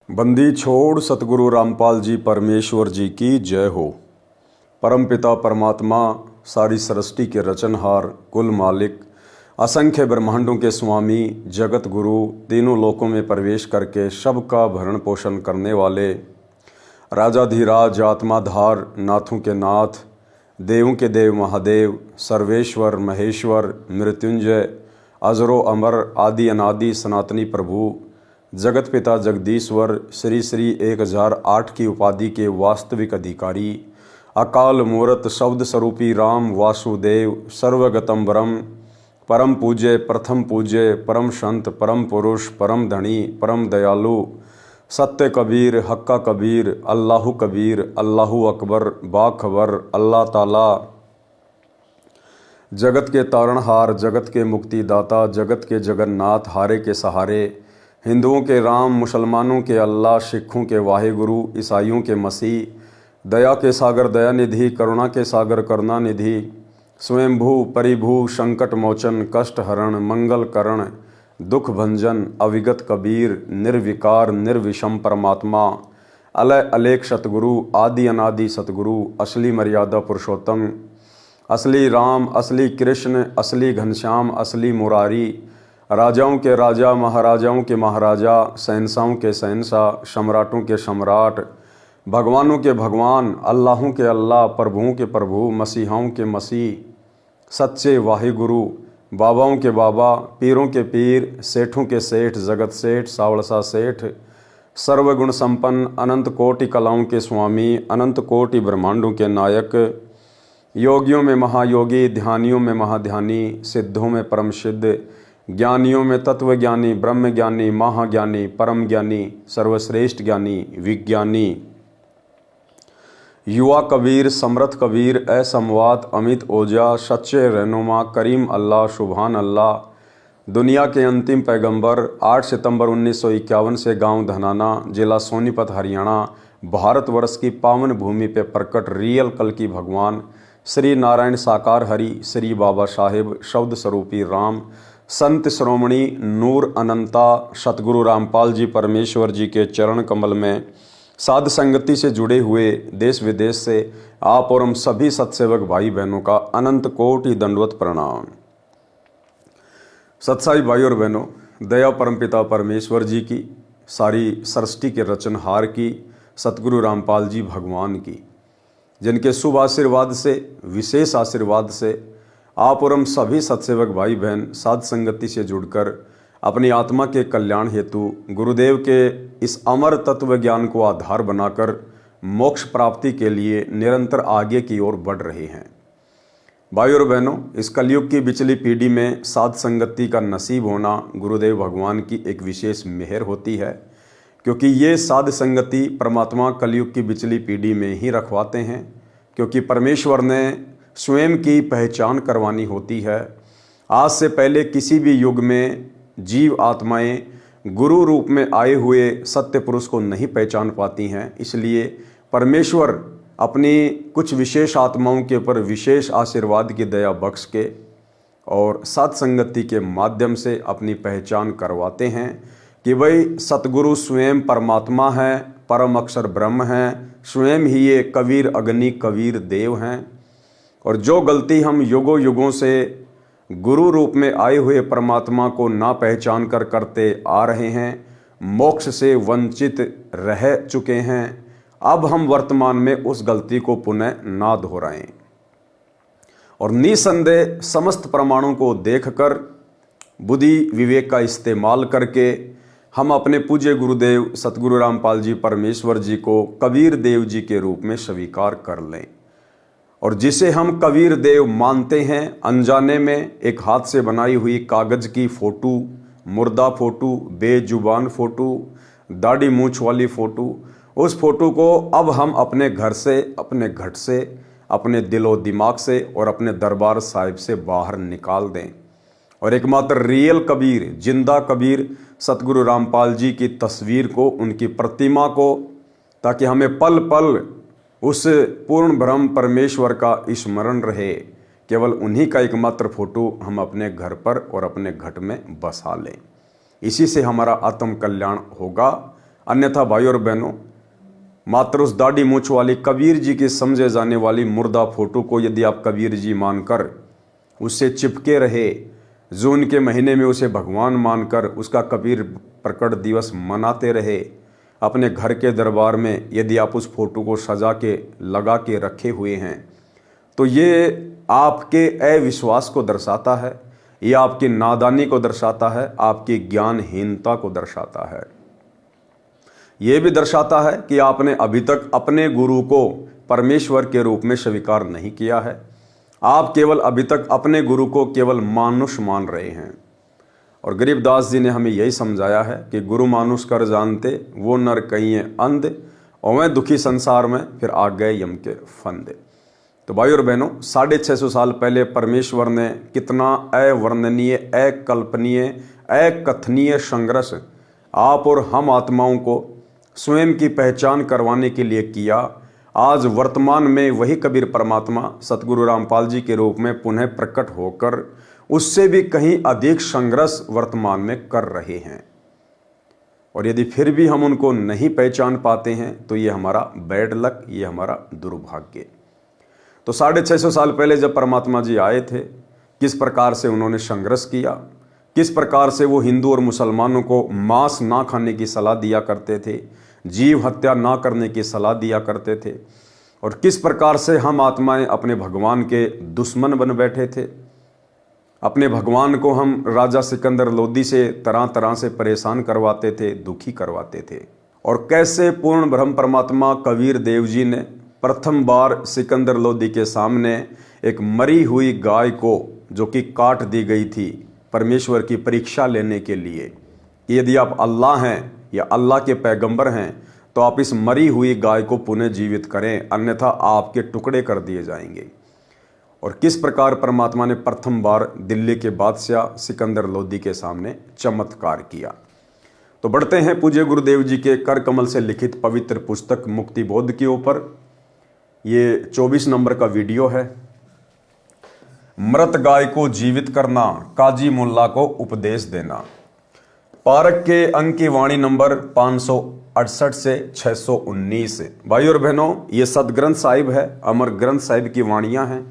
बंदी छोड़ सतगुरु रामपाल जी परमेश्वर जी की जय हो। परमपिता परमात्मा सारी सृष्टि के रचनहार, कुल मालिक, असंख्य ब्रह्मांडों के स्वामी, जगत गुरु, तीनों लोकों में प्रवेश करके सबका भरण पोषण करने वाले, राजाधिराज, आत्माधार, नाथों के नाथ, देवों के देव महादेव, सर्वेश्वर महेश्वर, मृत्युंजय, अजरो अमर, आदि अनादि सनातनी प्रभु, जगत पिता जगदीश्वर, श्री श्री 1008 की उपाधि के वास्तविक अधिकारी, अकाल मूर्त शब्द स्वरूपी राम वासुदेव, सर्वगतम ब्रह्म, परम पूज्य, प्रथम पूज्य, परम संत, परम पुरुष, परम धनी, परम दयालु, सत्य कबीर, हक्का कबीर, अल्लाहु कबीर, अल्लाहु अकबर, बाखबर, अल्लाह ताला, जगत के तारणहार, जगत के मुक्तिदाता, जगत के जगन्नाथ, हारे के सहारे, हिंदुओं के राम, मुसलमानों के अल्लाह, सिखों के वाहेगुरु, ईसाइयों के मसीह, दया के सागर दया निधि, करुणा के सागर करुणा निधि, स्वयंभू परिभू, संकट मोचन, कष्ट हरण, मंगल करण, दुख भंजन, अविगत कबीर, निर्विकार निर्विषम परमात्मा, अलय अलेख सतगुरु, आदि अनादि सतगुरु, असली मर्यादा पुरुषोत्तम, असली राम, असली कृष्ण, असली घनश्याम, असली मुरारी, राजाओं के राजा, महाराजाओं के महाराजा, शहंशाहों के शहंशाह, सम्राटों के सम्राट, भगवानों के भगवान, अल्लाहों के अल्लाह, प्रभुओं के प्रभु, मसीहाओं के मसीह, सच्चे वाहिगुरु, बाबाओं के बाबा, पीरों के पीर, सेठों के सेठ, जगत सेठ, सावड़सा सेठ, सर्वगुण संपन्न, अनंत कोटि कलाओं के स्वामी, अनंत कोटि ब्रह्मांडों के नायक, योगियों में महायोगी, ध्यानियों में महाध्यानी, सिद्धों में परम सिद्ध, ज्ञानियों में तत्व ज्ञानी, ब्रह्म ज्ञानी, महाज्ञानी, परम ज्ञानी, सर्वश्रेष्ठ ज्ञानी, विज्ञानी, युवा कबीर, समर्थ कबीर, असमवात, अमित ओजा, सच्चे रहनुमा, करीम अल्लाह, सुभान अल्लाह, दुनिया के अंतिम पैगंबर, 8 सितंबर 1951 से गांव धनाना, जिला सोनीपत, हरियाणा, भारतवर्ष की पावन भूमि पे प्रकट रियल कल की भगवान श्री नारायण साकार हरि, श्री बाबा साहेब, शब्द स्वरूपी राम, संत श्रोमणी नूर अनंता सतगुरु रामपाल जी परमेश्वर जी के चरण कमल में साध संगति से जुड़े हुए देश विदेश से आप और हम सभी सत्सेवक भाई बहनों का अनंत कोटि दंडवत प्रणाम। सत्साई भाई और बहनों, दया परमपिता परमेश्वर जी की, सारी सृष्टि के रचनहार की, सतगुरु रामपाल जी भगवान की, जिनके शुभ आशीर्वाद से, विशेष आशीर्वाद से आप और हम सभी सत्सेवक भाई बहन साध संगति से जुड़कर अपनी आत्मा के कल्याण हेतु गुरुदेव के इस अमर तत्व ज्ञान को आधार बनाकर मोक्ष प्राप्ति के लिए निरंतर आगे की ओर बढ़ रहे हैं। भाई और बहनों, इस कलयुग की बिचली पीढ़ी में साध संगति का नसीब होना गुरुदेव भगवान की एक विशेष मेहर होती है, क्योंकि ये साध संगति परमात्मा कलयुग की बिचली पीढ़ी में ही रखवाते हैं, क्योंकि परमेश्वर ने स्वयं की पहचान करवानी होती है। आज से पहले किसी भी युग में जीव आत्माएं गुरु रूप में आए हुए सत्य पुरुष को नहीं पहचान पाती हैं, इसलिए परमेश्वर अपनी कुछ विशेष आत्माओं के ऊपर विशेष आशीर्वाद की दया बख्श के और साध संगति के माध्यम से अपनी पहचान करवाते हैं कि भाई सतगुरु स्वयं परमात्मा है, परम अक्षर ब्रह्म हैं, स्वयं ही ये कबीर अग्नि कबीर देव हैं। और जो गलती हम युगों युगों से गुरु रूप में आए हुए परमात्मा को ना पहचान कर करते आ रहे हैं, मोक्ष से वंचित रह चुके हैं, अब हम वर्तमान में उस गलती को पुनः ना दोहराएं और निसंदेह समस्त प्रमाणों को देखकर बुद्धि विवेक का इस्तेमाल करके हम अपने पूज्य गुरुदेव सतगुरु रामपाल जी परमेश्वर जी को कबीर देव जी के रूप में स्वीकार कर लें। और जिसे हम कबीर देव मानते हैं, अनजाने में एक हाथ से बनाई हुई कागज की फोटो, मुर्दा फोटो, बेजुबान फोटो, दाढ़ी मूछ वाली फोटो, उस फोटो को अब हम अपने घर से, अपने घट से, अपने दिलो दिमाग से और अपने दरबार साहिब से बाहर निकाल दें और एकमात्र रियल कबीर, जिंदा कबीर सतगुरु रामपाल जी की तस्वीर को, उनकी प्रतिमा को, ताकि हमें पल पल उस पूर्ण ब्रह्म परमेश्वर का स्मरण रहे, केवल उन्हीं का एकमात्र फोटो हम अपने घर पर और अपने घट में बसा लें। इसी से हमारा आत्म कल्याण होगा, अन्यथा भाई और बहनों, मात्र उस दाढ़ी मूछ वाली कबीर जी की समझे जाने वाली मुर्दा फोटो को यदि आप कबीर जी मानकर उससे चिपके रहे, जून के महीने में उसे भगवान मानकर उसका कबीर प्रकट दिवस मनाते रहे, अपने घर के दरबार में यदि आप उस फोटो को सजा के लगा के रखे हुए हैं, तो ये आपके अविश्वास को दर्शाता है, ये आपकी नादानी को दर्शाता है, आपकी ज्ञानहीनता को दर्शाता है। ये भी दर्शाता है कि आपने अभी तक अपने गुरु को परमेश्वर के रूप में स्वीकार नहीं किया है। आप केवल अभी तक अपने गुरु को केवल मानुष मान रहे हैं। और गरीबदास जी ने हमें यही समझाया है कि गुरु मानुष कर जानते, वो नर कहिए अंध, और वह दुखी संसार में फिर आ गए यम के फंदे। तो भाई और बहनों, 650 साल पहले परमेश्वर ने कितना अवर्णनीय, अकल्पनीय, अकथनीय संघर्ष आप और हम आत्माओं को स्वयं की पहचान करवाने के लिए किया। आज वर्तमान में वही कबीर परमात्मा सतगुरु रामपाल जी के रूप में पुनः प्रकट होकर उससे भी कहीं अधिक संघर्ष वर्तमान में कर रहे हैं। और यदि फिर भी हम उनको नहीं पहचान पाते हैं तो ये हमारा बैड लक, ये हमारा दुर्भाग्य। तो 650 साल पहले जब परमात्मा जी आए थे, किस प्रकार से उन्होंने संघर्ष किया, किस प्रकार से वो हिंदू और मुसलमानों को मांस ना खाने की सलाह दिया करते थे, जीव हत्या ना करने की सलाह दिया करते थे, और किस प्रकार से हम आत्माएं अपने भगवान के दुश्मन बन बैठे थे। अपने भगवान को हम राजा सिकंदर लोदी से तरह तरह से परेशान करवाते थे, दुखी करवाते थे। और कैसे पूर्ण ब्रह्म परमात्मा कबीर देव जी ने प्रथम बार सिकंदर लोदी के सामने एक मरी हुई गाय को, जो कि काट दी गई थी, परमेश्वर की परीक्षा लेने के लिए कि यदि आप अल्लाह हैं या अल्लाह के पैगंबर हैं तो आप इस मरी हुई गाय को पुनः जीवित करें, अन्यथा आपके टुकड़े कर दिए जाएंगे। और किस प्रकार परमात्मा ने प्रथम बार दिल्ली के बादशाह सिकंदर लोदी के सामने चमत्कार किया। तो बढ़ते हैं पूज्य गुरुदेव जी के कर कमल से लिखित पवित्र पुस्तक मुक्ति बोध के ऊपर। ये 24 नंबर का वीडियो है। मृत गाय को जीवित करना, काजी मुल्ला को उपदेश देना। पारक के अंक की वाणी नंबर 568 से 619। भाई और बहनों, ये सदग्रंथ साहिब है, अमर ग्रंथ साहिब की वाणियां हैं।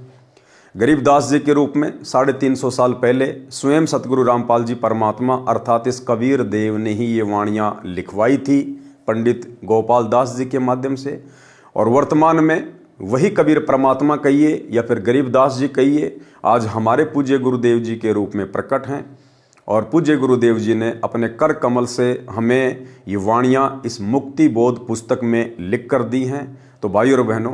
गरीबदास जी के रूप में 350 साल पहले स्वयं सतगुरु रामपाल जी परमात्मा अर्थात इस कबीर देव ने ही ये वाणियां लिखवाई थी पंडित गोपाल दास जी के माध्यम से। और वर्तमान में वही कबीर परमात्मा कहिए या फिर गरीबदास जी कहिए, आज हमारे पूज्य गुरुदेव जी के रूप में प्रकट हैं। और पूज्य गुरुदेव जी ने अपने कर कमल से हमें ये वाणियाँ इस मुक्ति बोध पुस्तक में लिख कर दी हैं। तो भाई और बहनों,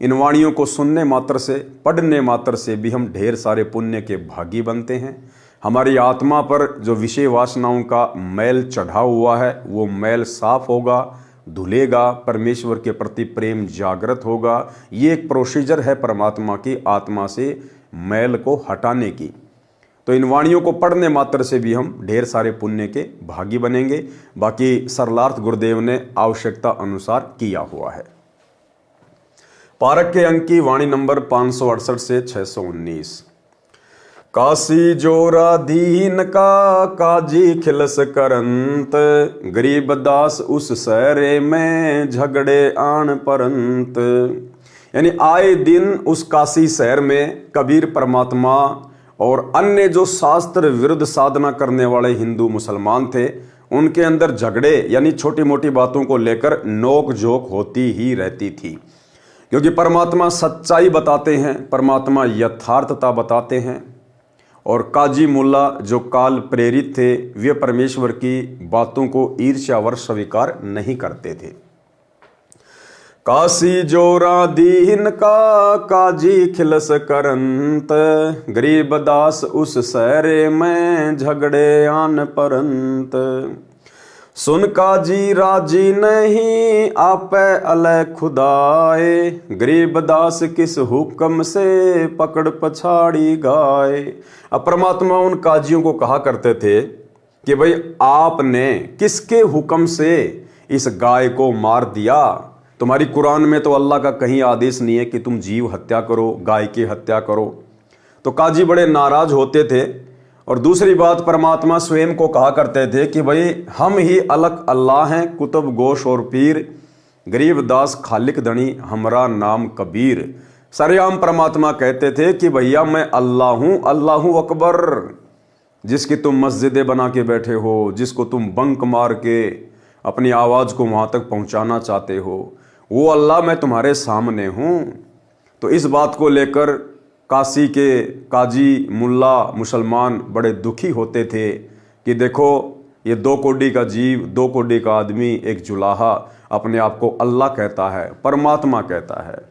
इन वाणियों को सुनने मात्र से, पढ़ने मात्र से भी हम ढेर सारे पुण्य के भागी बनते हैं। हमारी आत्मा पर जो विषय वासनाओं का मैल चढ़ा हुआ है वो मैल साफ होगा, धुलेगा, परमेश्वर के प्रति प्रेम जागृत होगा। ये एक प्रोसीजर है परमात्मा की आत्मा से मैल को हटाने की। तो इन वाणियों को पढ़ने मात्र से भी हम ढेर सारे पुण्य के भागी बनेंगे। बाकी सरलार्थ गुरुदेव ने आवश्यकता अनुसार किया हुआ है। पारक के अंक की वाणी नंबर 568 से 619। काशी जोरा दीन का काजी खिलस करंत, गरीब दास उस सहरे में झगड़े आन परंत। यानी आए दिन उस काशी शहर में कबीर परमात्मा और अन्य जो शास्त्र विरुद्ध साधना करने वाले हिंदू मुसलमान थे, उनके अंदर झगड़े यानी छोटी मोटी बातों को लेकर नोक झोंक होती ही रहती थी। क्योंकि परमात्मा सच्चाई बताते हैं, परमात्मा यथार्थता बताते हैं। और काजी मुल्ला जो काल प्रेरित थे, वे परमेश्वर की बातों को ईर्ष्यावश स्वीकार नहीं करते थे। काशी जोरा दीन का काजी खिलस करंत, गरीब दास उस सहरे में झगड़े आन परंत। सुन काजी राजी नहीं आपे अलय खुदाए, गरीब दास किस हुक्म से पकड़ पछाड़ी गाय। अब परमात्मा उन काजियों को कहा करते थे कि भाई आपने किसके हुक्म से इस गाय को मार दिया। तुम्हारी कुरान में तो अल्लाह का कहीं आदेश नहीं है कि तुम जीव हत्या करो, गाय की हत्या करो। तो काजी बड़े नाराज होते थे और दूसरी बात, परमात्मा स्वयं को कहा करते थे कि भाई हम ही अलग अल्लाह हैं, कुतुब गोश और पीर, गरीब दास खालिक धनी हमरा नाम कबीर। सरेआम परमात्मा कहते थे कि भैया मैं अल्लाह हूँ, अल्लाह हूँ अकबर। जिसकी तुम मस्जिदें बना के बैठे हो, जिसको तुम बंक मार के अपनी आवाज़ को वहाँ तक पहुँचाना चाहते हो, वो अल्लाह मैं तुम्हारे सामने हूँ। तो इस बात को लेकर काशी के काजी मुल्ला मुसलमान बड़े दुखी होते थे कि देखो ये 2 कोड़ी का जीव, 2 कोड़ी का आदमी, एक जुलाहा अपने आप को अल्लाह कहता है, परमात्मा कहता है।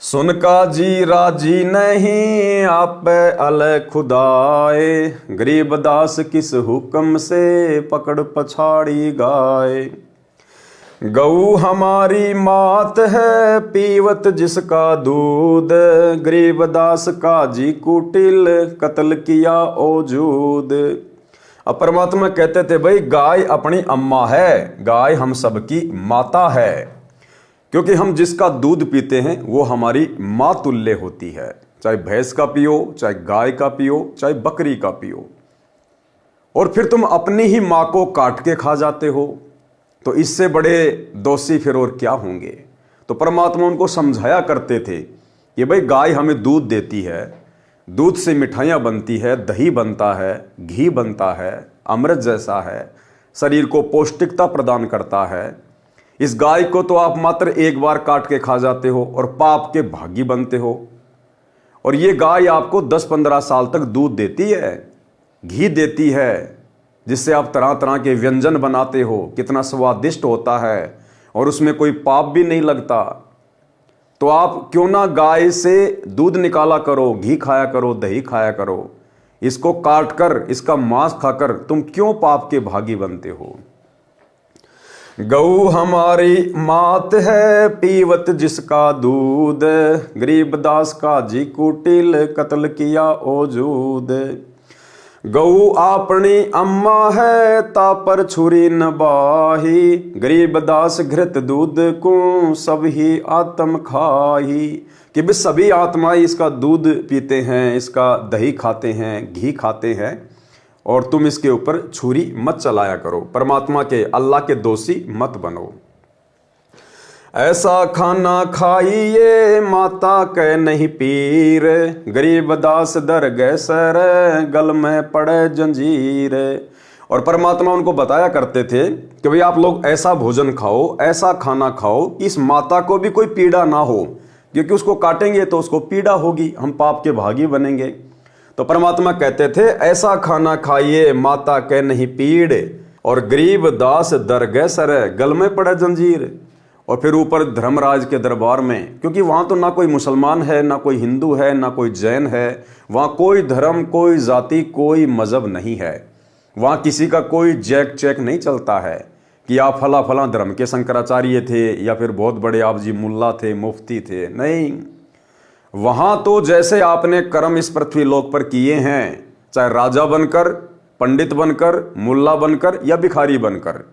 सुन काजी राजी नहीं आप अल खुदाए, गरीब दास किस हुक्म से पकड़ पछाड़ी गाए। गऊ हमारी मात है पीवत जिसका दूध, गरीब दास काजी कुटिल कत्ल किया ओजूद। अब परमात्मा कहते थे भाई गाय अपनी अम्मा है, गाय हम सबकी माता है, क्योंकि हम जिसका दूध पीते हैं वो हमारी माँ तुल्य होती है। चाहे भैंस का पियो, चाहे गाय का पियो, चाहे बकरी का पियो। और फिर तुम अपनी ही माँ को काट के खा जाते हो, तो इससे बड़े दोषी फिर और क्या होंगे। तो परमात्मा उनको समझाया करते थे कि भाई गाय हमें दूध देती है, दूध से मिठाइयाँ बनती है, दही बनता है, घी बनता है, अमृत जैसा है, शरीर को पौष्टिकता प्रदान करता है। इस गाय को तो आप मात्र एक बार काट के खा जाते हो और पाप के भागी बनते हो। और ये गाय आपको 10-15 साल तक दूध देती है, घी देती है, जिससे आप तरह तरह के व्यंजन बनाते हो, कितना स्वादिष्ट होता है और उसमें कोई पाप भी नहीं लगता। तो आप क्यों ना गाय से दूध निकाला करो, घी खाया करो, दही खाया करो। इसको काट कर, इसका मांस खाकर तुम क्यों पाप के भागी बनते हो। गऊ हमारी मात है पीवत जिसका दूध, गरीब दास का जी कुटिल कत्ल किया ओजूद। गऊ आपनी अम्मा है ता पर छुरी न बाही, गरीब दास घृत दूध को सब ही आत्म खाही। कि भी सभी आत्माएं इसका दूध पीते हैं, इसका दही खाते हैं, घी खाते हैं, और तुम इसके ऊपर छुरी मत चलाया करो। परमात्मा के, अल्लाह के दोषी मत बनो। ऐसा खाना खाइए माता के नहीं पीर, गरीब दास दर गए सर गल में पड़े जंजीर। और परमात्मा उनको बताया करते थे कि भाई आप लोग ऐसा भोजन खाओ, ऐसा खाना खाओ कि इस माता को भी कोई पीड़ा ना हो, क्योंकि उसको काटेंगे तो उसको पीड़ा होगी, हम पाप के भागी बनेंगे। तो परमात्मा कहते थे ऐसा खाना खाइए माता के नहीं पीड़, और गरीब दास दर गए सर गल में पड़े जंजीर। और फिर ऊपर धर्मराज के दरबार में, क्योंकि वहाँ तो ना कोई मुसलमान है, ना कोई हिंदू है, ना कोई जैन है, वहाँ कोई धर्म, कोई जाति, कोई मज़हब नहीं है। वहाँ किसी का कोई जैक चैक नहीं चलता है कि आप फला फला धर्म के शंकराचार्य थे या फिर बहुत बड़े आप जी मुल्ला थे, मुफ्ती थे। नहीं, वहाँ तो जैसे आपने कर्म इस पृथ्वी लोक पर किए हैं, चाहे राजा बनकर, पंडित बनकर, मुल्ला बनकर या भिखारी बनकर,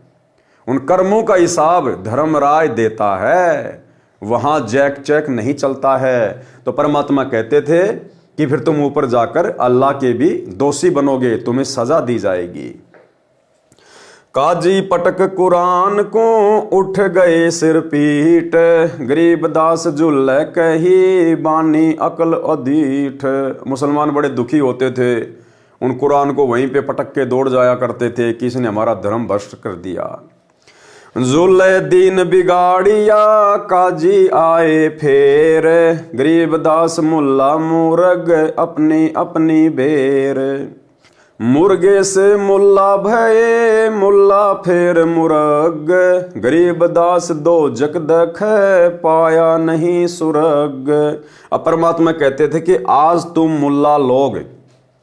उन कर्मों का हिसाब धर्मराज देता है। वहाँ जैक चैक नहीं चलता है। तो परमात्मा कहते थे कि फिर तुम ऊपर जाकर अल्लाह के भी दोषी बनोगे, तुम्हें सजा दी जाएगी। काजी पटक कुरान को उठ गए सिर पीट, गरीब दास जुल्ल कही बानी अकल अधीठ। मुसलमान बड़े दुखी होते थे, उन कुरान को वहीं पे पटक के दौड़ जाया करते थे कि इसने हमारा धर्म भ्रष्ट कर दिया। जुल्ले दीन बिगाड़िया काजी आए फेर, गरीब दास मुल्ला मुर्ग अपनी अपनी बेर। मुर्गे से मुल्ला भये मुल्ला फेर मुर्ग, गरीब दास दो जक दख पाया नहीं सुरग। अब परमात्मा कहते थे कि आज तुम मुल्ला लोग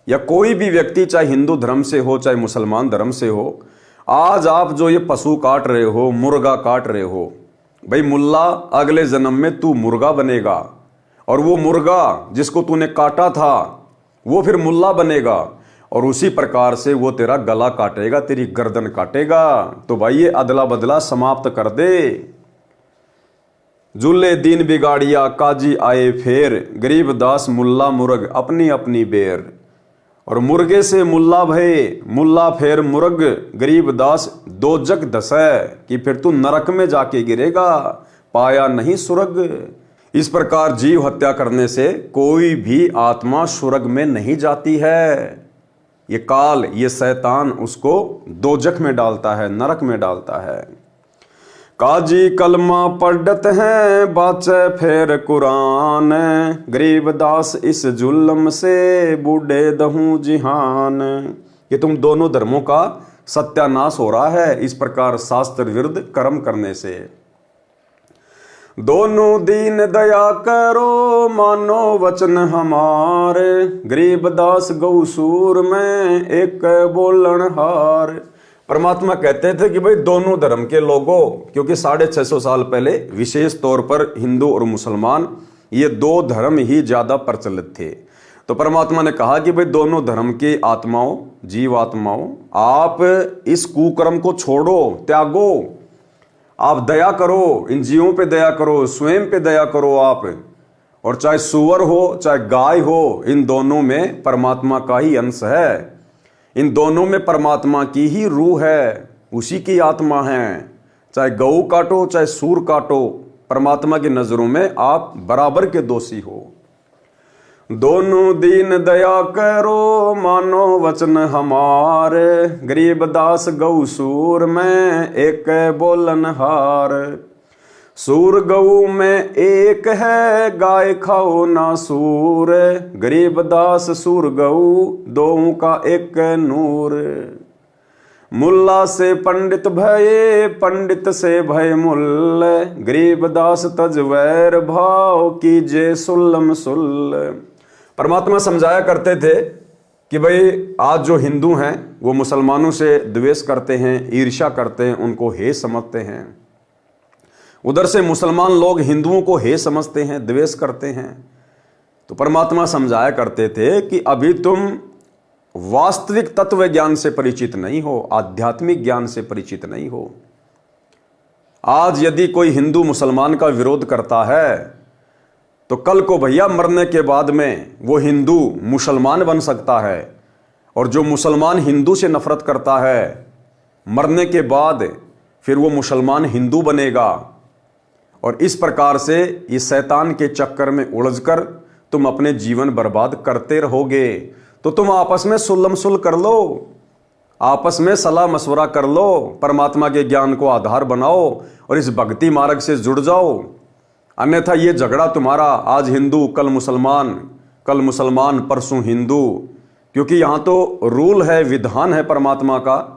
या कोई भी व्यक्ति, चाहे हिंदू धर्म से हो चाहे मुसलमान धर्म से हो, आज आप जो ये पशु काट रहे हो, मुर्गा काट रहे हो, भाई मुल्ला अगले जन्म में तू मुर्गा बनेगा, और वो मुर्गा जिसको तूने काटा था वो फिर मुल्ला बनेगा, और उसी प्रकार से वो तेरा गला काटेगा, तेरी गर्दन काटेगा। तो भाई ये अदला बदला समाप्त कर दे। जुल्ले दीन बिगाड़िया काजी आए फेर, गरीब दास मुल्ला मुर्ग अपनी अपनी बेर। और मुर्गे से मुल्ला भये, मुल्ला फेर मुर्ग, गरीब दास दो जग दसै, कि फिर तू नरक में जाके गिरेगा, पाया नहीं सुरग। इस प्रकार जीव हत्या करने से कोई भी आत्मा सुरग में नहीं जाती है। ये काल, ये शैतान उसको दोजख में डालता है, नरक में डालता है। काजी कलमा पढ़त हैं, बाचे फेर कुरान, गरीब दास इस जुल्म से बूढ़े दहूं जिहान। ये तुम दोनों धर्मों का सत्यानाश हो रहा है इस प्रकार शास्त्र विरुद्ध कर्म करने से। दोनों दीन दया करो, मानो वचन हमारे, गरीब दास गौसूर में एक बोलन हार। परमात्मा कहते थे कि भाई दोनों धर्म के लोगों, क्योंकि 650 साल पहले विशेष तौर पर हिंदू और मुसलमान ये दो धर्म ही ज्यादा प्रचलित थे। तो परमात्मा ने कहा कि भाई दोनों धर्म के आत्माओं, जीव आत्माओं, आप इस कुकर्म को छोड़ो, त्यागो, आप दया करो, इन जीवों पे दया करो, स्वयं पे दया करो आप। और चाहे सुअर हो चाहे गाय हो, इन दोनों में परमात्मा का ही अंश है, इन दोनों में परमात्मा की ही रूह है, उसी की आत्मा है। चाहे गऊ काटो चाहे सूर काटो, परमात्मा की नजरों में आप बराबर के दोषी हो। दोनों दीन दया करो, मानो वचन हमारे, गरीब दास गौ सूर में एक बोलन हार। सूर गऊ में एक है, गाय खाओ ना सूर, गरीब दास सूर गऊ दों का एक नूर। मुल्ला से पंडित भये, पंडित से भय मुल्ल, गरीब दास तज वैर भाव कीजे सुल्लम सुल्ल। परमात्मा समझाया करते थे कि भाई आज जो हिंदू हैं वो मुसलमानों से द्वेष करते हैं, ईर्ष्या करते हैं, उनको हे समझते हैं। उधर से मुसलमान लोग हिंदुओं को हे समझते हैं, द्वेष करते हैं। तो परमात्मा समझाया करते थे कि अभी तुम वास्तविक तत्व ज्ञान से परिचित नहीं हो, आध्यात्मिक ज्ञान से परिचित नहीं हो। आज यदि कोई हिंदू मुसलमान का विरोध करता है तो कल को भैया मरने के बाद में वो हिंदू मुसलमान बन सकता है, और जो मुसलमान हिंदू से नफरत करता है मरने के बाद फिर वो मुसलमान हिंदू बनेगा। और इस प्रकार से इस शैतान के चक्कर में उलझकर तुम अपने जीवन बर्बाद करते रहोगे। तो तुम आपस में सुल्लम सुल कर लो, आपस में सलाह मशवरा कर लो, परमात्मा के ज्ञान को आधार बनाओ और इस भक्ति मार्ग से जुड़ जाओ। अन्यथा ये झगड़ा तुम्हारा आज हिंदू कल मुसलमान परसों हिंदू, क्योंकि यहाँ तो रूल है, विधान है परमात्मा का।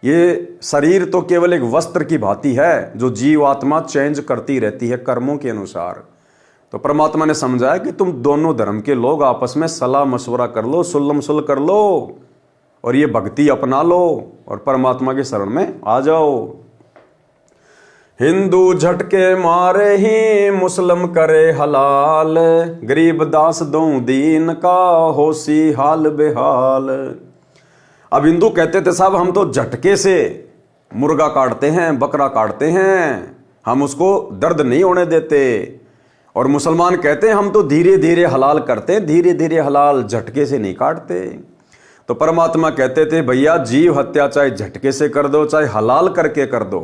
ये शरीर तो केवल एक वस्त्र की भांति है जो जीव आत्मा चेंज करती रहती है कर्मों के अनुसार। तो परमात्मा ने समझाया कि तुम दोनों धर्म के लोग आपस में सलाह मशवरा कर लो, सुल्लम सुल कर लो और ये भक्ति अपना लो और परमात्मा के शरण में आ जाओ। हिंदू झटके मारे ही मुस्लिम करे हलाल, गरीब दास दूं दीन का होसी हाल बेहाल। अब हिंदू कहते थे साहब हम तो झटके से मुर्गा काटते हैं, बकरा काटते हैं, हम उसको दर्द नहीं होने देते। और मुसलमान कहते हैं हम तो धीरे धीरे हलाल करते हैं, धीरे धीरे हलाल, झटके से नहीं काटते। तो परमात्मा कहते थे भैया जीव हत्या चाहे झटके से कर दो चाहे हलाल करके कर दो,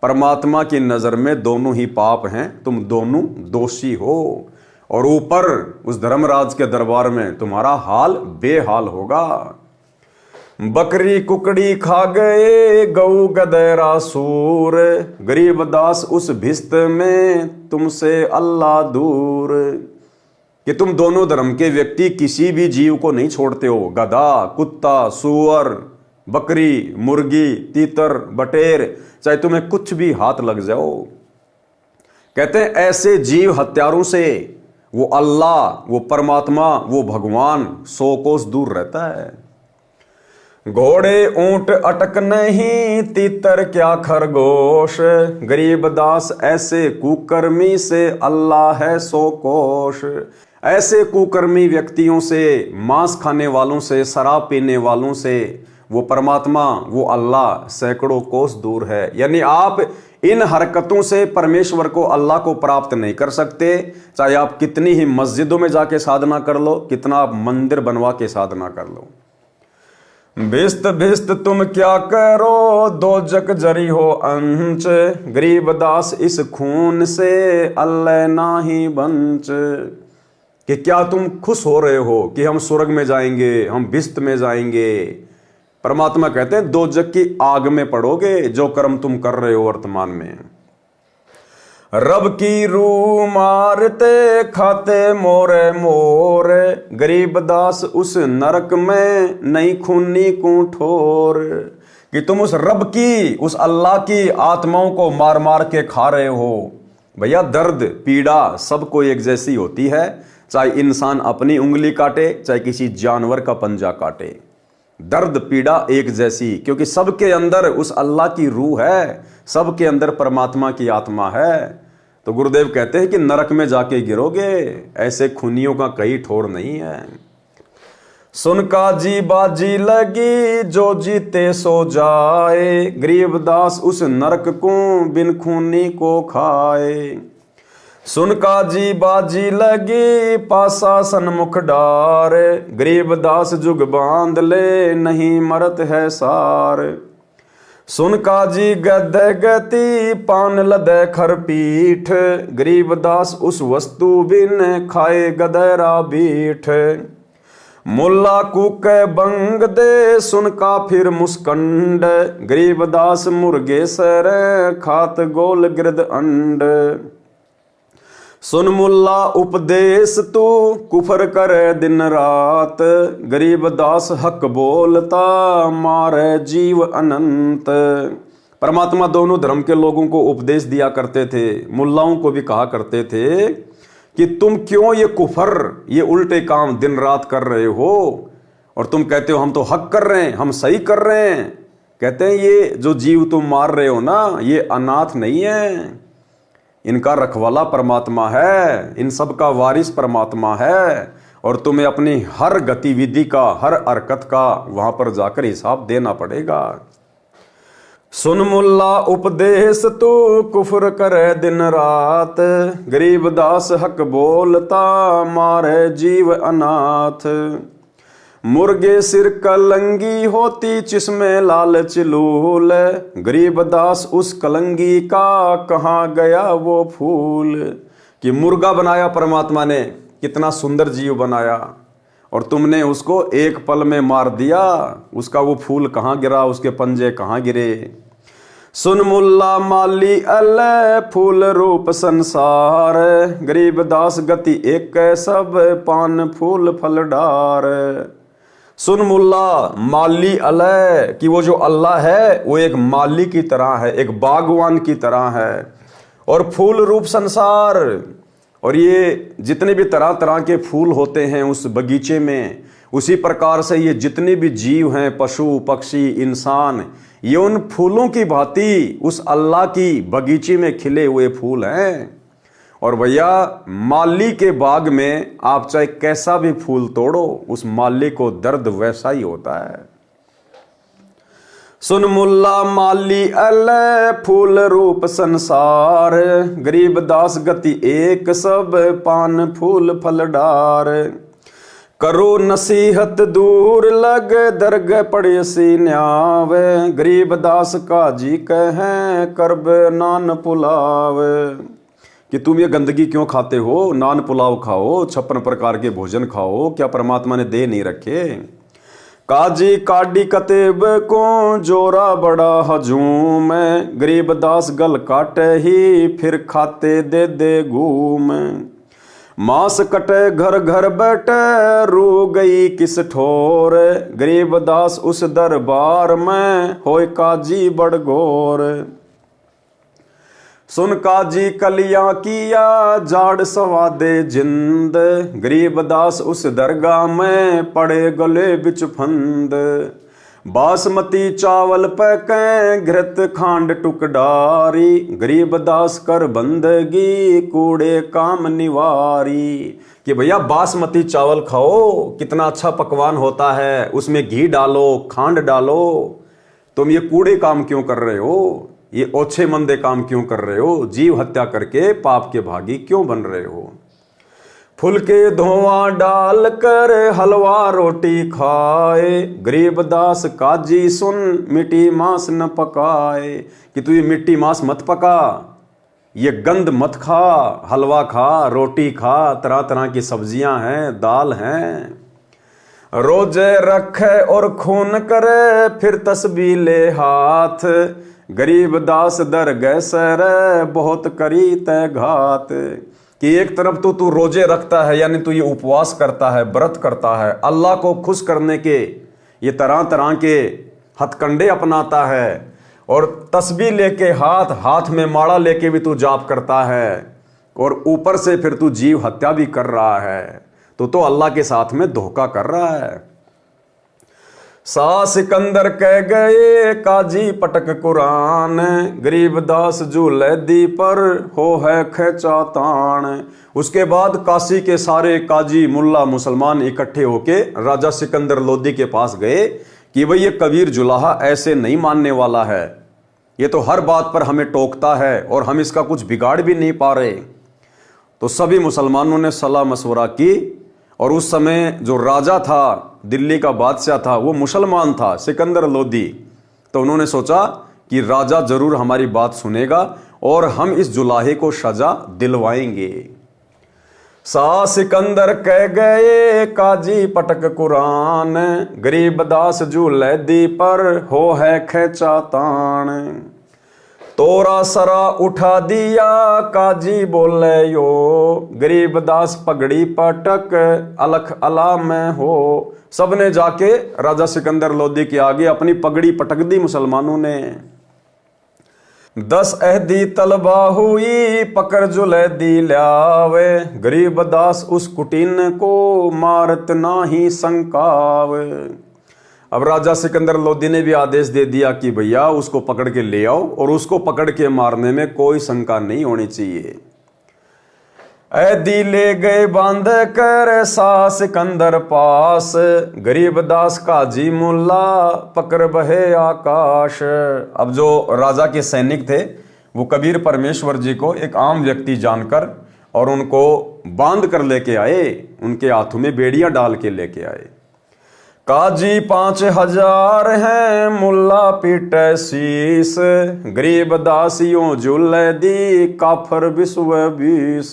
परमात्मा की नजर में दोनों ही पाप हैं, तुम दोनों दोषी हो। और ऊपर उस धर्मराज के दरबार में तुम्हारा हाल बेहाल होगा। बकरी कुकड़ी खा गए गऊ गदेरा सूर, गरीब दास उस भिस्त में तुमसे अल्लाह दूर। कि तुम दोनों धर्म के व्यक्ति किसी भी जीव को नहीं छोड़ते हो, गधा, कुत्ता, सूअर, बकरी, मुर्गी, तीतर, बटेर, चाहे तुम्हें कुछ भी हाथ लग जाओ। कहते हैं ऐसे जीव हत्यारों से वो अल्लाह, वो परमात्मा, वो भगवान 100 कोस दूर रहता है। घोड़े ऊंट अटक नहीं, तीतर क्या खरगोश, गरीब दास ऐसे कुकर्मी से अल्लाह है 100 कोश। ऐसे कुकर्मी व्यक्तियों से, मांस खाने वालों से, शराब पीने वालों से, वो परमात्मा, वो अल्लाह सैकड़ों कोस दूर है। यानी आप इन हरकतों से परमेश्वर को, अल्लाह को प्राप्त नहीं कर सकते। चाहे आप कितनी ही मस्जिदों में जाके साधना कर लो, कितना आप मंदिर बनवा के साधना कर लो। भिस्त भिस्त तुम क्या करो, दो जग जरी हो अंच, गरीबदास इस खून से अल्लाह नाही बंच। कि क्या तुम खुश हो रहे हो कि हम स्वर्ग में जाएंगे, हम भिस्त में जाएंगे। परमात्मा कहते हैं दो जग की आग में पड़ोगे जो कर्म तुम कर रहे हो वर्तमान में। रब की रूह मारते खाते मोरे मोरे, गरीबदास उस नरक में नहीं खूनी को ठोर। कि तुम उस रब की, उस अल्लाह की आत्माओं को मार मार के खा रहे हो। भैया दर्द पीड़ा सबको एक जैसी होती है, चाहे इंसान अपनी उंगली काटे, चाहे किसी जानवर का पंजा काटे। दर्द पीड़ा एक जैसी, क्योंकि सबके अंदर उस अल्लाह की रूह है, सबके अंदर परमात्मा की आत्मा है। तो गुरुदेव कहते हैं कि नरक में जाके गिरोगे, ऐसे खूनियों का कहीं ठोर नहीं है। सुन काजी बाजी लगी जो जीते सो जाए, गरीबदास उस नरक को बिन खूनी को खाए। सुन काजी बाजी लगी पासा सन्मुख डार, गरीबदास जुग बांध ले नहीं मरत है सार। सुन काजी गद गति पान लदे खर पीठ, गरीबदास उस वस्तु बिन खाए गदरा बीठ। मुल्ला कुके बंग दे सुन का फिर मुस्कंड, गरीबदास मुर्गे सर खात गोल गिरद अंड। सुन मुल्ला उपदेश तू कुफर करे दिन रात, गरीबदास हक बोलता मारे जीव अनंत। परमात्मा दोनों धर्म के लोगों को उपदेश दिया करते थे, मुल्लाओं को भी कहा करते थे कि तुम क्यों ये कुफर, ये उल्टे काम दिन रात कर रहे हो, और तुम कहते हो हम तो हक कर रहे हैं, हम सही कर रहे हैं। कहते हैं ये जो जीव तुम मार रहे हो ना, ये अनाथ नहीं है, इनका रखवाला परमात्मा है, इन सब का वारिस परमात्मा है, और तुम्हें अपनी हर गतिविधि का, हर हरकत का वहां पर जाकर हिसाब देना पड़ेगा। सुन मुल्ला उपदेश तू कुफर करे दिन रात, गरीबदास हक बोलता मारे जीव अनाथ। मुर्गे सिर कलंगी होती जिसमें लालच लूल, गरीबदास उस कलंगी का कहाँ गया वो फूल। कि मुर्गा बनाया परमात्मा ने, कितना सुंदर जीव बनाया, और तुमने उसको एक पल में मार दिया, उसका वो फूल कहाँ गिरा, उसके पंजे कहाँ गिरे। सुन मुल्ला माली अल्लाह फूल रूप संसार, गरीबदास गति एक सब पान फूल फल डार। सुन मुल्ला माली अल्लाह कि वो जो अल्लाह है वो एक माली की तरह है, एक बागवान की तरह है, और फूल रूप संसार, और ये जितने भी तरह तरह के फूल होते हैं उस बगीचे में, उसी प्रकार से ये जितने भी जीव हैं, पशु पक्षी इंसान, ये उन फूलों की भांति उस अल्लाह की बगीचे में खिले हुए फूल हैं। और भैया माली के बाग में आप चाहे कैसा भी फूल तोड़ो, उस माली को दर्द वैसा ही होता है। सुन मुल्ला माली अल्लाह फूल रूप संसार, गरीबदास गति एक सब पान फूल फल डार। करो नसीहत दूर लग दरग पड़े सी न्यावे, गरीबदास काजी कहे करब नान पुलावे। कि तुम ये गंदगी क्यों खाते हो, नान पुलाव खाओ, 56 प्रकार के भोजन खाओ, क्या परमात्मा ने दे नहीं रखे। काजी काडी कतेब को जोरा बड़ा हजूम, गरीबदास गल काटे ही फिर खाते दे दे घूम। मांस कटे घर घर बैठे रू गई किस ठोर, गरीबदास उस दरबार में होए काजी बड़ घोर। सुन काजी कलियां किया जाड़ सवादे जिंद, गरीबदास उस दरगाह में पड़े गले बिच फंद। बासमती चावल पकै घृत खांड टुकडारी, गरीब दास कर बंदगी कूड़े काम निवारी। कि भैया बासमती चावल खाओ, कितना अच्छा पकवान होता है, उसमें घी डालो, खांड डालो। तुम ये कूड़े काम क्यों कर रहे हो, ये ओछे मंदे काम क्यों कर रहे हो, जीव हत्या करके पाप के भागी क्यों बन रहे हो। फुल के धुआं डाल कर हलवा रोटी खाए, गरीब दास काजी सुन मिट्टी मांस न पकाए। कि तू ये मिट्टी मांस मत पका, ये गंद मत खा, हलवा खा, रोटी खा, तरह तरह की सब्जियां हैं, दाल हैं। रोजे रखे और खून करे फिर तस्बीह ले हाथ, गरीब दास दर गए सर बहुत करी तय घात। कि एक तरफ तो तू रोजे रखता है, यानी तू ये उपवास करता है, व्रत करता है, अल्लाह को खुश करने के ये तरह तरह के हथकंडे अपनाता है, और तस्बीह लेके हाथ में माड़ा लेके भी तू जाप करता है, और ऊपर से फिर तू जीव हत्या भी कर रहा है, तो अल्लाह के साथ में धोखा कर रहा है। सा सिकंदर कह गए काजी पटक कुरान, गरीब दास झूले दी पर हो है खेचा तान। उसके बाद काशी के सारे काजी मुल्ला मुसलमान इकट्ठे होके राजा सिकंदर लोदी के पास गए कि भाई ये कबीर जुलाहा ऐसे नहीं मानने वाला है, ये तो हर बात पर हमें टोकता है और हम इसका कुछ बिगाड़ भी नहीं पा रहे। तो सभी मुसलमानों ने सलाह मशवरा की, और उस समय जो राजा था, दिल्ली का बादशाह था, वो मुसलमान था, सिकंदर लोदी। तो उन्होंने सोचा कि राजा जरूर हमारी बात सुनेगा और हम इस जुलाहे को सजा दिलवाएंगे। सा सिकंदर कह गए काजी पटक कुरान, गरीब दास झूले दी पर हो है खेचा तान। तोरा सरा उठा दिया काजी बोले यो, गरीब दास पगड़ी पटक अलख अला में हो। सबने जाके राजा सिकंदर लोदी के आगे अपनी पगड़ी पटक दी मुसलमानों ने। 10 अहदी तलबा हुई पकड़ जुले दी ल्यावे, गरीब दास उस कुटीन को मारत नाही संकावे। अब राजा सिकंदर लोदी ने भी आदेश दे दिया कि भैया उसको पकड़ के ले आओ, और उसको पकड़ के मारने में कोई शंका नहीं होनी चाहिए। ऐदी ले गए बांध कर सा सिकंदर पास, गरीब दास काजी मुल्ला पकड़ बहे आकाश। अब जो राजा के सैनिक थे वो कबीर परमेश्वर जी को एक आम व्यक्ति जानकर और उनको बांध कर लेके आए, उनके हाथों में बेड़ियां डाल के लेके आए। काजी 5000 हैं मुल्ला पीटे शीस, गरीब दासियों झूले दी काफर विश्व 20।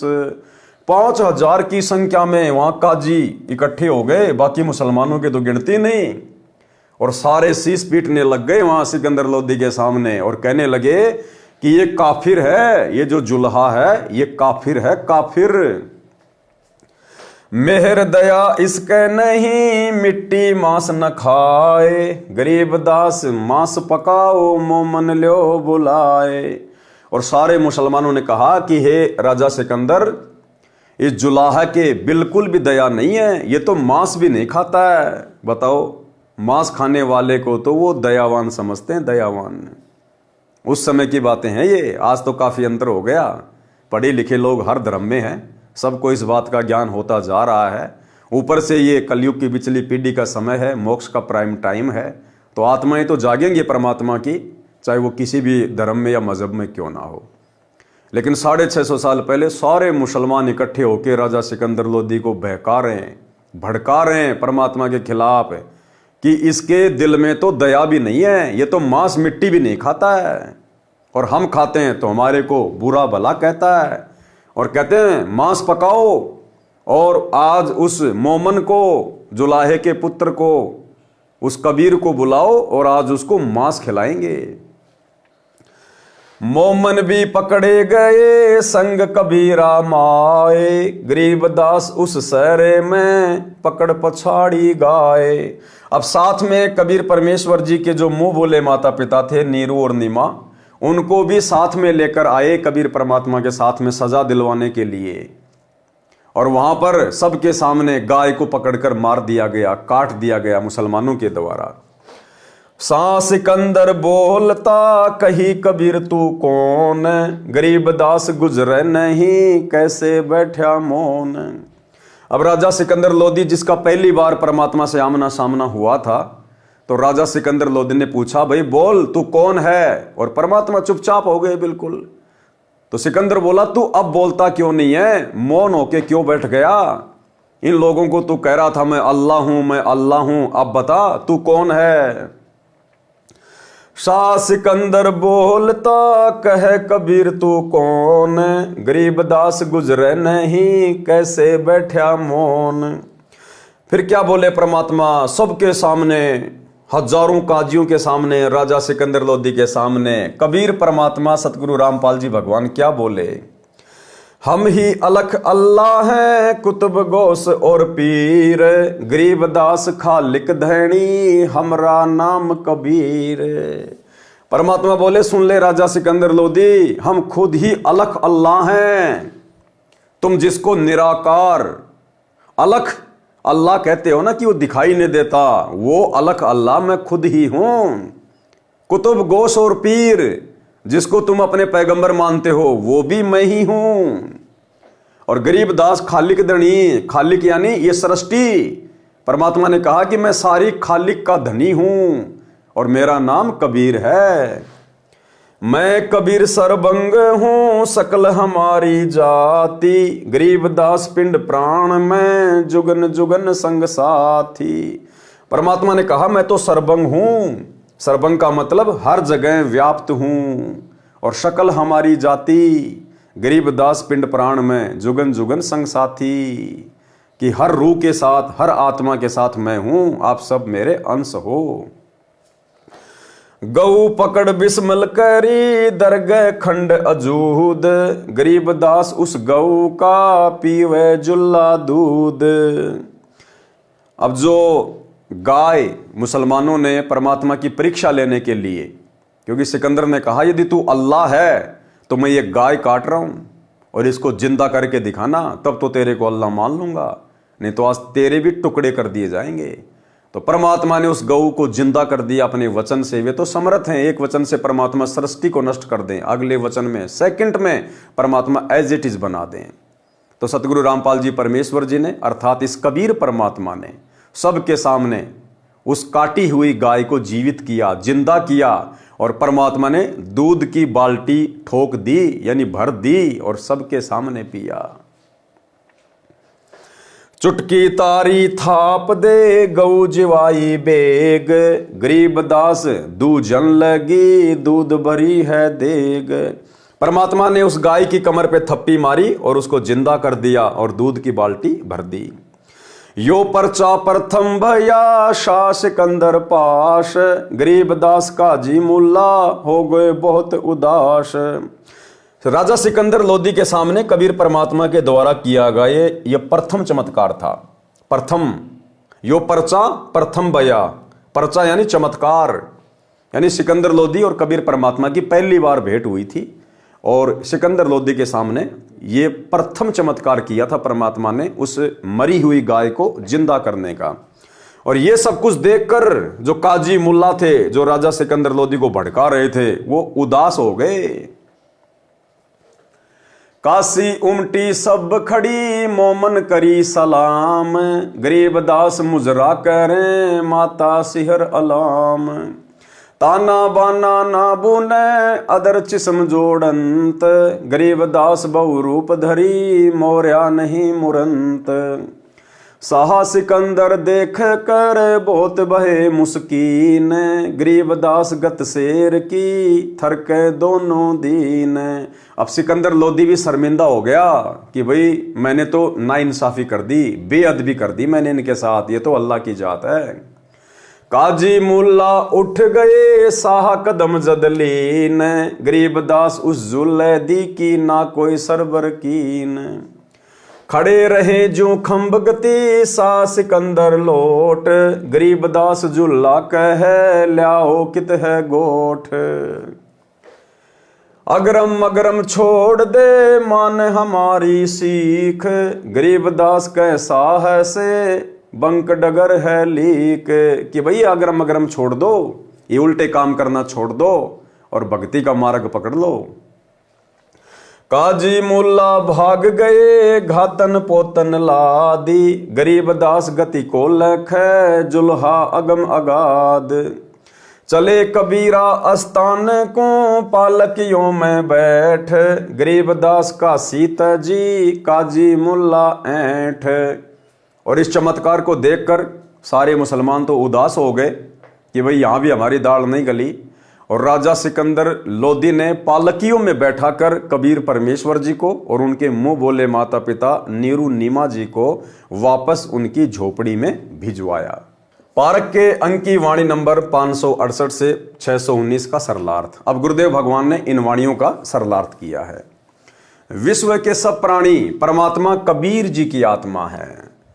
5000 की संख्या में वहां काजी इकट्ठे हो गए, बाकी मुसलमानों की तो गिनती नहीं, और सारे शीस पीटने लग गए वहां सिकंदर लोदी के सामने, और कहने लगे कि ये काफिर है, ये जो जुल्हा है ये काफिर है, काफिर। मेहर दया इसके नहीं मिट्टी मांस न खाए, गरीब दास मांस पकाओ मोमन लो बुलाए। और सारे मुसलमानों ने कहा कि हे राजा सिकंदर, इस जुलाहा के बिल्कुल भी दया नहीं है, ये तो मांस भी नहीं खाता है। बताओ, मांस खाने वाले को तो वो दयावान समझते हैं, दयावान। उस समय की बातें हैं ये, आज तो काफी अंतर हो गया। पढ़े लिखे लोग हर धर्म में हैं, सबको इस बात का ज्ञान होता जा रहा है। ऊपर से ये कलयुग की पिछली पीढ़ी का समय है, मोक्ष का प्राइम टाइम है, तो आत्माएं तो जागेंगी परमात्मा की, चाहे वो किसी भी धर्म में या मजहब में क्यों ना हो। लेकिन 650 साल पहले सारे मुसलमान इकट्ठे होकर राजा सिकंदर लोदी को बहका रहे हैं, भड़का रहे हैं परमात्मा के खिलाफ, कि इसके दिल में तो दया भी नहीं है, ये तो मांस मिट्टी भी नहीं खाता है, और हम खाते हैं तो हमारे को बुरा भला कहता है, और कहते हैं मांस पकाओ, और आज उस मोमन को, जुलाहे के पुत्र को, उस कबीर को बुलाओ और आज उसको मांस खिलाएंगे। मोमन भी पकड़े गए संग कबीरा माए, गरीब दास उस सहरे में पकड़ पछाड़ी गाए। अब साथ में कबीर परमेश्वर जी के जो मुंह बोले माता पिता थे, नीरू और नीमा, उनको भी साथ में लेकर आए कबीर परमात्मा के साथ में सजा दिलवाने के लिए। और वहां पर सबके सामने गाय को पकड़कर मार दिया गया, काट दिया गया मुसलमानों के द्वारा। सा सिकंदर बोलता कही कबीर तू कौन, गरीब दास गुजरे नहीं कैसे बैठा मौन। अब राजा सिकंदर लोदी जिसका पहली बार परमात्मा से आमना सामना हुआ था, तो राजा सिकंदर लोदी ने पूछा भाई बोल तू कौन है, और परमात्मा चुपचाप हो गए बिल्कुल। तो सिकंदर बोला तू अब बोलता क्यों नहीं है, मौन होके क्यों बैठ गया। इन लोगों को तू कह रहा था मैं अल्लाह हूं मैं अल्लाह हूं, अब बता तू कौन है। शाह सिकंदर बोलता कहे कबीर तू कौन, गरीब दास गुजरे नहीं कैसे बैठा मौन। फिर क्या बोले परमात्मा सबके सामने, हजारों काजियों के सामने, राजा सिकंदर लोदी के सामने कबीर परमात्मा सतगुरु रामपाल जी भगवान क्या बोले, हम ही अलख अल्लाह हैं कुतुब गौस और पीर, गरीब दास खालिक धैनी हमरा नाम कबीर। परमात्मा बोले सुन ले राजा सिकंदर लोदी, हम खुद ही अलख अल्लाह हैं। तुम जिसको निराकार अलख अल्लाह कहते हो ना कि वो दिखाई नहीं देता, वो अलख अल्लाह मैं खुद ही हूं। कुतुब गौस और पीर जिसको तुम अपने पैगंबर मानते हो वो भी मैं ही हूं। और गरीब दास खालिक धनी, खालिक यानी ये सृष्टि। परमात्मा ने कहा कि मैं सारी खालिक का धनी हूं और मेरा नाम कबीर है। मैं कबीर सरबंग हूं सकल हमारी जाति, गरीब दास पिंड प्राण में जुगन जुगन संग साथी। परमात्मा ने कहा मैं तो सरबंग हूं, सरबंग का मतलब हर जगह व्याप्त हूं, और शकल हमारी जाति, गरीब दास पिंड प्राण में जुगन जुगन संग साथी, कि हर रूह के साथ हर आत्मा के साथ मैं हूं, आप सब मेरे अंश हो। गौ पकड़ बिस्मल करी दरगह खंड अजूद, गरीब दास उस गौ का पीवे जुल्ला दूध। अब जो गाय मुसलमानों ने परमात्मा की परीक्षा लेने के लिए, क्योंकि सिकंदर ने कहा यदि तू अल्लाह है तो मैं ये गाय काट रहा हूं और इसको जिंदा करके दिखाना, तब तो तेरे को अल्लाह मान लूंगा, नहीं तो आज तेरे भी टुकड़े कर दिए जाएंगे। तो परमात्मा ने उस गऊ को जिंदा कर दिया अपने वचन से। वे तो समर्थ हैं, एक वचन से परमात्मा सृष्टि को नष्ट कर दें, अगले वचन में सेकंड में परमात्मा एज इट इज बना दें। तो सतगुरु रामपाल जी परमेश्वर जी ने अर्थात इस कबीर परमात्मा ने सबके सामने उस काटी हुई गाय को जीवित किया, जिंदा किया, और परमात्मा ने दूध की बाल्टी ठोक दी यानी भर दी और सबके सामने पिया। चुटकी तारी थाप दे गऊ जिवाई बेग, गरीब दास दूजन लगी दूध भरी है देग। परमात्मा ने उस गाय की कमर पे थप्पी मारी और उसको जिंदा कर दिया और दूध की बाल्टी भर दी। यो पर्चा प्रथम भया शाह सिकंदर पाश, गरीब दास काजी मुल्ला हो गए बहुत उदास। राजा सिकंदर लोदी के सामने कबीर परमात्मा के द्वारा किया गया ये प्रथम चमत्कार था। प्रथम यो पर्चा प्रथम भया, पर्चा यानी चमत्कार, यानी सिकंदर लोदी और कबीर परमात्मा की पहली बार भेंट हुई थी और सिकंदर लोदी के सामने ये प्रथम चमत्कार किया था परमात्मा ने उस मरी हुई गाय को जिंदा करने का। और ये सब कुछ देखकर जो काजी मुल्ला थे, जो राजा सिकंदर लोदी को भड़का रहे थे, वो उदास हो गए। काशी उमटी सब खड़ी मोमन करी सलाम, गरीब दास मुजरा करें माता सिहर अलाम। ताना बाना ना बुने अदर चिस्म जोड़ंत, गरीब दास बहु रूप धरी मोर्या नहीं मुरंत। साहा सिकंदर देख कर बहुत बहे मुस्कीन, गरीब दास गत शेर की थरके दोनों दीन। अब सिकंदर लोदी भी शर्मिंदा हो गया कि भाई मैंने तो नाइंसाफी कर दी, बेअदबी कर दी मैंने इनके साथ, ये तो अल्लाह की जात है। काजी मुल्ला उठ गए साहा कदम जदलीन, गरीब दास उस जुल्लैदी की ना कोई सरबर कीन। खड़े रहे जो खंब गति सा सिकंदर लोट, गरीब दास जुल्ला कह ल्याओ कित है गोठ। अगरम अगरम छोड़ दे मान हमारी सीख, गरीब दास कैसा है से बंक डगर है लीक। कि भैया अगरम अगरम छोड़ दो, ये उल्टे काम करना छोड़ दो और भक्ति का मार्ग पकड़ लो। काजी मुल्ला भाग गए घातन पोतन लादी, गरीबदास गति को लख जुल्हा अगम अगाध। चले कबीरा अस्तान को पालकियों में बैठ, गरीबदास का सीता जी काजी मुल्ला ऐठ। और इस चमत्कार को देखकर सारे मुसलमान तो उदास हो गए कि भाई यहाँ भी हमारी दाल नहीं गली। और राजा सिकंदर लोदी ने पालकियों में बैठाकर कबीर परमेश्वर जी को और उनके मुंह बोले माता पिता नीरू नीमा जी को वापस उनकी झोपड़ी में भिजवाया। पारक के अंक की वाणी नंबर 568 से 619 का सरलार्थ। अब गुरुदेव भगवान ने इन वाणियों का सरलार्थ किया है। विश्व के सब प्राणी परमात्मा कबीर जी की आत्मा है।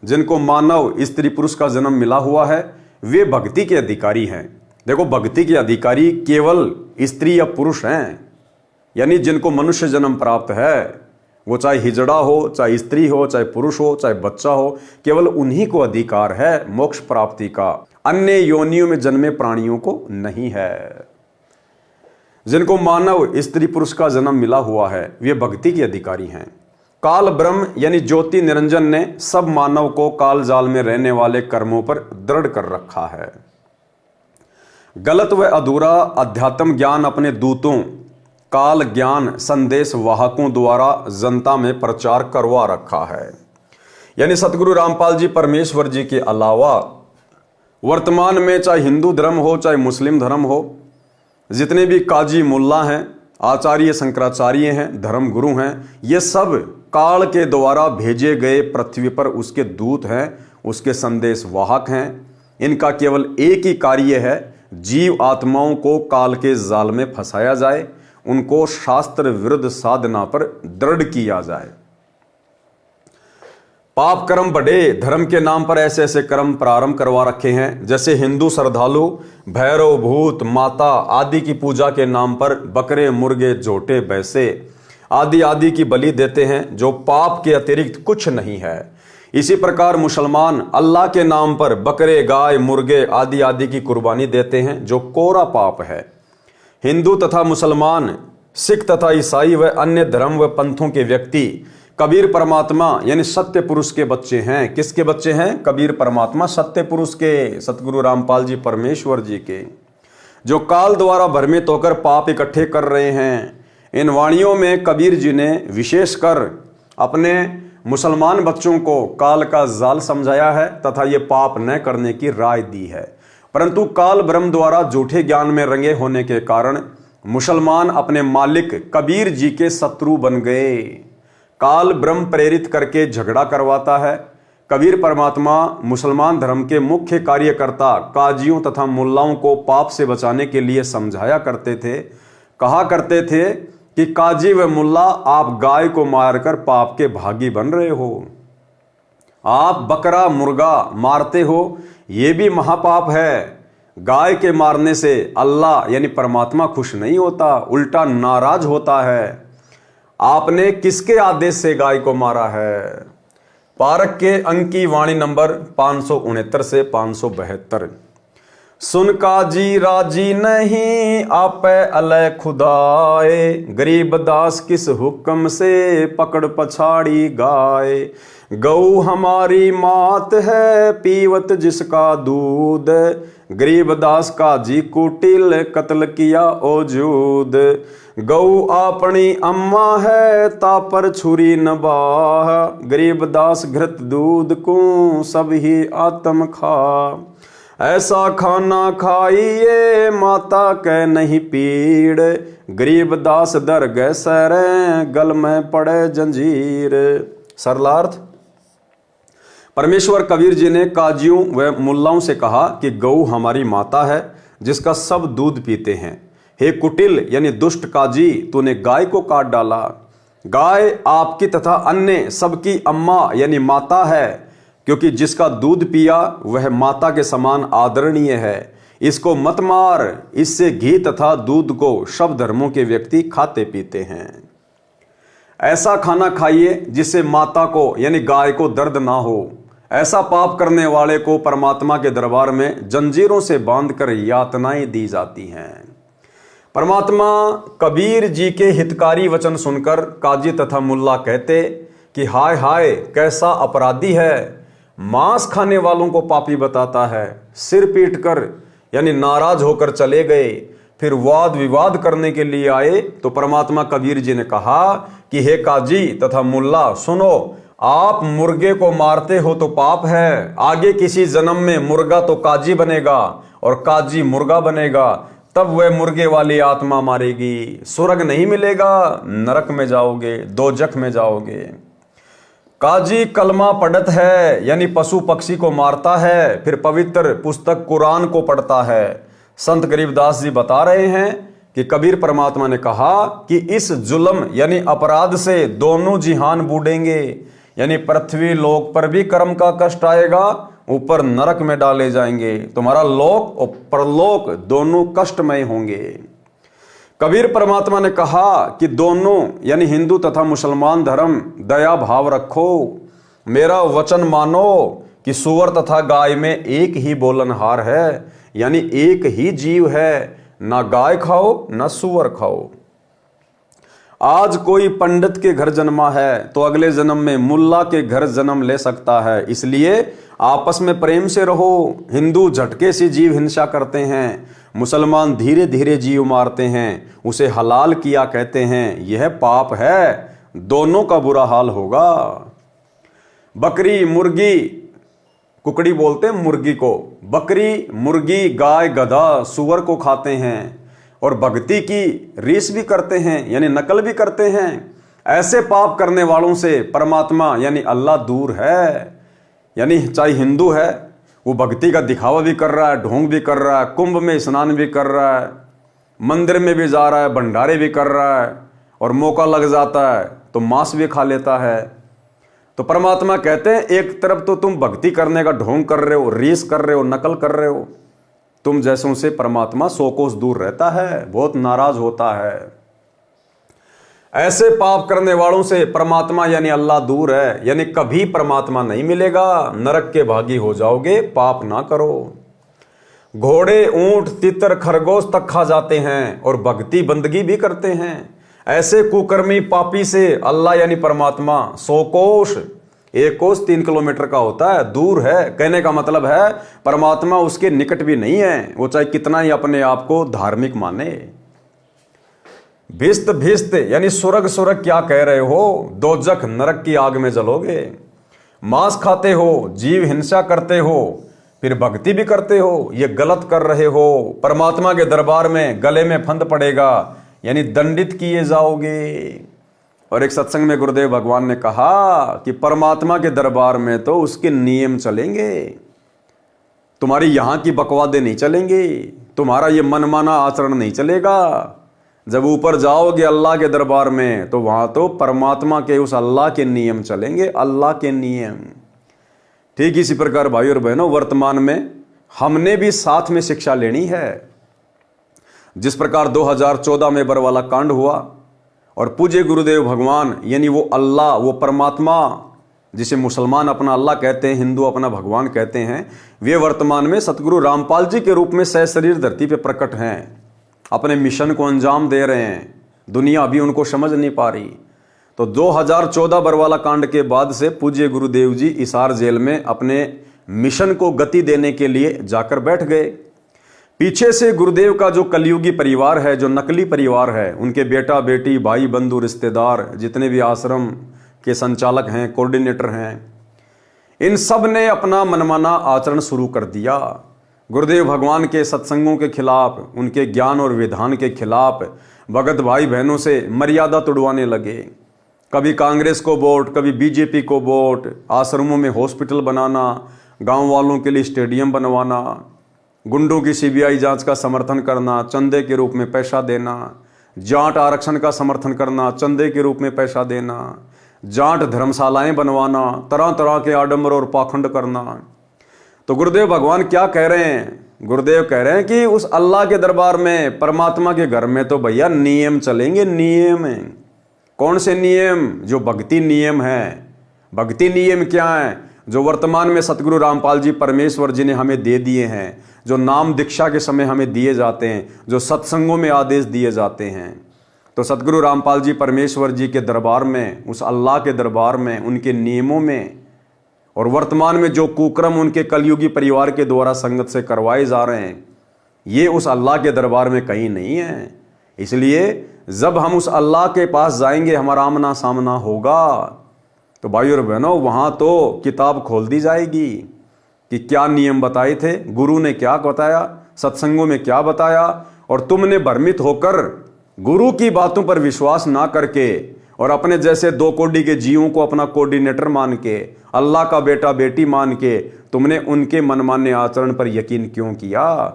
जिनको मानव स्त्री पुरुष का जन्म मिला हुआ है वे भक्ति के अधिकारी हैं। देखो, भक्ति के अधिकारी केवल स्त्री या पुरुष हैं, यानी जिनको मनुष्य जन्म प्राप्त है, वो चाहे हिजड़ा हो, चाहे स्त्री हो, चाहे पुरुष हो, चाहे बच्चा हो, केवल उन्हीं को अधिकार है मोक्ष प्राप्ति का। अन्य योनियों में जन्मे प्राणियों को नहीं है। जिनको मानव स्त्री पुरुष का जन्म मिला हुआ है वे भक्ति के अधिकारी हैं। काल ब्रह्म यानी ज्योति निरंजन ने सब मानव को काल जाल में रहने वाले कर्मों पर दृढ़ कर रखा है। गलत व अधूरा अध्यात्म ज्ञान अपने दूतों काल ज्ञान संदेश वाहकों द्वारा जनता में प्रचार करवा रखा है। यानी सतगुरु रामपाल जी परमेश्वर जी के अलावा वर्तमान में चाहे हिंदू धर्म हो चाहे मुस्लिम धर्म हो, जितने भी काजी मुल्ला हैं, आचार्य शंकराचार्य हैं, धर्म गुरु हैं, ये सब काल के द्वारा भेजे गए पृथ्वी पर उसके दूत हैं, उसके संदेश वाहक हैं। इनका केवल एक ही कार्य है, जीव आत्माओं को काल के जाल में फंसाया जाए, उनको शास्त्र विरुद्ध साधना पर दृढ़ किया जाए। पाप कर्म बढ़े, धर्म के नाम पर ऐसे ऐसे कर्म प्रारंभ करवा रखे हैं। जैसे हिंदू श्रद्धालु भैरव भूत माता आदि की पूजा के नाम पर बकरे मुर्गे झोटे भैंसे आदि आदि की बलि देते हैं, जो पाप के अतिरिक्त कुछ नहीं है। इसी प्रकार मुसलमान अल्लाह के नाम पर बकरे गाय मुर्गे आदि आदि की कुर्बानी देते हैं, जो कोरा पाप है। हिंदू तथा मुसलमान सिख तथा ईसाई व अन्य धर्म व पंथों के व्यक्ति कबीर परमात्मा यानी सत्य पुरुष के बच्चे हैं। किसके बच्चे हैं? कबीर परमात्मा सत्य पुरुष के, सतगुरु रामपाल जी परमेश्वर जी के, जो काल द्वारा भ्रमित होकर पाप इकट्ठे कर रहे हैं। इन वाणियों में कबीर जी ने विशेषकर अपने मुसलमान बच्चों को काल का जाल समझाया है तथा ये पाप न करने की राय दी है। परंतु काल ब्रह्म द्वारा झूठे ज्ञान में रंगे होने के कारण मुसलमान अपने मालिक कबीर जी के शत्रु बन गए। काल ब्रह्म प्रेरित करके झगड़ा करवाता है। कबीर परमात्मा मुसलमान धर्म के मुख्य कार्यकर्ता काजियों तथा मुल्लाओं को पाप से बचाने के लिए समझाया करते थे। कहा करते थे कि काजी व मुल्ला आप गाय को मारकर पाप के भागी बन रहे हो, आप बकरा मुर्गा मारते हो, ये भी महापाप है। गाय के मारने से अल्लाह यानी परमात्मा खुश नहीं होता, उल्टा नाराज होता है। आपने किसके आदेश से गाय को मारा है? पारक के अंक की वाणी नंबर 569 से 572। सुन काजी राजी नहीं आपे अलय खुदाए, गरीब दास किस हुक्म से पकड़ पछाड़ी गाय। गऊ हमारी मात है पीवत जिसका दूध, गरीब दास काजी कुटिल कत्ल किया ओजूद। गऊ अपनी अम्मा है तापर छुरी न बाह, गरीब दास घृत दूध को सब ही आत्म खा। ऐसा खाना खाइए माता के नहीं पीड़, गरीब दास दर गए सरे गल में पड़े जंजीर। सरलार्थ। परमेश्वर कबीर जी ने काजियों व मुल्लाओं से कहा कि गऊ हमारी माता है जिसका सब दूध पीते हैं। हे कुटिल यानी दुष्ट काजी, तूने गाय को काट डाला। गाय आपकी तथा अन्य सबकी अम्मा यानी माता है, क्योंकि जिसका दूध पिया वह माता के समान आदरणीय है। इसको मत मार, इससे घी तथा दूध को सब धर्मों के व्यक्ति खाते पीते हैं। ऐसा खाना खाइए जिससे माता को यानी गाय को दर्द ना हो। ऐसा पाप करने वाले को परमात्मा के दरबार में जंजीरों से बांधकर यातनाएं दी जाती हैं। परमात्मा कबीर जी के हितकारी वचन सुनकर काजी तथा मुल्ला कहते कि हाय हाय कैसा अपराधी है, मांस खाने वालों को पापी बताता है। सिर पीट कर यानी नाराज होकर चले गए। फिर वाद विवाद करने के लिए आए तो परमात्मा कबीर जी ने कहा कि हे काजी तथा मुल्ला सुनो, आप मुर्गे को मारते हो तो पाप है, आगे किसी जन्म में मुर्गा तो काजी बनेगा और काजी मुर्गा बनेगा, तब वह मुर्गे वाली आत्मा मारेगी, स्वर्ग नहीं मिलेगा, नरक में जाओगे, दोजख में जाओगे। काजी कलमा पढ़त है यानी पशु पक्षी को मारता है, फिर पवित्र पुस्तक कुरान को पढ़ता है। संत गरीबदास जी बता रहे हैं कि कबीर परमात्मा ने कहा कि इस जुल्म यानी अपराध से दोनों जिहान बूढ़ेंगे, यानी पृथ्वी लोक पर भी कर्म का कष्ट आएगा, ऊपर नरक में डाले जाएंगे, तुम्हारा लोक और परलोक दोनों कष्टमय होंगे। कबीर परमात्मा ने कहा कि दोनों यानी हिंदू तथा मुसलमान धर्म दया भाव रखो, मेरा वचन मानो कि सुअर तथा गाय में एक ही बोलनहार है, यानी एक ही जीव है, ना गाय खाओ ना सुअर खाओ। आज कोई पंडित के घर जन्मा है तो अगले जन्म में मुल्ला के घर जन्म ले सकता है, इसलिए आपस में प्रेम से रहो। हिंदू झटके से जीव हिंसा करते हैं, मुसलमान धीरे धीरे जीव मारते हैं, उसे हलाल किया कहते हैं, यह पाप है, दोनों का बुरा हाल होगा। बकरी मुर्गी, कुकड़ी बोलते हैं मुर्गी को, बकरी मुर्गी गाय गधा सुअर को खाते हैं और भक्ति की रीस भी करते हैं यानी नकल भी करते हैं। ऐसे पाप करने वालों से परमात्मा यानी अल्लाह दूर है। यानी चाहे हिंदू है वो भक्ति का दिखावा भी कर रहा है, ढोंग भी कर रहा है, कुंभ में स्नान भी कर रहा है, मंदिर में भी जा रहा है, भंडारे भी कर रहा है, और मौका लग जाता है तो मांस भी खा लेता है। तो परमात्मा कहते हैं एक तरफ तो तुम भक्ति करने का ढोंग कर रहे हो, रीस कर रहे हो, नकल कर रहे हो, तुम जैसों से परमात्मा 100 कोस दूर रहता है, बहुत नाराज होता है। ऐसे पाप करने वालों से परमात्मा यानी अल्लाह दूर है, यानी कभी परमात्मा नहीं मिलेगा, नरक के भागी हो जाओगे, पाप ना करो। घोड़े ऊंट तितर खरगोश तक खा जाते हैं और भक्ति बंदगी भी करते हैं। ऐसे कुकर्मी पापी से अल्लाह यानी परमात्मा 100 कोस, 1 कोस 3 किलोमीटर का होता है, दूर है। कहने का मतलब है परमात्मा उसके निकट भी नहीं है, वो चाहे कितना ही अपने आप को धार्मिक माने। भिस्त भिस्त यानी स्वर्ग स्वर्ग क्या कह रहे हो, दोजख नरक की आग में जलोगे। मांस खाते हो, जीव हिंसा करते हो, फिर भक्ति भी करते हो, ये गलत कर रहे हो। परमात्मा के दरबार में गले में फंद पड़ेगा यानी दंडित किए जाओगे। और एक सत्संग में गुरुदेव भगवान ने कहा कि परमात्मा के दरबार में तो उसके नियम चलेंगे, तुम्हारी यहां की बकवादे नहीं चलेंगी, तुम्हारा ये मनमाना आचरण नहीं चलेगा। जब ऊपर जाओगे अल्लाह के दरबार में तो वहां तो परमात्मा के उस अल्लाह के नियम चलेंगे, अल्लाह के नियम। ठीक इसी प्रकार भाई और बहनों, वर्तमान में हमने भी साथ में शिक्षा लेनी है। जिस प्रकार 2014 में बरवाला कांड हुआ और पूज्य गुरुदेव भगवान यानी वो अल्लाह, वो परमात्मा जिसे मुसलमान अपना अल्लाह कहते हैं, हिंदू अपना भगवान कहते हैं, वे वर्तमान में सतगुरु रामपाल जी के रूप में सहशरीर धरती पे प्रकट हैं, अपने मिशन को अंजाम दे रहे हैं। दुनिया अभी उनको समझ नहीं पा रही। तो 2014 बरवाला कांड के बाद से पूज्य गुरुदेव जी हिसार जेल में अपने मिशन को गति देने के लिए जाकर बैठ गए। पीछे से गुरुदेव का जो कलयुगी परिवार है, जो नकली परिवार है, उनके बेटा बेटी भाई बंधु रिश्तेदार जितने भी आश्रम के संचालक हैं, कोऑर्डिनेटर हैं, इन सब ने अपना मनमाना आचरण शुरू कर दिया। गुरुदेव भगवान के सत्संगों के खिलाफ, उनके ज्ञान और विधान के खिलाफ भगत भाई बहनों से मर्यादा तुड़वाने लगे। कभी कांग्रेस को वोट, कभी बीजेपी को वोट, आश्रमों में हॉस्पिटल बनाना, गांव वालों के लिए स्टेडियम बनवाना, गुंडों की सीबीआई जांच का समर्थन करना, चंदे के रूप में पैसा देना, जाट आरक्षण का समर्थन करना, चंदे के रूप में पैसा देना, जाट धर्मशालाएं बनवाना, तरह तरह के आडंबर और पाखंड करना। तो गुरुदेव भगवान क्या कह रहे हैं? गुरुदेव कह रहे हैं कि उस अल्लाह के दरबार में, परमात्मा के घर में तो भैया नियम चलेंगे, नियम। कौन से नियम? जो भक्ति नियम है। भक्ति नियम क्या है? जो वर्तमान में सतगुरु रामपाल जी परमेश्वर जी ने हमें दे दिए हैं, जो नाम दीक्षा के समय हमें दिए जाते हैं, जो सत्संगों में आदेश दिए जाते हैं, तो सतगुरु रामपाल जी परमेश्वर जी के दरबार में, उस अल्लाह के दरबार में, उनके नियमों में, और वर्तमान में जो कुक्रम उनके कलयुगी परिवार के द्वारा संगत से करवाए जा रहे हैं, ये उस अल्लाह के दरबार में कहीं नहीं है। इसलिए जब हम उस अल्लाह के पास जाएंगे, हमारा आमना सामना होगा, तो भाइयों और बहनों वहाँ तो किताब खोल दी जाएगी कि क्या नियम बताए थे, गुरु ने क्या बताया, सत्संगों में क्या बताया, और तुमने भ्रमित होकर गुरु की बातों पर विश्वास ना करके और अपने जैसे 2 कोड़ी के जीवों को अपना कोऑर्डिनेटर मान के, अल्लाह का बेटा बेटी मान के तुमने उनके मनमाने आचरण पर यकीन क्यों किया,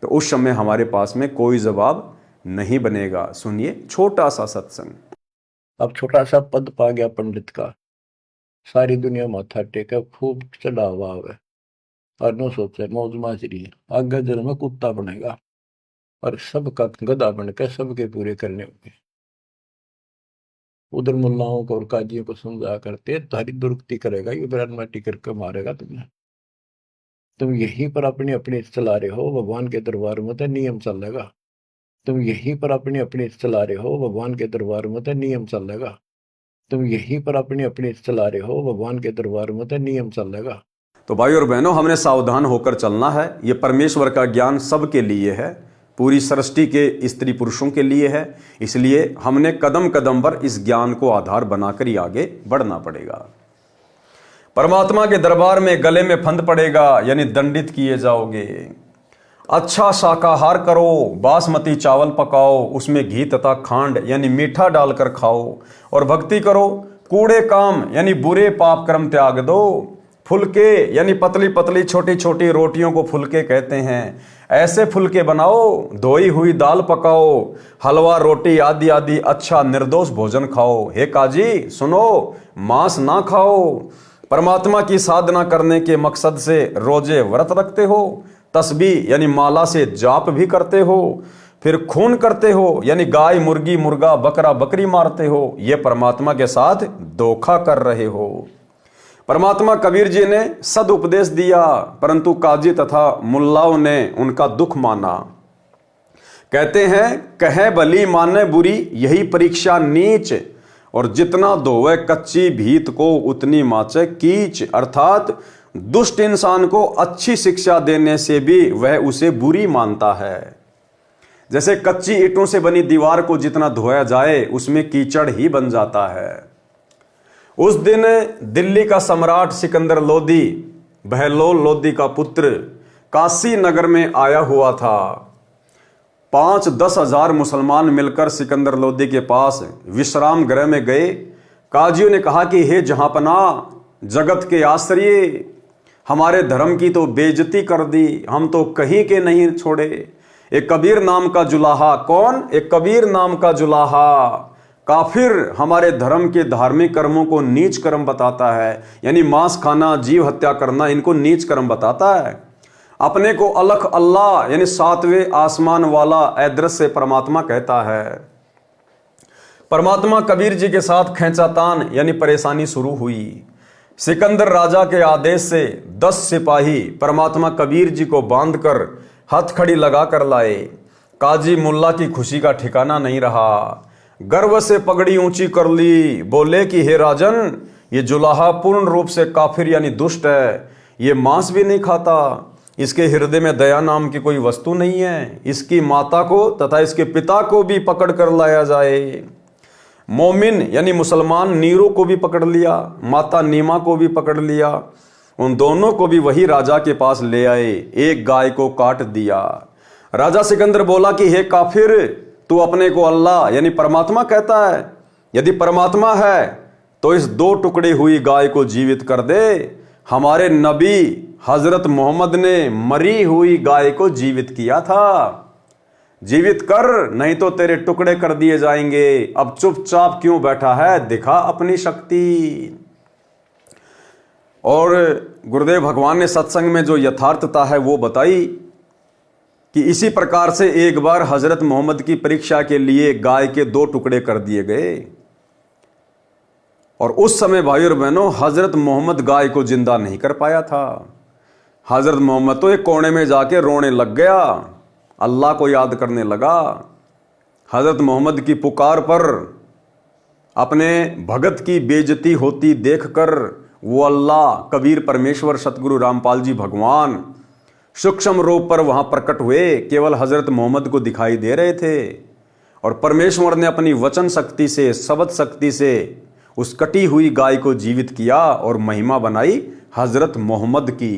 तो उस समय हमारे पास में कोई जवाब नहीं बनेगा। सुनिए छोटा सा सत्संग। अब छोटा सा पद पा गया पंडित का, सारी दुनिया माथा टेके खूब चढ़ावा है और नो सोचे मौज माजरी है, आगे जन्म में कुत्ता बनेगा और सबका गधा बन के सबके पूरे करने होंगे। उधर मुल्लाओं को और काजियों को समझा करते तारी दुरुक्ति करेगा, ये बयान माटी करके मारेगा तुम्हें। तुम यहीं पर अपनी अपनी चला रहे हो, भगवान के दरबार में तो नियम चलेगा। तुम यहीं पर अपनी अपनी चला रहे हो, भगवान के दरबार में तो नियम चलेगा। तुम यहीं पर अपनी अपनी चला रहे हो, भगवान के दरबार में तो नियम चलेगा। तो भाइयों और बहनों, हमने सावधान होकर चलना है। ये परमेश्वर का ज्ञान सबके लिए है, पूरी सृष्टि के स्त्री पुरुषों के लिए है। इसलिए हमने कदम कदम पर इस ज्ञान को आधार बनाकर ही आगे बढ़ना पड़ेगा। परमात्मा के दरबार में गले में फंद पड़ेगा, यानी दंडित किए जाओगे। अच्छा शाकाहार करो, बासमती चावल पकाओ, उसमें घी तथा खांड यानी मीठा डालकर खाओ, और भक्ति करो। कूड़े काम यानी बुरे पाप कर्म त्याग दो। फुलके यानी पतली पतली छोटी छोटी रोटियों को फुलके कहते हैं, ऐसे फुलके बनाओ। धोई हुई दाल पकाओ, हलवा रोटी आदि आदि अच्छा निर्दोष भोजन खाओ। हे काजी सुनो, मांस ना खाओ। परमात्मा की साधना करने के मकसद से रोजे व्रत रखते हो, तस्बीह यानी माला से जाप भी करते हो, फिर खून करते हो यानी गाय मुर्गी मुर्गा बकरा बकरी मारते हो। ये परमात्मा के साथ धोखा कर रहे हो। परमात्मा कबीर जी ने सदुपदेश दिया, परंतु काजी तथा मुल्लाओं ने उनका दुख माना। कहते हैं कहे भली माने बुरी, यही परीक्षा नीच, और जितना धोवे कच्ची भीत को उतनी माचे कीच। अर्थात दुष्ट इंसान को अच्छी शिक्षा देने से भी वह उसे बुरी मानता है। जैसे कच्ची ईंटों से बनी दीवार को जितना धोया जाए उसमें कीचड़ ही बन जाता है। उस दिन दिल्ली का सम्राट सिकंदर लोदी, बहलोल लोदी का पुत्र, काशी नगर में आया हुआ था। 5-10 हजार मुसलमान मिलकर सिकंदर लोदी के पास विश्राम गृह में गए। काजियों ने कहा कि हे जहांपना, जगत के आश्रय, हमारे धर्म की तो बेइज्जती कर दी, हम तो कहीं के नहीं छोड़े। एक कबीर नाम का जुलाहा, कौन? एक कबीर नाम का जुलाहा काफिर हमारे धर्म के धार्मिक कर्मों को नीच कर्म बताता है, यानी मांस खाना, जीव हत्या करना, इनको नीच कर्म बताता है। अपने को अलख अल्लाह यानी 7वें आसमान वाला अदृश्य परमात्मा कहता है। परमात्मा कबीर जी के साथ खींचातान यानी परेशानी शुरू हुई। सिकंदर राजा के आदेश से 10 सिपाही परमात्मा कबीर जी को बांधकर हथकड़ी लगा कर लाए। काजी मुल्ला की खुशी का ठिकाना नहीं रहा, गर्व से पगड़ी ऊंची कर ली, बोले कि हे राजन, ये जुलाहा पूर्ण रूप से काफिर यानी दुष्ट है। ये मांस भी नहीं खाता, इसके हृदय में दया नाम की कोई वस्तु नहीं है। इसकी माता को तथा इसके पिता को भी पकड़ कर लाया जाए। मोमिन यानी मुसलमान नीरो को भी पकड़ लिया, माता नीमा को भी पकड़ लिया। उन दोनों को भी वही राजा के पास ले आए। एक गाय को काट दिया। राजा सिकंदर बोला कि हे काफिर, तू अपने को अल्लाह यानी परमात्मा कहता है। यदि परमात्मा है तो इस 2 टुकड़े हुई गाय को जीवित कर दे। हमारे नबी हजरत मोहम्मद ने मरी हुई गाय को जीवित किया था। जीवित कर, नहीं तो तेरे टुकड़े कर दिए जाएंगे। अब चुपचाप क्यों बैठा है, दिखा अपनी शक्ति। और गुरुदेव भगवान ने सत्संग में जो यथार्थता है वो बताई कि इसी प्रकार से एक बार हजरत मोहम्मद की परीक्षा के लिए गाय के 2 टुकड़े कर दिए गए। और उस समय भाइयों और बहनों हजरत मोहम्मद गाय को जिंदा नहीं कर पाया था। हजरत मोहम्मद तो एक कोने में जाके रोने लग गया, अल्लाह को याद करने लगा। हजरत मोहम्मद की पुकार पर अपने भगत की बेइज्जती होती देखकर वो अल्लाह कबीर परमेश्वर सतगुरु रामपाल जी भगवान सूक्ष्म रूप पर वहां प्रकट हुए, केवल हजरत मोहम्मद को दिखाई दे रहे थे। और परमेश्वर ने अपनी वचन शक्ति से, शब्द शक्ति से उस कटी हुई गाय को जीवित किया और महिमा बनाई हजरत मोहम्मद की।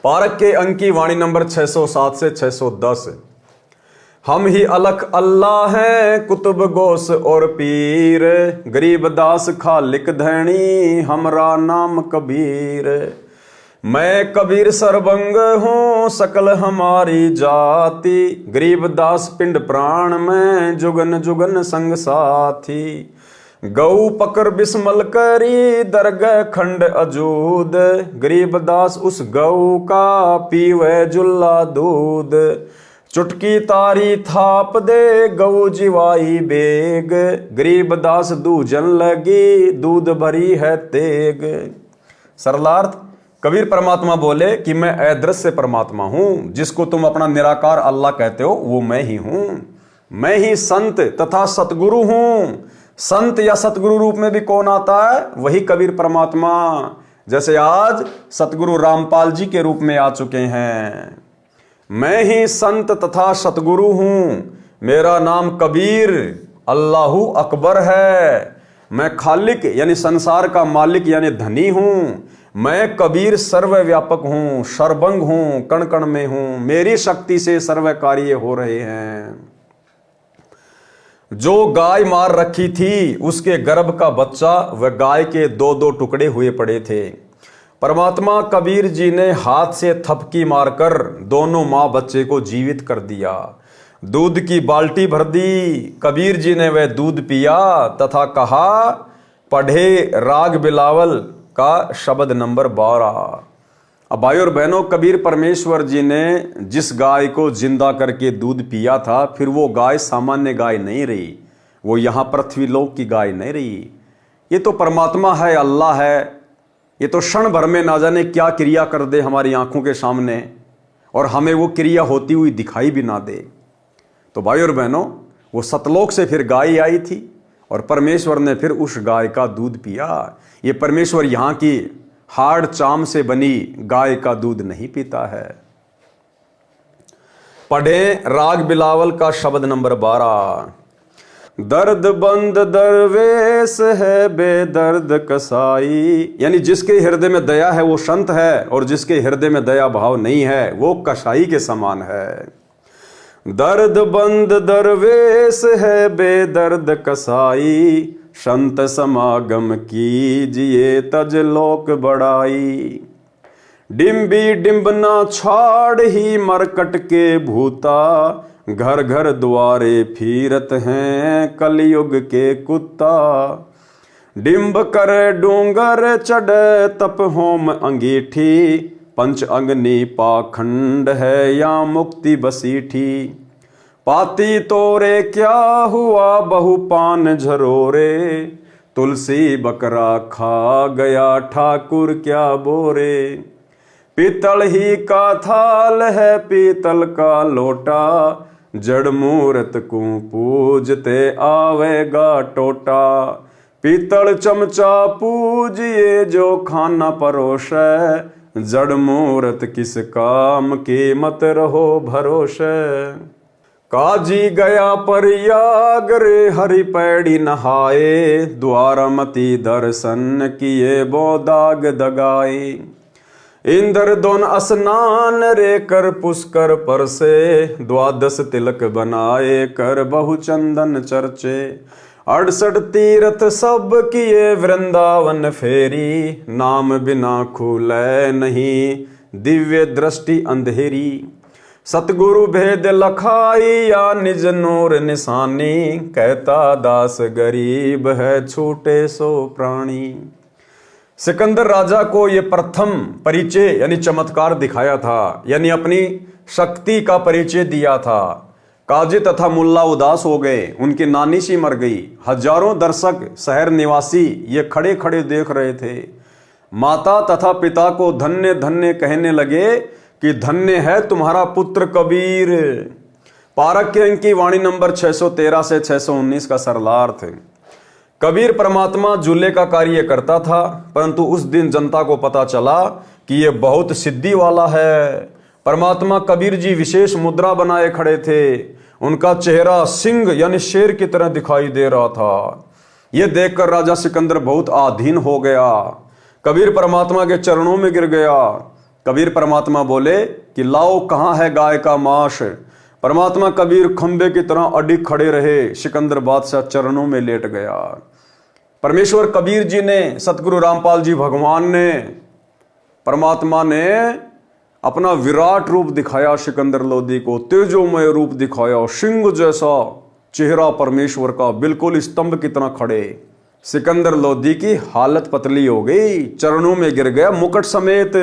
पारक के अंक की वाणी नंबर 607 से 610। हम ही अलख अल्लाह हैं कुतुब गोस और पीर, गरीब दास खालिक धैनी हमरा नाम कबीर। मैं कबीर सरबंग हूँ सकल हमारी जाति, गरीब दास पिंड प्राण में जुगन जुगन संग साथी। गौ पकर बिस्मल करी दरगह खंड अजूद, गरीब दास उस गौ का पीवे जुल्ला दूध। चुटकी तारी थाप दे गौ जिवाई बेग, गरीब दास दूजन लगी दूध भरी है तेग। सरलार्थ, कबीर परमात्मा बोले कि मैं अदृश्य परमात्मा हूं, जिसको तुम अपना निराकार अल्लाह कहते हो वो मैं ही हूं। मैं ही संत तथा सतगुरु हूं। संत या सतगुरु रूप में भी कौन आता है? वही कबीर परमात्मा, जैसे आज सतगुरु रामपाल जी के रूप में आ चुके हैं। मैं ही संत तथा सतगुरु हूं, मेरा नाम कबीर अल्लाहू अकबर है। मैं खालिक यानी संसार का मालिक यानी धनी हूं। मैं कबीर सर्वव्यापक हूं, सर्वंग हूं, कण कण में हूं, मेरी शक्ति से सर्व कार्य हो रहे हैं। जो गाय मार रखी थी उसके गर्भ का बच्चा वह गाय के दो दो टुकड़े हुए पड़े थे। परमात्मा कबीर जी ने हाथ से थपकी मारकर दोनों मां बच्चे को जीवित कर दिया। दूध की बाल्टी भर दी, कबीर जी ने वह दूध पिया तथा कहा, पढ़े राग बिलावल का शब्द नंबर 12। अब भाइयों और बहनों, कबीर परमेश्वर जी ने जिस गाय को जिंदा करके दूध पिया था, फिर वो गाय सामान्य गाय नहीं रही, वो यहाँ पृथ्वीलोक की गाय नहीं रही। ये तो परमात्मा है, अल्लाह है। ये तो क्षण भर में ना जाने क्या क्रिया कर दे हमारी आंखों के सामने, और हमें वो क्रिया होती हुई दिखाई भी ना दे। तो भाइयों और बहनों, वो सतलोक से फिर गाय आई थी और परमेश्वर ने फिर उस गाय का दूध पिया। ये परमेश्वर यहाँ की हाड़ चाम से बनी गाय का दूध नहीं पीता है। पढ़े राग बिलावल का शब्द नंबर 12। दर्द बंद दरवेश है बेदर्द कसाई, यानी जिसके हृदय में दया है वो संत है, और जिसके हृदय में दया भाव नहीं है वो कसाई के समान है। दर्द बंद दरवेश है बेदर्द कसाई, संत समागम कीजिए तज लोक बड़ाई। डिम्बी डिम्बना छाड़ ही मरकट के भूता, घर घर द्वारे फिरत हैं कलयुग के कुत्ता। डिम्ब कर डूंगर चढ़ तप होम अंगीठी, पंच अग्नि पाखंड है या मुक्ति बसीठी। पाती तोरे क्या हुआ बहु पान झरोरे, तुलसी बकरा खा गया ठाकुर क्या बोरे। पीतल ही का थाल है पीतल का लोटा, जड़ मूरत को पूजते आवेगा टोटा। पीतल चमचा पूजिए जो खाना परोसे, जड़ मूरत किस काम की मत रहो भरोसे। काजी गया प्रयाग रे हरि पैड़ी नहाए, द्वारमती दर्शन किए बोदाग दगाए। इंद्र दोन स्नान रे कर पुष्कर पर से, द्वादश तिलक बनाए कर बहु चंदन चर्चे। 68 तीर्थ सब किए वृंदावन फेरी, नाम बिना खुले नहीं दिव्य दृष्टि अंधेरी। सतगुरु भेद लखाई या निज नूर निशानी, कहता दास गरीब है छूटे सो प्राणी। सिकंदर राजा को ये प्रथम परिचय यानी चमत्कार दिखाया था, यानी अपनी शक्ति का परिचय दिया था। काजी तथा मुल्ला उदास हो गए, उनकी नानी सी मर गई। हजारों दर्शक शहर निवासी ये खड़े खड़े देख रहे थे। माता तथा पिता को धन्य धन्य कहने लगे कि धन्य है तुम्हारा पुत्र कबीर। पारक के अंक की वाणी नंबर 613 से 619 का सरलार्थ। कबीर परमात्मा झूले का कार्य करता था, परंतु उस दिन जनता को पता चला कि यह बहुत सिद्धि वाला है। परमात्मा कबीर जी विशेष मुद्रा बनाए खड़े थे। उनका चेहरा सिंह यानी शेर की तरह दिखाई दे रहा था। यह देखकर राजा सिकंदर बहुत आधीन हो गया। कबीर परमात्मा के चरणों में गिर गया। कबीर परमात्मा बोले कि लाओ कहाँ है गाय का मांस। परमात्मा कबीर खंबे की तरह अडिग खड़े रहे। सिकंदर बादशाह चरणों में लेट गया। परमेश्वर कबीर जी ने, सतगुरु रामपाल जी भगवान ने, परमात्मा ने अपना विराट रूप दिखाया सिकंदर लोधी को, तेजोमय रूप दिखाया, सिंह जैसा चेहरा परमेश्वर का, बिल्कुल स्तंभ की तरह खड़े। सिकंदर लोधी की हालत पतली हो गई, चरणों में गिर गया मुकुट समेत।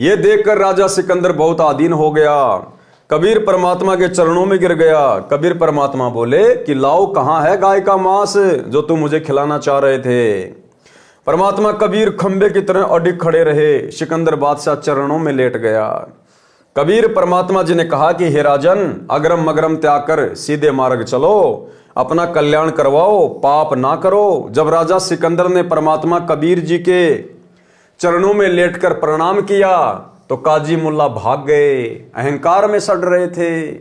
यह देखकर राजा सिकंदर बहुत आधीन हो गया। कबीर परमात्मा के चरणों में गिर गया। कबीर परमात्मा बोले कि लाओ कहाँ है गाय का मांस जो तुम मुझे खिलाना चाह रहे थे। परमात्मा कबीर खंबे की तरह अडिग खड़े रहे। सिकंदर बादशाह चरणों में लेट गया। कबीर परमात्मा जी ने कहा कि हे राजन, अगरम मगरम त्याग कर सीधे मार्ग चलो, अपना कल्याण करवाओ, पाप ना करो। जब राजा सिकंदर ने परमात्मा कबीर जी के चरणों में लेटकर प्रणाम किया तो काजी मुल्ला भाग गए। अहंकार में सड़ रहे थे।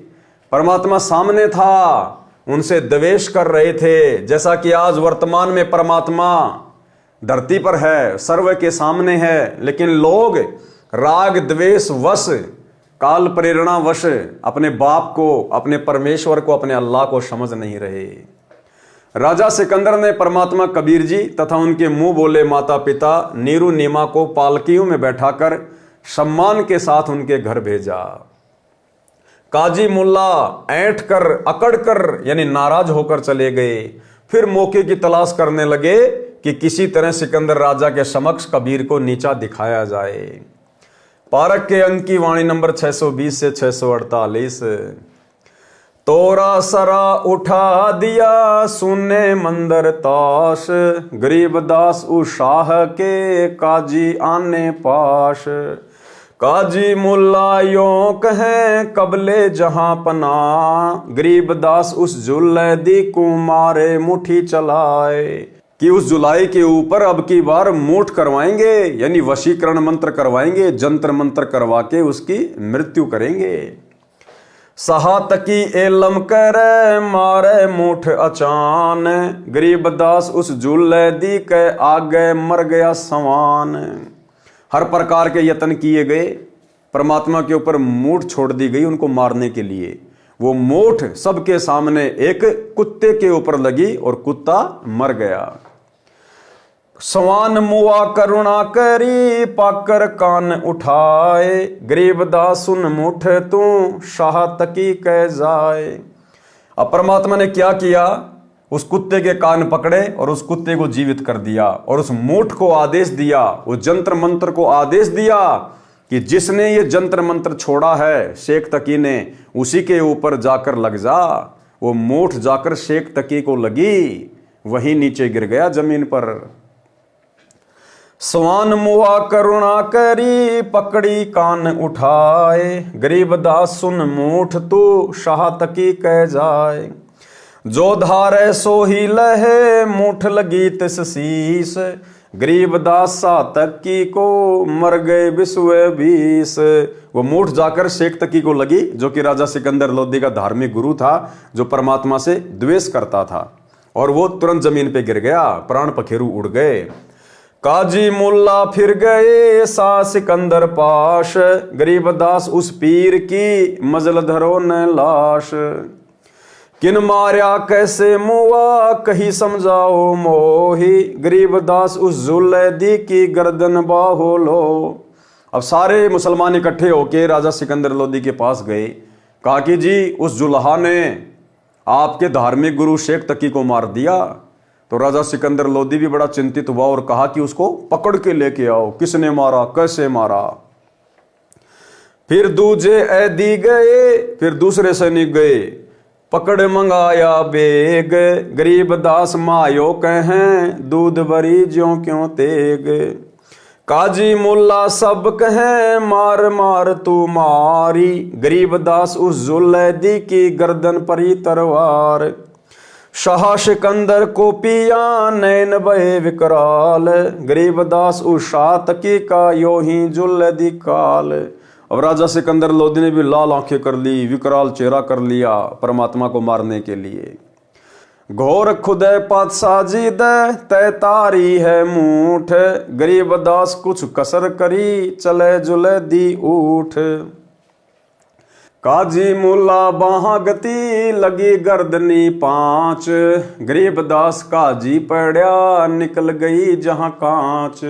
परमात्मा सामने था, उनसे द्वेष कर रहे थे। जैसा कि आज वर्तमान में परमात्मा धरती पर है, सर्व के सामने है, लेकिन लोग राग द्वेष वश, काल प्रेरणा वश अपने बाप को, अपने परमेश्वर को, अपने अल्लाह को समझ नहीं रहे। राजा सिकंदर ने परमात्मा कबीर जी तथा उनके मुंह बोले माता पिता नीरू नीमा को पालकियों में बैठाकर सम्मान के साथ उनके घर भेजा। काजी मुल्ला ऐंठ कर, अकड़ कर यानी नाराज होकर चले गए। फिर मौके की तलाश करने लगे कि किसी तरह सिकंदर राजा के समक्ष कबीर को नीचा दिखाया जाए। पारक के अंक की वाणी नंबर 620 से 648। तोरा सरा उठा दिया सुने मंदर ताश, गरीबदास उशाह के काजी आने पाश। काजी मुल्ला यों कहे कबले जहां पना, गरीबदास उस जुल्ले दी कुमारे मुठी चलाए। कि उस जुलाई के ऊपर अब की बार मूठ करवाएंगे, यानी वशीकरण मंत्र करवाएंगे, जंत्र मंत्र करवा के उसकी मृत्यु करेंगे। सहातकी एलम करे मारे मुठ अचान, गरीबदास उस जुल्ले दी के आगे मर गया सवान। हर प्रकार के यत्न किए गए, परमात्मा के ऊपर मूठ छोड़ दी गई उनको मारने के लिए। वो मूठ सबके सामने एक कुत्ते के ऊपर लगी और कुत्ता मर गया। सवान मुआ करुणा करी पाकर कान उठाए, गरीबदास सुन मुठ तू शाह तकी कह जाए। अब परमात्मा ने क्या किया, उस कुत्ते के कान पकड़े और उस कुत्ते को जीवित कर दिया और उस मूठ को आदेश दिया, उस जंत्र मंत्र को आदेश दिया कि जिसने ये जंत्र मंत्र छोड़ा है शेख तकी ने, उसी के ऊपर जाकर लग जा। वो मूठ जाकर शेख तकी को लगी, वहीं नीचे गिर गया जमीन पर। स्वान मुआ करुणा करी पकड़ी कान उठाए, गरीबदास सुन मूठ तू शाह तकी कह जाए। जो धारे सो ही लहे मूठ लगी तिस शीस, गरीबदास सा तकी को मर गए बिस्वे 20। वो मूठ जाकर शेख तकी को लगी, जो कि राजा सिकंदर लोधी का धार्मिक गुरु था, जो परमात्मा से द्वेष करता था, और वो तुरंत जमीन पे गिर गया, प्राण पखेरु उड़ गए। काजी मुल्ला फिर गए सा सिकंदर पाश, गरीबदास उस पीर की मजल धरो न लाश। किन मार्या कैसे मुआ कही समझाओ मोही, गरीबदास उस जुल्ले दी की गर्दन बाहो लो। अब सारे मुसलमान इकट्ठे होके राजा सिकंदर लोधी के पास गए। कहा कि जी उस जुल्हा ने आपके धार्मिक गुरु शेख तकी को मार दिया। तो राजा सिकंदर लोधी भी बड़ा चिंतित हुआ और कहा कि उसको पकड़ के लेके आओ, किसने मारा, कैसे मारा। फिर दूजे ऐदी गए, फिर दूसरे सैनिक गए, पकड़ मंगाया बेग, गरीब दास मायो कहें, दूध भरी ज्यों क्यों तेग। काजी मुल्ला सब कहें, मार मार तू मारी, गरीब दास उस जुलैदी की गर्दन परी तरवार। शाह सिकंदर को पिया, नैन बहे विकराल, गरीब दास उस शाह तकी का यो ही जुलैदी काल। अब राजा सिकंदर लोदी ने भी लाल आंखें कर ली, विकराल चेहरा कर लिया परमात्मा को मारने के लिए। घोर खुदे पातशाह जी दे, तय तारी है मूठ, गरीब दास कुछ कसर करी, चले जुले दी उठ। काजी मुल्ला बाहा गति, लगी गर्दनी पांच, गरीब दास काजी पड़ा, निकल गई जहां कांच।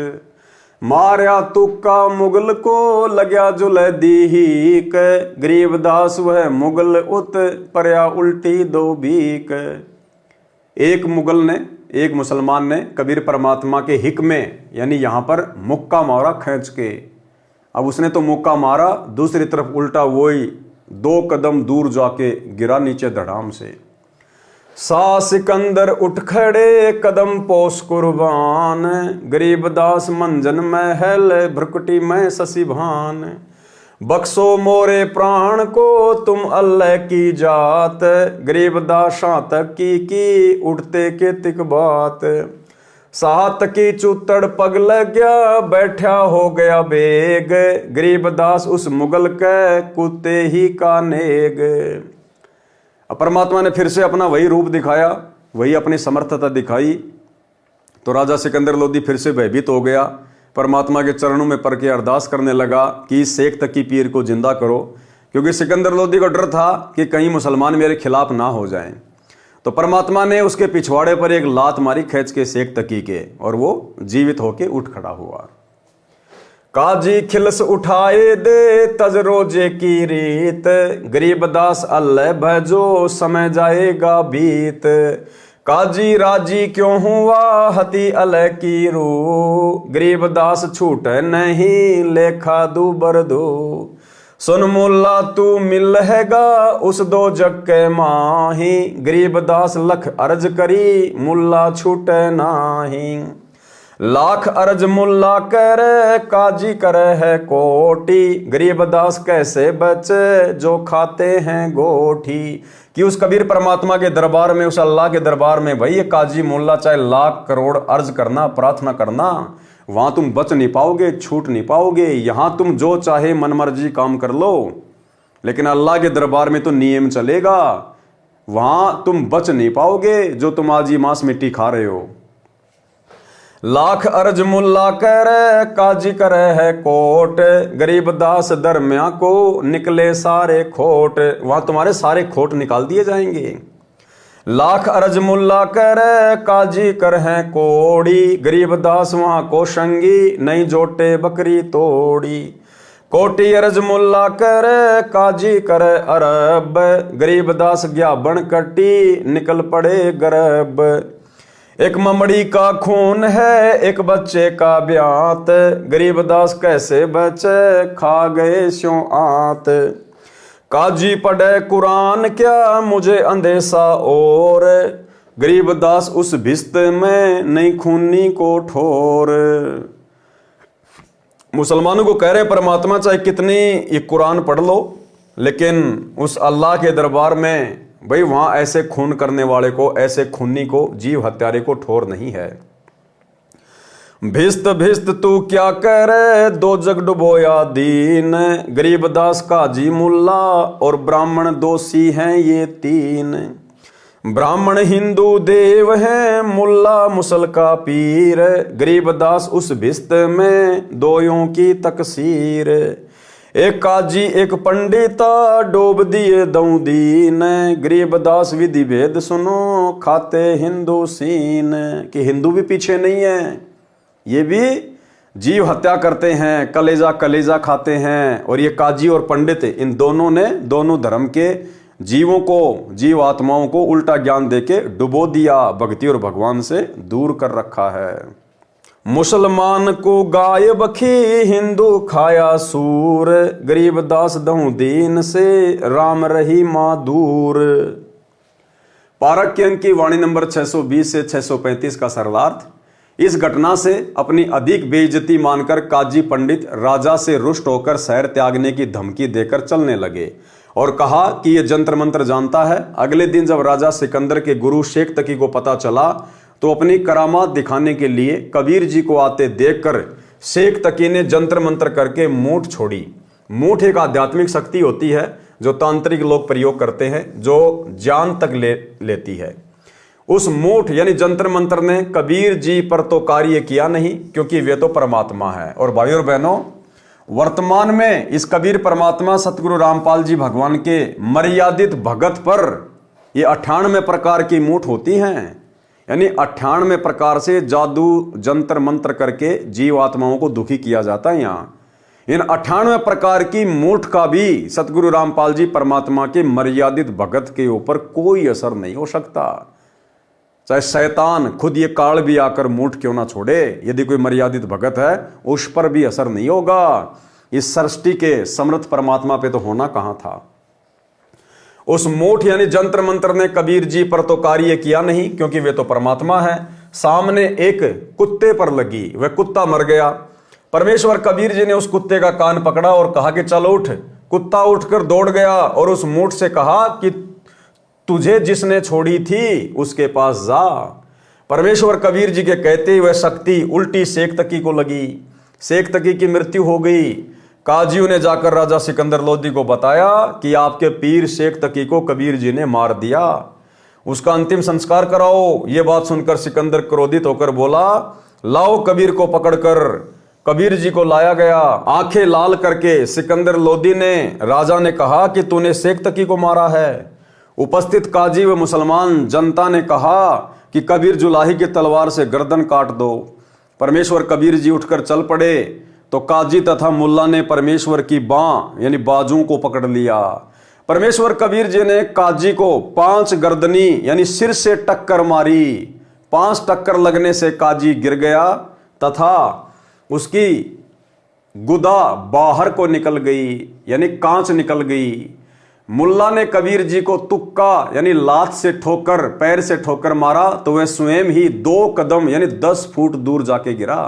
मारया तुक्का मुगल को, लग्या जुलैदी हीक, गरीब दास वह मुगल उत, परया उल्टी दो भीक। एक मुगल ने, एक मुसलमान ने कबीर परमात्मा के हिक में यानी यहां पर मुक्का मारा खींच के। अब उसने तो मुक्का मारा, दूसरी तरफ उल्टा वही 2 कदम दूर जाके गिरा नीचे धड़ाम से। शाह सिकंदर उठ खड़े, कदम पोस कुर्बान, गरीब दास मंजन महल, भ्रकुटी में शशि भान। बख्शो मोरे प्राण को, तुम अल्लाह की जात, गरीब दास शातक की उठते के तिक बात। सात की चुतड़ पग लग गया, बैठा हो गया बेग, गरीब दास उस मुगल के कुत्ते ही का नेग। अब परमात्मा ने फिर से अपना वही रूप दिखाया, वही अपनी समर्थता दिखाई, तो राजा सिकंदर लोदी फिर से भयभीत हो गया। परमात्मा के चरणों में पड़ के अरदास करने लगा कि इस शेख तकी पीर को जिंदा करो, क्योंकि सिकंदर लोदी को डर था कि कहीं मुसलमान मेरे खिलाफ ना हो जाएं। तो परमात्मा ने उसके पिछवाड़े पर एक लात मारी खींच के शेख तकी के, और वो जीवित होके उठ खड़ा हुआ। काजी खिलस उठाए दे, तज रोजे की रीत, गरीब दास अल्लाह भजो, समय जाएगा बीत। काजी राजी क्यों हुआ, हती अलह की रू, गरीब दास छूट नहीं, लेखा दू बरदू। सुन मुल्ला तू मिलहेगा, उस दो जग के माही, गरीब दास लख अर्ज करी, मुल्ला छूटे नाही। लाख अर्ज मुल्ला करे, काजी करे है कोटी, गरीब दास कैसे बचे, जो खाते हैं गोठी। कि उस कबीर परमात्मा के दरबार में, उस अल्लाह के दरबार में भाई ये काजी मुल्ला चाहे लाख करोड़ अर्ज करना, प्रार्थना करना, वहां तुम बच नहीं पाओगे, छूट नहीं पाओगे। यहां तुम जो चाहे मनमर्जी काम कर लो, लेकिन अल्लाह के दरबार में तो नियम चलेगा, वहां तुम बच नहीं पाओगे जो तुम आज ही मांस मिट्टी खा रहे हो। लाख अर्ज मुल्ला करे, काजी करे है कोट, गरीब दास दरमिया को, निकले सारे खोट। वहां तुम्हारे सारे खोट निकाल दिए जाएंगे। लाख अर्ज मुल्ला करे, काजी कर है कोड़ी, गरीब दास वहां को शंगी, नहीं जोटे बकरी तोड़ी। कोटी अर्ज मुल्ला करे, काजी करे अरब, गरीब दास गया बन कटी, निकल पड़े गरब। एक ममड़ी का खून है, एक बच्चे का ब्यात, गरीब दास कैसे बचे, खा गए स्यों आत। काजी पढ़े कुरान क्या, मुझे अंदेशा और, गरीब दास उस भिस्त में, नहीं खूनी को ठोर। मुसलमानों को कह रहे परमात्मा चाहे कितनी ये कुरान पढ़ लो, लेकिन उस अल्लाह के दरबार में भाई वहां ऐसे खून करने वाले को, ऐसे खूनी को, जीव हत्यारे को ठोर नहीं है। भिस्त भिस्त तू क्या करे, दो जग डुबोया दीन, गरीब दास काजी मुल्ला, और ब्राह्मण दोषी हैं ये 3। ब्राह्मण हिंदू देव हैं, मुल्ला मुसल का पीर, गरीब दास उस भिस्त में, दोयों की तकसीर। एक काजी एक पंडिता, डोब दिए दऊ दीन, गरीब दास विधि भेद सुनो, खाते हिंदू सीन। कि हिंदू भी पीछे नहीं है, ये भी जीव हत्या करते हैं, कलेजा कलेजा खाते हैं। और ये काजी और पंडित, इन दोनों ने दोनों धर्म के जीवों को, जीव आत्माओं को उल्टा ज्ञान देके डुबो दिया, भक्ति और भगवान से दूर कर रखा है। मुसलमान को गाय बखी, हिंदू खाया सूर, गरीब दास दहूं दीन से, राम रही मां दूर। पारक के अंक की वाणी नंबर 620 से 635 का सरलार्थ। इस घटना से अपनी अधिक बेइज्जती मानकर काजी पंडित राजा से रुष्ट होकर शहर त्यागने की धमकी देकर चलने लगे और कहा कि यह जंतर मंत्र जानता है। अगले दिन जब राजा सिकंदर के गुरु शेख तकी को पता चला तो अपनी करामात दिखाने के लिए कबीर जी को आते देखकर शेख तकी ने जंतर मंत्र करके मूठ छोड़ी। मूठ एक आध्यात्मिक शक्ति होती है जो तांत्रिक लोग प्रयोग करते हैं, जो जान तक लेती है। उस मूठ यानी जंतर मंत्र ने कबीर जी पर तो कार्य किया नहीं, क्योंकि वे तो परमात्मा है। और भाइयों और बहनों, वर्तमान में इस कबीर परमात्मा सतगुरु रामपाल जी भगवान के मर्यादित भगत पर ये 98 प्रकार की मूठ होती हैं। यानी 98 प्रकार से जादू जंतर मंत्र करके जीव आत्माओं को दुखी किया जाता है। यहाँ इन 98 प्रकार की मूठ का भी सतगुरु रामपाल जी परमात्मा के मर्यादित भगत के ऊपर कोई असर नहीं हो सकता। चाहे शैतान खुद ये काल भी आकर मूठ क्यों ना छोड़े, यदि कोई मर्यादित भगत है उस पर भी असर नहीं होगा। इस सृष्टि के समर्थ परमात्मा पे तो होना कहां था। उस मूठ यानी जंत्र मंत्र ने कबीर जी पर तो कार्य किया नहीं, क्योंकि वे तो परमात्मा है। सामने एक कुत्ते पर लगी, वह कुत्ता मर गया। परमेश्वर कबीर जी ने उस कुत्ते का कान पकड़ा और कहा कि चल उठ। कुत्ता उठकर दौड़ गया और उस मूठ से कहा कि तुझे जिसने छोड़ी थी उसके पास जा। परमेश्वर कबीर जी के कहते वह शक्ति उल्टी शेख तकी को लगी। शेख तकी की मृत्यु हो गई। काजियों ने जाकर राजा सिकंदर लोदी को बताया कि आपके पीर शेख तकी को कबीर जी ने मार दिया, उसका अंतिम संस्कार कराओ। यह बात सुनकर सिकंदर क्रोधित होकर बोला, लाओ कबीर को पकड़कर। कबीर जी को लाया गया। आंखें लाल करके सिकंदर लोदी ने राजा ने कहा कि तूने शेख तकी को मारा है। उपस्थित काजी व मुसलमान जनता ने कहा कि कबीर जुलाही की तलवार से गर्दन काट दो। परमेश्वर कबीर जी उठकर चल पड़े तो काजी तथा मुल्ला ने परमेश्वर की बाँ यानी बाजू को पकड़ लिया। परमेश्वर कबीर जी ने काजी को 5 गर्दनी यानी सिर से टक्कर मारी। 5 टक्कर लगने से काजी गिर गया तथा उसकी गुदा बाहर को निकल गई यानी कांच निकल गई। मुल्ला ने कबीर जी को तुक्का यानी लात से ठोकर, पैर से ठोकर मारा तो वह स्वयं ही 2 कदम यानी 10 फुट दूर जाके गिरा।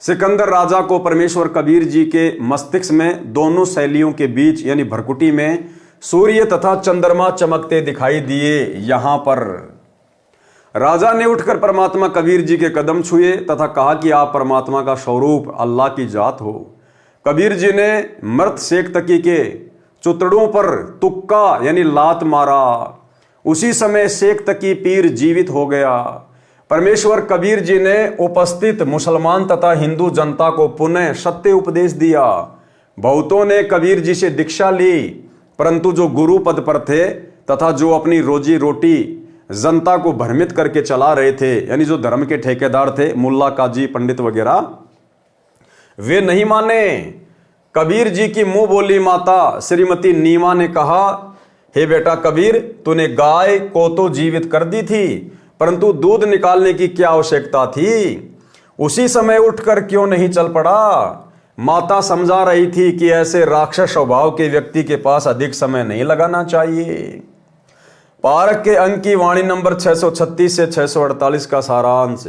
सिकंदर राजा को परमेश्वर कबीर जी के मस्तिष्क में दोनों शैलियों के बीच यानी भरकुटी में सूर्य तथा चंद्रमा चमकते दिखाई दिए। यहां पर राजा ने उठकर परमात्मा कबीर जी के कदम छुए तथा कहा कि आप परमात्मा का स्वरूप अल्लाह की जात हो। कबीर जी ने मृत शेख तकी के चुतड़ों पर तुक्का यानी लात मारा। उसी समय शेख तकी पीर जीवित हो गया। परमेश्वर कबीर जी ने उपस्थित मुसलमान तथा हिंदू जनता को पुनः सत्य उपदेश दिया। बहुतों ने कबीर जी से दीक्षा ली, परंतु जो गुरु पद पर थे तथा जो अपनी रोजी रोटी जनता को भ्रमित करके चला रहे थे यानी जो धर्म के ठेकेदार थे, मुल्ला काजी पंडित वगैरह, वे नहीं माने। कबीर जी की मुंह बोली माता श्रीमती नीमा ने कहा, हे बेटा कबीर, तूने गाय को तो जीवित कर दी थी, परंतु दूध निकालने की क्या आवश्यकता थी? उसी समय उठकर क्यों नहीं चल पड़ा? माता समझा रही थी कि ऐसे राक्षस स्वभाव के व्यक्ति के पास अधिक समय नहीं लगाना चाहिए। पारक के अंक की वाणी नंबर 636 से 648 का सारांश।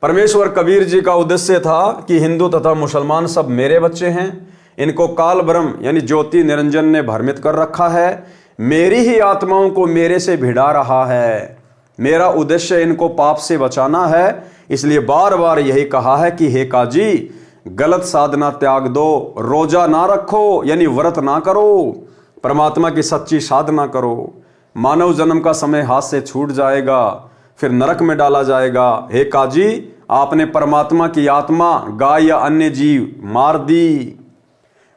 परमेश्वर कबीर जी का उद्देश्य था कि हिंदू तथा मुसलमान सब मेरे बच्चे हैं। इनको काल ब्रह्म यानी ज्योति निरंजन ने भ्रमित कर रखा है। मेरी ही आत्माओं को मेरे से भिड़ा रहा है। मेरा उद्देश्य इनको पाप से बचाना है, इसलिए बार बार यही कहा है कि हे काजी, गलत साधना त्याग दो, रोजा ना रखो यानी व्रत ना करो, परमात्मा की सच्ची साधना करो। मानव जन्म का समय हाथ से छूट जाएगा, फिर नरक में डाला जाएगा। हे काजी, आपने परमात्मा की आत्मा गाय या अन्य जीव मार दी,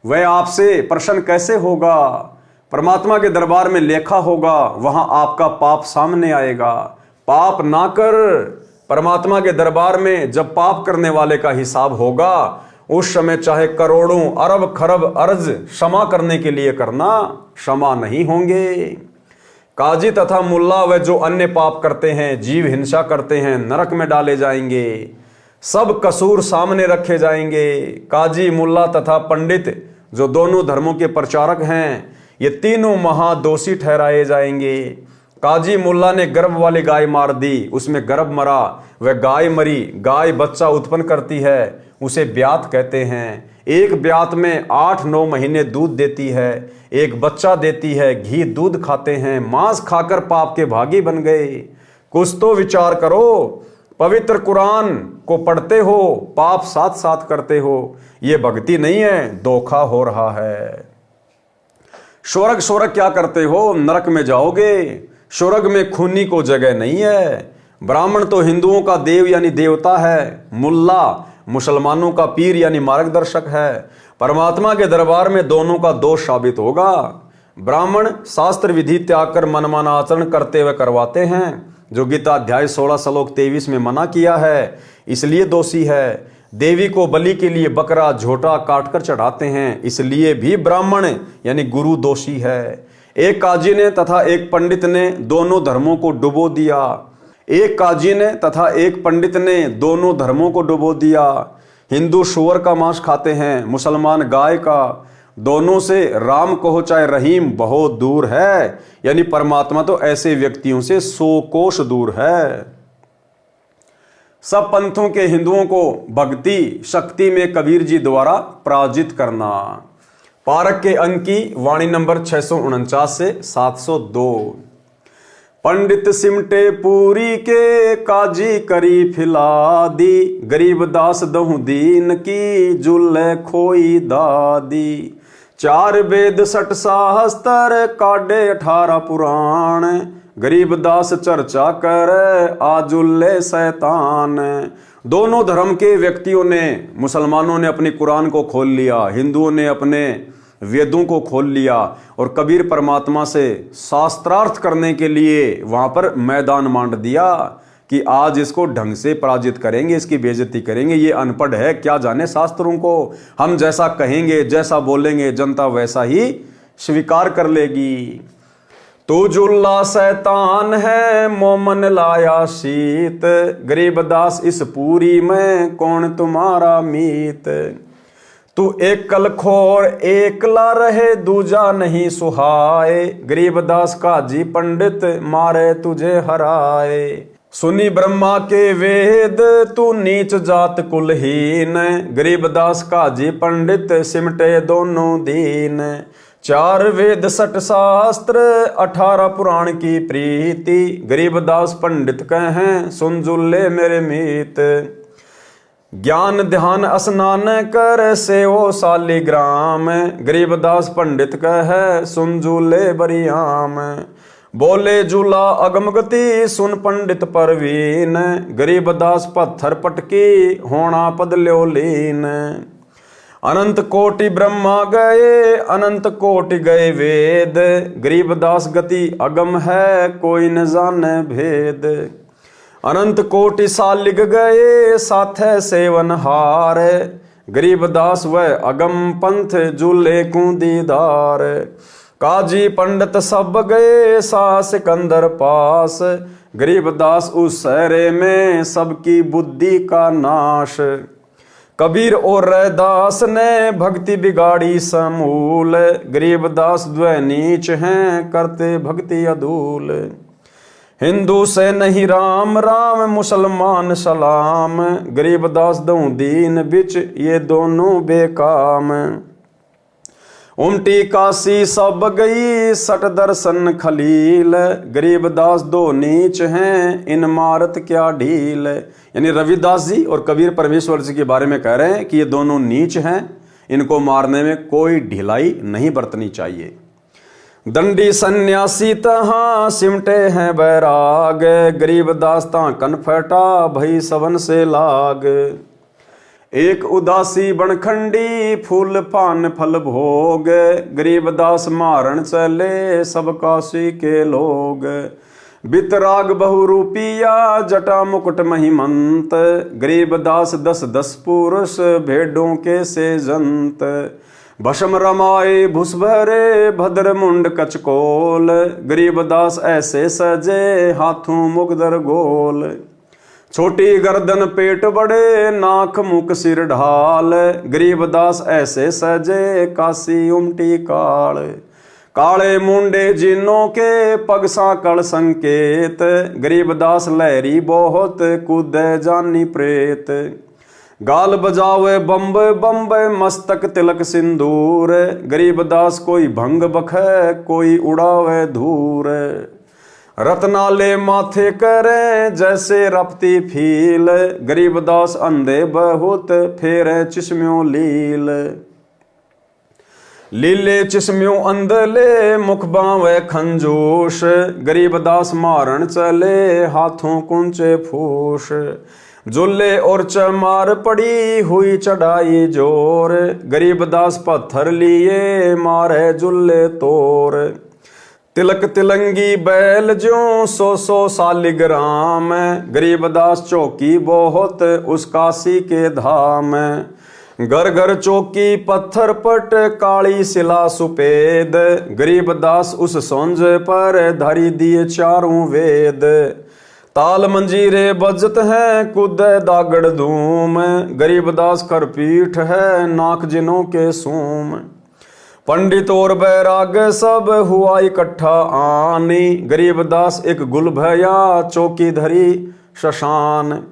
वह आपसे प्रसन्न कैसे होगा? परमात्मा के दरबार में लेखा होगा, वहां आपका पाप सामने आएगा। पाप ना कर। परमात्मा के दरबार में जब पाप करने वाले का हिसाब होगा, उस समय चाहे करोड़ों अरब खरब अर्ज क्षमा करने के लिए करना, क्षमा नहीं होंगे। काजी तथा मुल्ला व जो अन्य पाप करते हैं, जीव हिंसा करते हैं, नरक में डाले जाएंगे। सब कसूर सामने रखे जाएंगे। काजी, मुल्ला तथा पंडित जो दोनों धर्मों के प्रचारक हैं, ये तीनों महादोषी ठहराए जाएंगे। काजी मुल्ला ने गर्भ वाली गाय मार दी, उसमें गर्भ मरा, वह गाय मरी। गाय बच्चा उत्पन्न करती है, उसे ब्यात कहते हैं। एक ब्यात में 8-9 महीने दूध देती है, एक बच्चा देती है। घी दूध खाते हैं, मांस खाकर पाप के भागी बन गए। कुछ तो विचार करो, पवित्र कुरान को पढ़ते हो, पाप साथ साथ करते हो। ये भक्ति नहीं है, धोखा हो रहा है। स्वर्ग क्या करते हो, नरक में जाओगे। स्वर्ग में खूनी को जगह नहीं है। ब्राह्मण तो हिंदुओं का देव यानी देवता है, मुल्ला मुसलमानों का पीर यानी मार्गदर्शक है। परमात्मा के दरबार में दोनों का दोष साबित होगा। ब्राह्मण शास्त्र विधि त्याग कर मनमाना आचरण करते हुए करवाते हैं, जो गीता अध्याय 16 श्लोक 23 में मना किया है, इसलिए दोषी है। देवी को बलि के लिए बकरा झोटा काटकर चढ़ाते हैं, इसलिए भी ब्राह्मण यानी गुरु दोषी है। एक काजी ने तथा एक पंडित ने दोनों धर्मों को डुबो दिया। एक काजी ने तथा एक पंडित ने दोनों धर्मों को डुबो दिया। हिंदू सूअर का मांस खाते हैं, मुसलमान गाय का। दोनों से राम कहो चाहे रहीम बहुत दूर है, यानी परमात्मा तो ऐसे व्यक्तियों से 100 कोस दूर है। सब पंथों के हिंदुओं को भक्ति शक्ति में कबीर जी द्वारा पराजित करना। पारक के अंक की वाणी नंबर 649 से 702। पंडित सिमटे पूरी के, काजी करी फिला दी। गरीब दास दहु दीन की, जुल्ले खोई दादी। 4 वेद 60 शास्त्र, काढ़े 18 पुराण। गरीब दास चर्चा कर, आजुल्ले शैतान। दोनों धर्म के व्यक्तियों ने, मुसलमानों ने अपनी कुरान को खोल लिया, हिंदुओं ने अपने वेदों को खोल लिया, और कबीर परमात्मा से शास्त्रार्थ करने के लिए वहां पर मैदान मांड दिया कि आज इसको ढंग से पराजित करेंगे, इसकी बेइज्जती करेंगे। ये अनपढ़ है, क्या जाने शास्त्रों को। हम जैसा कहेंगे, जैसा बोलेंगे, जनता वैसा ही स्वीकार कर लेगी। तू जुल्ला शैतान है, मोमन लाया शीत। गरीबदास इस पूरी में, कौन तुम्हारा मीत। तू एक कलखोर एकला रहे, दूजा नहीं सुहाए। गरीबदास काजी पंडित, मारे तुझे हराए। सुनी ब्रह्मा के वेद, तू नीच जात कुलहीन। गरीबदास काजी पंडित, सिमटे दोनों दीन। 4 वेद 60 शास्त्र, 18 पुराण की प्रीति। गरीबदास पंडित कहें, सुन जुल्ले मेरे मीत। ज्ञान ध्यान स्नान कर, सेवो शालिग्राम। गरीबदास पंडित कहे, सुन जूले बरियाम। बोले जूला अगम गति, सुन पंडित परवीन। गरीबदास पत्थर पटकी, होना पद ल्यो लीन। अनंत कोटि ब्रह्मा गए, अनंत कोटि गए वेद। गरीबदास गति अगम है, कोई न जाने भेद। अनंत कोटि सालिग गए, साथे सेवन हार। गरीबदास वह अगम पंथ, जूले को दीदार। काजी पंडित सब गए, सा सिकंदर पास। गरीबदास उस सहरे में, सबकी बुद्धि का नाश। कबीर और रैदास ने, भक्ति बिगाड़ी समूल। गरीबदास द्वै नीच हैं, करते भक्ति अधूल। हिंदू से नहीं राम राम, मुसलमान सलाम। गरीबदास दऊं दीन बिच, ये दोनों बेकाम। उमटी काशी सब गई, 60 दर्शन खलील। गरीबदास दो नीच हैं, इन मारत क्या ढील। यानी रविदास जी और कबीर परमेश्वर जी के बारे में कह रहे हैं कि ये दोनों नीच हैं, इनको मारने में कोई ढिलाई नहीं बरतनी चाहिए। दंडी सन्यासी तहाँ, सिमटे हैं बैराग। गरीबदास ता कनफटा, भई सबन से लाग। एक उदासी बनखंडी, फूल पान फल भोग। गरीबदास मारण चले, सब काशी के लोग। बितराग बहुरूपिया, जटा मुकुट महिमंत। गरीबदास 10-10 पुरुष, भेड़ों के से जंत। भस्म रमाए भुसभरे, भद्र मुंड कचकोल। गरीबदास ऐसे सजे, हाथों मुगदर गोल। छोटी गर्दन पेट बड़े, नाक मुख सिर ढाल, गरीबदास ऐसे सजे, काशी उमटी काल। काले मुंडे जिनों के, पग सांकल संकेत, गरीबदास लहरी बहुत, कूदे जानी प्रेत। गाल बजावे बम्बे बम्बे, मस्तक तिलक सिंदूर, गरीबदास कोई भंग बखे, कोई उड़ावे धूर। रत्नाले माथे करे, जैसे रपती फील, गरीबदास अंधे बहुत, फेरे चिश्म्यों लील। लीले चिश्म्यों अंधले, मुख बावे खंजूश, गरीबदास मारण चले, हाथों कुंचे फूस। जुल्ले और चमार पड़ी, हुई चढ़ाई जोर, गरीबदास पत्थर लिए, मारे जुल्ले तोर। तिलक तिलंगी बैल ज्यों, 100 सालिग्राम, गरीबदास चौकी बहुत, उस काशी के धाम। घर घर चौकी पत्थर पट, काली शिला सुपेद, गरीबदास उस सोंज पर, धरी दिए चारों वेद। ताल मंजीरे बजत हैं, कूदे दागड़ धूम, गरीबदास कर पीठ है, नाक जिनों के सूम। पंडित और बैराग सब, हुआ इकट्ठा आनी, गरीबदास एक गुल भया, चौकी धरी शशान।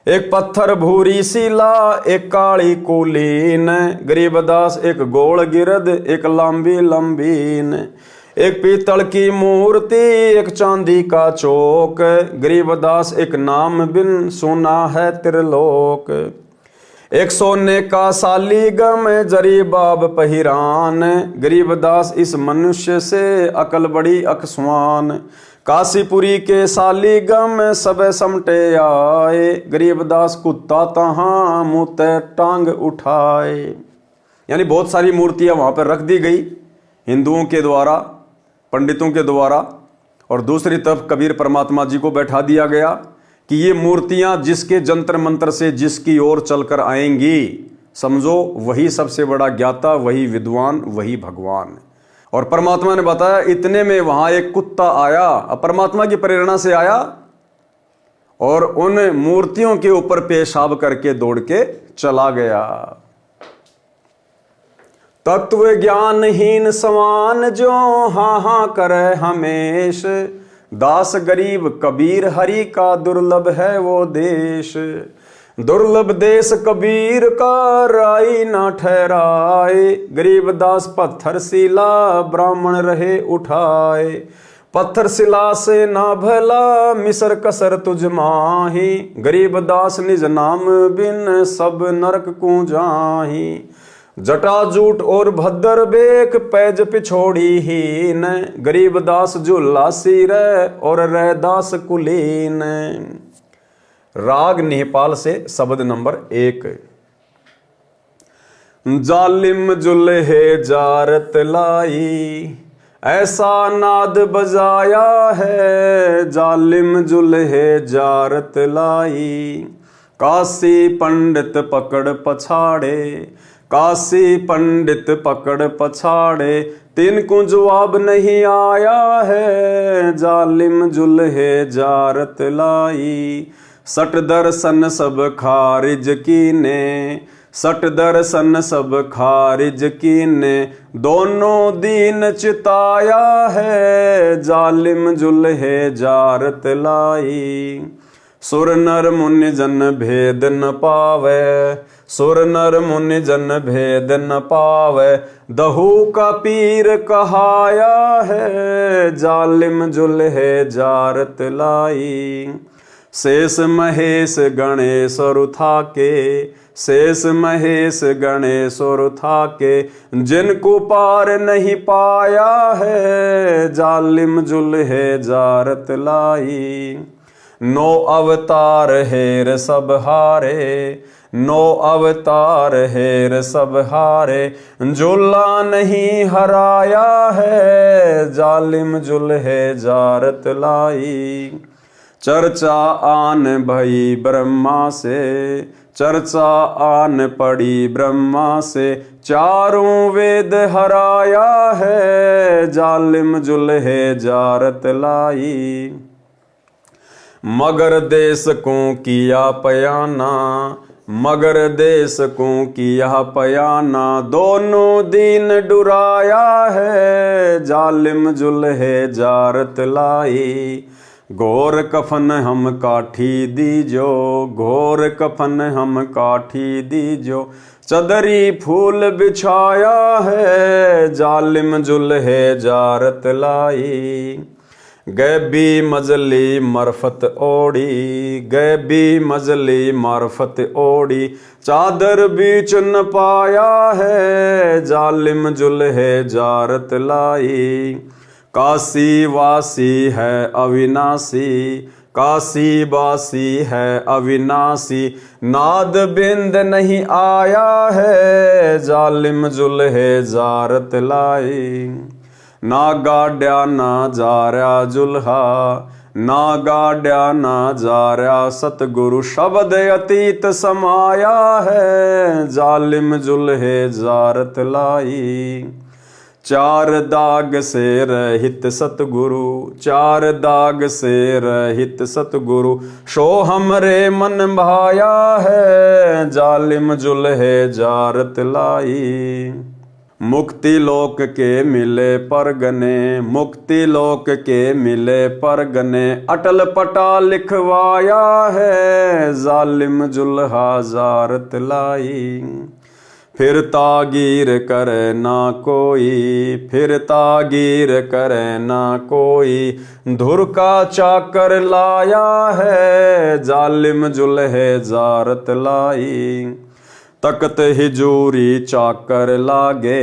एक पत्थर भूरी शिला, एक काली कुलीन, गरीबदास एक गोल गिरद, एक लंबी लंबीन। एक पीतल की मूर्ति, एक चांदी का चौक, गरीबदास एक नाम बिन, सुना है त्रिलोक। एक सोने का सालीगम, जरी बाब पहिरान, गरीबदास इस मनुष्य से, अकल बड़ी अकस्वान। काशीपुरी के सालीगम, सब समटे आए, गरीबदास कुत्ता तहाँ, मुँह टांग उठाए। यानी बहुत सारी मूर्तियां वहां पर रख दी गई हिंदुओं के द्वारा, पंडितों के द्वारा, और दूसरी तरफ कबीर परमात्मा जी को बैठा दिया गया कि ये मूर्तियां जिसके जंतर मंत्र से जिसकी ओर चलकर आएंगी, समझो वही सबसे बड़ा ज्ञाता, वही विद्वान, वही भगवान। और परमात्मा ने बताया, इतने में वहां एक कुत्ता आया, अब परमात्मा की प्रेरणा से आया, और उन मूर्तियों के ऊपर पेशाब करके दौड़ के चला गया। तत्व ज्ञानहीन समान जो, हाँ हाँ करे हमेश, दास गरीब कबीर हरि का, दुर्लभ है वो देश। दुर्लभ देश कबीर का, राई ना ठहराए, गरीबदास पत्थर शिला, ब्राह्मण रहे उठाए। पत्थर शिला से ना भला, मिसर कसर तुझ माही, गरीबदास निज नाम बिन, सब नरक को जाही। जटाजूट और भद्र बेक, पैज पिछोड़ी हीन, गरीबदास झूला सिर, और रैदास कुलीन। राग नेपाल से शब्द नंबर 1। जालिम जुल्हे जारत लाई, ऐसा नाद बजाया है, जालिम जुल्हे जारत लाई। काशी पंडित पकड़ पछाड़े, काशी पंडित पकड़ पछाड़े, तिनको जवाब नहीं आया है, जालिम जुल्हे जारत लाई। सट दर्शन सब खारिज कीने, सट दर्शन सब खारिज कीने, दोनों दीन चिताया है, जालिम जुल्हे जारत लाई। सुर नर मुनि जन भेद न पावे, सुर नर मुनि जन भेद न पावे, दहू का पीर कहाया है, जालिम जुल्हे जारत लाई। शेष महेश गणेश रुथा के, शेष महेश गणेश रुथा के, जिनको पार नहीं पाया है, जालिम जुल्हे जारत लाई। 9 अवतार हेर सब हारे, 9 अवतार हेर सब हारे, जुल्ला नहीं हराया है, जालिम जुल्हे जारत लाई। चर्चा आन भई ब्रह्मा से, चर्चा आन पड़ी ब्रह्मा से, चारों वेद हराया है, जालिम जुल्हे जारत लाई। मगर देश को किया पयाना, मगर देश को किया पयाना, दोनों दीन डुराया है, जालिम जुल्हे जारत लाई। घोर कफन हम काठी दीजो, घोर कफन हम काठी दीजो, चदरी फूल बिछाया है, जालिम जुल्हे जारत लाई। गैबी मजली मरफत ओढ़ी, गैबी मजली मार्फत ओढ़ी, चादर बीच न पाया है, जालिम जुल्हे जारत लाई। काशी वासी है अविनाशी, काशी वासी है अविनाशी, नाद बिंद नहीं आया है, जालिम जुल्हे जारत लाई। ना गाड्या ना जार्या जुल्हा, ना गाड्या ना जार्या सतगुरु, शब्द अतीत समाया है, जालिम जुल्हे जारत लाई। चार दाग से रहित सतगुरु, चार दाग से रहित सतगुरु, शो हमरे मन भाया है, जालिम जुल्हे जारत लाई। मुक्ति लोक के मिले परगने, मुक्ति लोक के मिले परगने, अटल पटा लिखवाया है, जालिम जुल्हा जारत लाई। फिर तागीर करे ना कोई, फिर तागीर करे ना कोई, धुर का चाकर लाया है, जालिम जुल्हे जारत लाई। तकत हिजूरी चाकर लागे,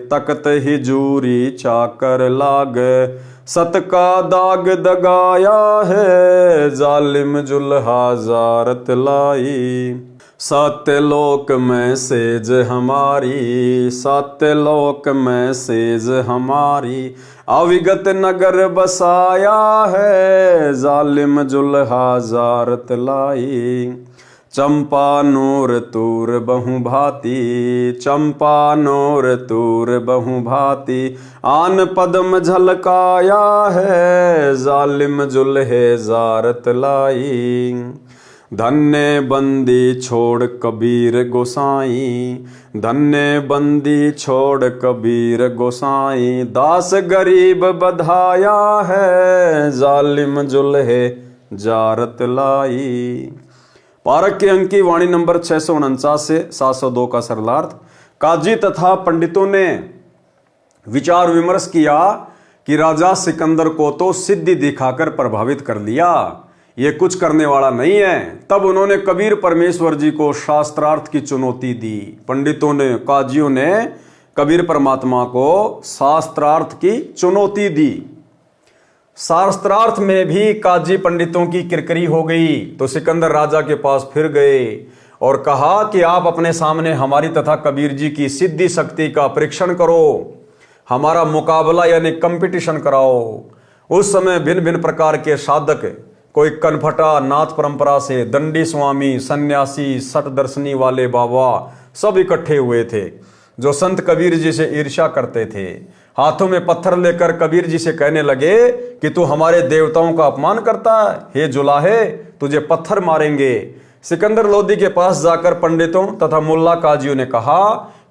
तकत हिजूरी चाकर लागे, सत का दाग दगाया है, जालिम जुल्हा जारत लाई। सत्यलोक में सेज हमारी, सत्यलोक में सेज हमारी, अविगत नगर बसाया है, जालिम जुल्हा जारत लाई। चंपा नूर तूर बहु भांति, चंपा नूर तूर बहु भांति, आन पद्म झलकाया है, जालिम जुल्हे जारत लाई। धन्य बंदी छोड़ कबीर गोसाई, धन्य बंदी छोड़ कबीर गोसाई, दास गरीब बधाया है, जालिम जुल्हे जारत लाई। पारक के अंक की वाणी नंबर 649 से 702 का सरलार्थ। काजी तथा पंडितों ने विचार विमर्श किया कि राजा सिकंदर को तो सिद्धि दिखाकर प्रभावित कर लिया, ये कुछ करने वाला नहीं है। तब उन्होंने कबीर परमेश्वर जी को शास्त्रार्थ की चुनौती दी। पंडितों ने, काजियों ने कबीर परमात्मा को शास्त्रार्थ की चुनौती दी। शास्त्रार्थ में भी काजी पंडितों की किरकिरी हो गई, तो सिकंदर राजा के पास फिर गए और कहा कि आप अपने सामने हमारी तथा कबीर जी की सिद्धि शक्ति का परीक्षण करो, हमारा मुकाबला यानी कंपटीशन कराओ। उस समय भिन्न भिन्न प्रकार के साधक, कोई कनफटा नाथ परंपरा से, दंडी स्वामी, सन्यासी, सठ दर्शनी वाले बाबा सब इकट्ठे हुए थे, जो संत कबीर जी से ईर्ष्या करते थे। हाथों में पत्थर लेकर कबीर जी से कहने लगे कि तू हमारे देवताओं का अपमान करता है, हे जुलाहे, तुझे पत्थर मारेंगे। सिकंदर लोदी के पास जाकर पंडितों तथा मुल्ला काजियों ने कहा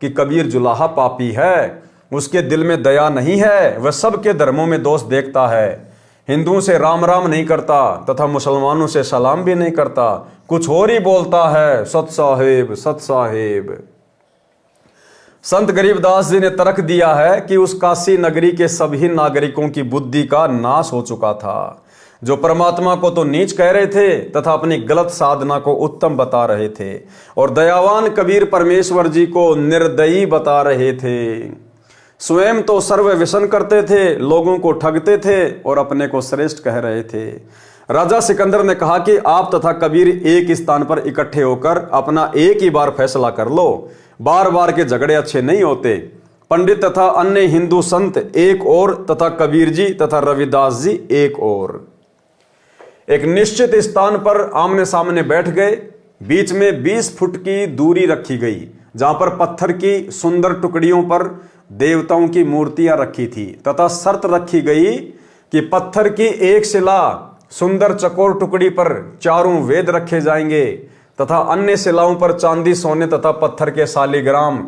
कि कबीर जुलाहा पापी है, उसके दिल में दया नहीं है, वह सबके धर्मों में दोष देखता है, हिंदुओं से राम राम नहीं करता तथा मुसलमानों से सलाम भी नहीं करता, कुछ और ही बोलता है, सत साहेब सत साहेब। संत गरीबदास जी ने तर्क दिया है कि उस काशी नगरी के सभी नागरिकों की बुद्धि का नाश हो चुका था, जो परमात्मा को तो नीच कह रहे थे तथा अपनी गलत साधना को उत्तम बता रहे थे, और दयावान कबीर परमेश्वर जी को निर्दयी बता रहे थे। स्वयं तो सर्व व्यसन करते थे, लोगों को ठगते थे और अपने को श्रेष्ठ कह रहे थे। राजा सिकंदर ने कहा कि आप तथा कबीर एक स्थान पर इकट्ठे होकर अपना एक ही बार फैसला कर लो, बार बार के झगड़े अच्छे नहीं होते। पंडित तथा अन्य हिंदू संत एक और तथा कबीर जी तथा रविदास जी एक और। एक निश्चित स्थान पर आमने सामने बैठ गए। बीच में 20 फुट की दूरी रखी गई, जहां पर पत्थर की सुंदर टुकड़ियों पर देवताओं की मूर्तियां रखी थी तथा शर्त रखी गई कि पत्थर की एक शिला सुंदर चकोर टुकड़ी पर चारों वेद रखे जाएंगे तथा अन्य शिलाओं पर चांदी, सोने तथा पत्थर के शालिग्राम,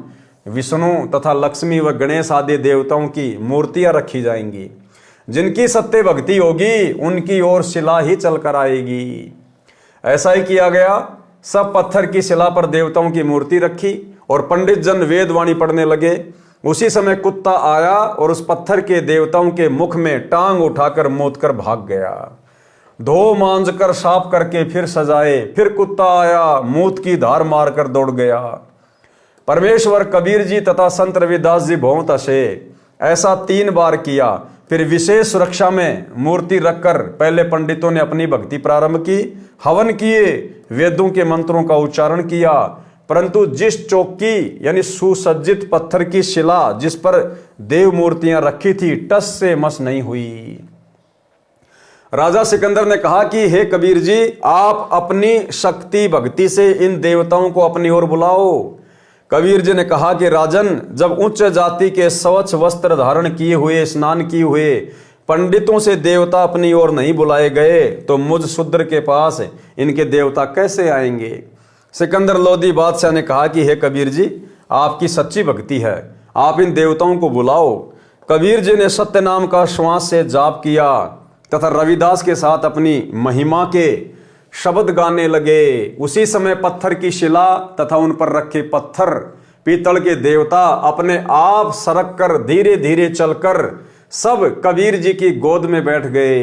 विष्णु तथा लक्ष्मी व गणेश आदि देवताओं की मूर्तियां रखी जाएंगी। जिनकी सत्य भक्ति होगी उनकी ओर शिला ही चलकर आएगी। ऐसा ही किया गया। सब पत्थर की शिला पर देवताओं की मूर्ति रखी और पंडित जन वेदवाणी पढ़ने लगे। उसी समय कुत्ता आया और उस पत्थर के देवताओं के मुख में टांग उठाकर मोदकर भाग गया। धो मांज कर साफ करके फिर सजाए, फिर कुत्ता आया, मूत की धार मारकर दौड़ गया। परमेश्वर कबीर जी तथा संत रविदास जी बहुत हंसे। ऐसा 3 बार किया। फिर विशेष सुरक्षा में मूर्ति रखकर पहले पंडितों ने अपनी भक्ति प्रारंभ की, हवन किए, वेदों के मंत्रों का उच्चारण किया, परंतु जिस चौकी यानी सुसज्जित पत्थर की शिला जिस पर देव मूर्तियां रखी थी टस से मस नहीं हुई। राजा सिकंदर ने कहा कि हे कबीर जी, आप अपनी शक्ति भक्ति से इन देवताओं को अपनी ओर बुलाओ। कबीर जी ने कहा कि राजन, जब उच्च जाति के स्वच्छ वस्त्र धारण किए हुए, स्नान किए हुए पंडितों से देवता अपनी ओर नहीं बुलाए गए तो मुझ शूद्र के पास इनके देवता कैसे आएंगे। सिकंदर लोदी बादशाह ने कहा कि हे कबीर जी, आपकी सच्ची भक्ति है, आप इन देवताओं को बुलाओ। कबीर जी ने सत्य नाम का श्वास से जाप किया तथा रविदास के साथ अपनी महिमा के शब्द गाने लगे। उसी समय पत्थर की शिला तथा उन पर रखे पत्थर, पीतल के देवता अपने आप सरक कर धीरे धीरे चलकर सब कबीर जी की गोद में बैठ गए।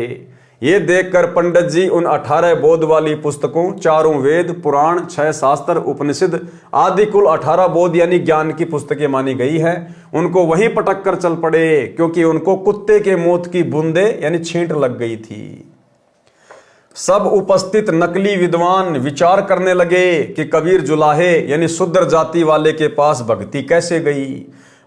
ये देखकर पंडित जी उन 18 बोध वाली पुस्तकों, 4 वेद, पुराण, 6 शास्त्र, उपनिषद आदि कुल 18 बोध यानी ज्ञान की पुस्तकें मानी गई है, उनको वहीं पटक कर चल पड़े, क्योंकि उनको कुत्ते के मूत की बूंदे यानी छींट लग गई थी। सब उपस्थित नकली विद्वान विचार करने लगे कि कबीर जुलाहे यानी शूद्र जाति वाले के पास भक्ति कैसे गई,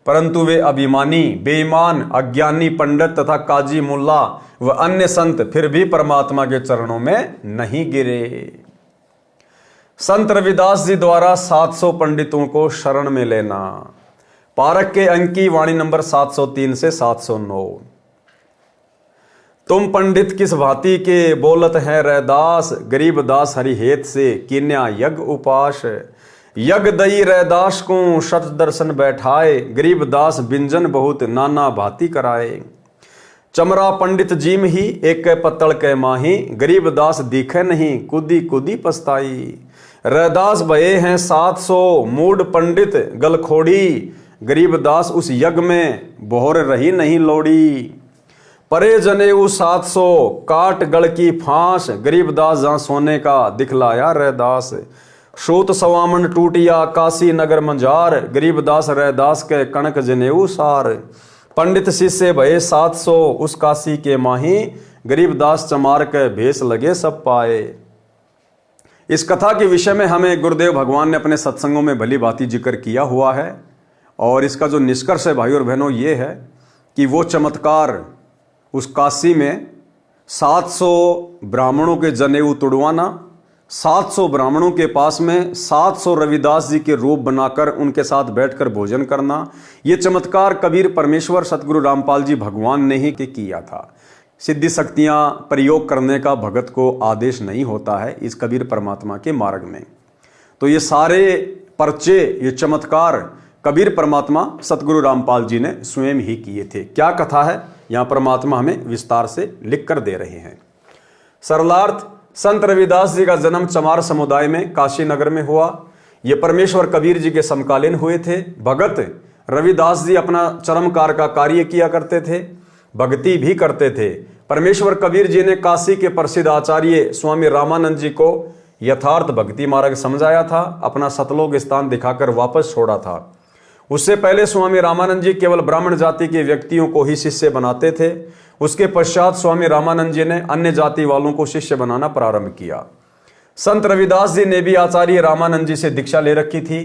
परंतु वे अभिमानी, बेईमान, अज्ञानी पंडित तथा काजी मुल्ला व अन्य संत फिर भी परमात्मा के चरणों में नहीं गिरे। संत रविदास जी द्वारा 700 पंडितों को शरण में लेना। पारक के अंक की वाणी नंबर 703 से 709। तुम पंडित किस भांति के बोलत है रैदास, गरीब दास हरिहेत से कीन्या यज्ञ उपास। यज्ञ दई रैदास को शत दर्शन बैठाए, गरीब दास बिंजन बहुत नाना भांति कराए। चमरा पंडित जीम ही एक पत्तल के माही, गरीब दास दिखे नहीं कूदी कूदी पछताई। रैदास भये हैं 700 मूड पंडित गलखोड़ी, गरीब दास उस यज्ञ में बोहर रही नहीं लोड़ी। परे जनेऊ 700 काट गढ़ की फांस, गरीब दास जहां सोने का दिखलाया रैदास। सूत सवामन टूटिया काशी नगर मंजार, गरीब दास रैदास के कणक जनेऊ सार। पंडित शिष्य भये 700 उस काशी के माही, गरीब दास चमार के भेष लगे सब पाए। इस कथा के विषय में हमें गुरुदेव भगवान ने अपने सत्संगों में भली भांति जिक्र किया हुआ है, और इसका जो निष्कर्ष है भाई और बहनों ये है कि वो चमत्कार उस काशी में 700 ब्राह्मणों के जनेऊ तुड़वाना, 700 ब्राह्मणों के पास में 700 रविदास जी के रूप बनाकर उनके साथ बैठकर भोजन करना, ये चमत्कार कबीर परमेश्वर सतगुरु रामपाल जी भगवान ने ही किया था। सिद्धि शक्तियां प्रयोग करने का भगत को आदेश नहीं होता है इस कबीर परमात्मा के मार्ग में। तो ये सारे पर्चे, ये चमत्कार कबीर परमात्मा सतगुरु रामपाल जी ने स्वयं ही किए थे। क्या कथा है यहाँ परमात्मा हमें विस्तार से लिख कर दे रहे हैं। सरलार्थ, संत रविदास जी का जन्म चमार समुदाय में काशी नगर में हुआ। ये परमेश्वर कबीर जी के समकालीन हुए थे। भगत रविदास जी अपना चरमकार का कार्य किया करते थे, भक्ति भी करते थे। परमेश्वर कबीर जी ने काशी के प्रसिद्ध आचार्य स्वामी रामानंद जी को यथार्थ भक्ति मार्ग समझाया था, अपना सतलोक स्थान दिखाकर वापस छोड़ा था। उससे पहले स्वामी रामानंद जी केवल ब्राह्मण जाति के व्यक्तियों को ही शिष्य बनाते थे। उसके पश्चात स्वामी रामानंद जी ने अन्य जाति वालों को शिष्य बनाना प्रारंभ किया। संत रविदास जी ने भी आचार्य रामानंद जी से दीक्षा ले रखी थी।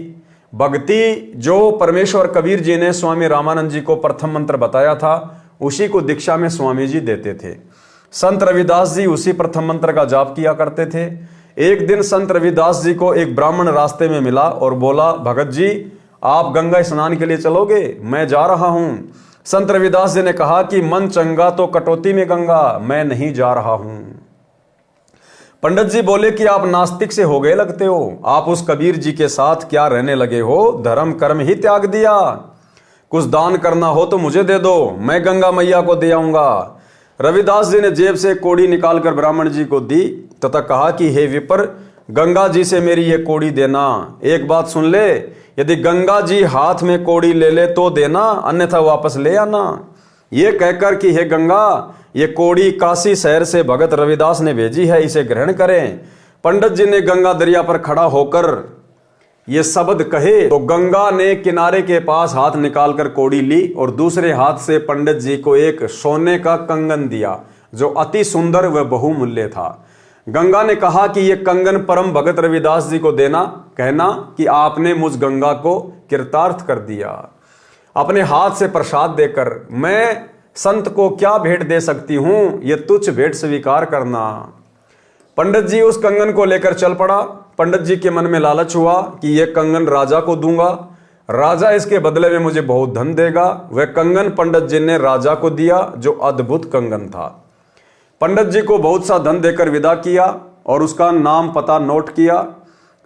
भक्ति जो परमेश्वर कबीर जी ने स्वामी रामानंद जी को प्रथम मंत्र बताया था, उसी को दीक्षा में स्वामी जी देते थे। संत रविदास जी उसी प्रथम मंत्र का जाप किया करते थे। एक दिन संत रविदास जी को एक ब्राह्मण रास्ते में मिला और बोला, भगत जी आप गंगा स्नान के लिए चलोगे? मैं जा रहा हूं। संत रविदास जी ने कहा कि मन चंगा तो कटौती में गंगा, मैं नहीं जा रहा हूं। पंडित जी बोले कि आप नास्तिक से हो गए लगते हो, आप उस कबीर जी के साथ क्या रहने लगे हो, धर्म कर्म ही त्याग दिया। कुछ दान करना हो तो मुझे दे दो, मैं गंगा मैया को दे आऊंगा। रविदास जी ने जेब से कोड़ी निकालकर ब्राह्मण जी को दी तथा कहा कि हे विपर, गंगा जी से मेरी ये कोड़ी देना। एक बात सुन ले, यदि गंगा जी हाथ में कोड़ी ले ले तो देना, अन्यथा वापस ले आना। ये कहकर कि हे गंगा, ये कोड़ी काशी शहर से भगत रविदास ने भेजी है, इसे ग्रहण करें। पंडित जी ने गंगा दरिया पर खड़ा होकर ये शब्द कहे तो गंगा ने किनारे के पास हाथ निकालकर कोड़ी ली और दूसरे हाथ से पंडित जी को एक सोने का कंगन दिया जो अति सुंदर व बहुमूल्य था। गंगा ने कहा कि ये कंगन परम भगत रविदास जी को देना, कहना कि आपने मुझ गंगा को कृतार्थ कर दिया। अपने हाथ से प्रसाद देकर मैं संत को क्या भेंट दे सकती हूं, ये तुच्छ भेंट स्वीकार करना। पंडित जी उस कंगन को लेकर चल पड़ा। पंडित जी के मन में लालच हुआ कि यह कंगन राजा को दूंगा, राजा इसके बदले में मुझे बहुत धन देगा। वह कंगन पंडित जी ने राजा को दिया जो अद्भुत कंगन था। पंडित जी को बहुत सा धन देकर विदा किया और उसका नाम पता नोट किया।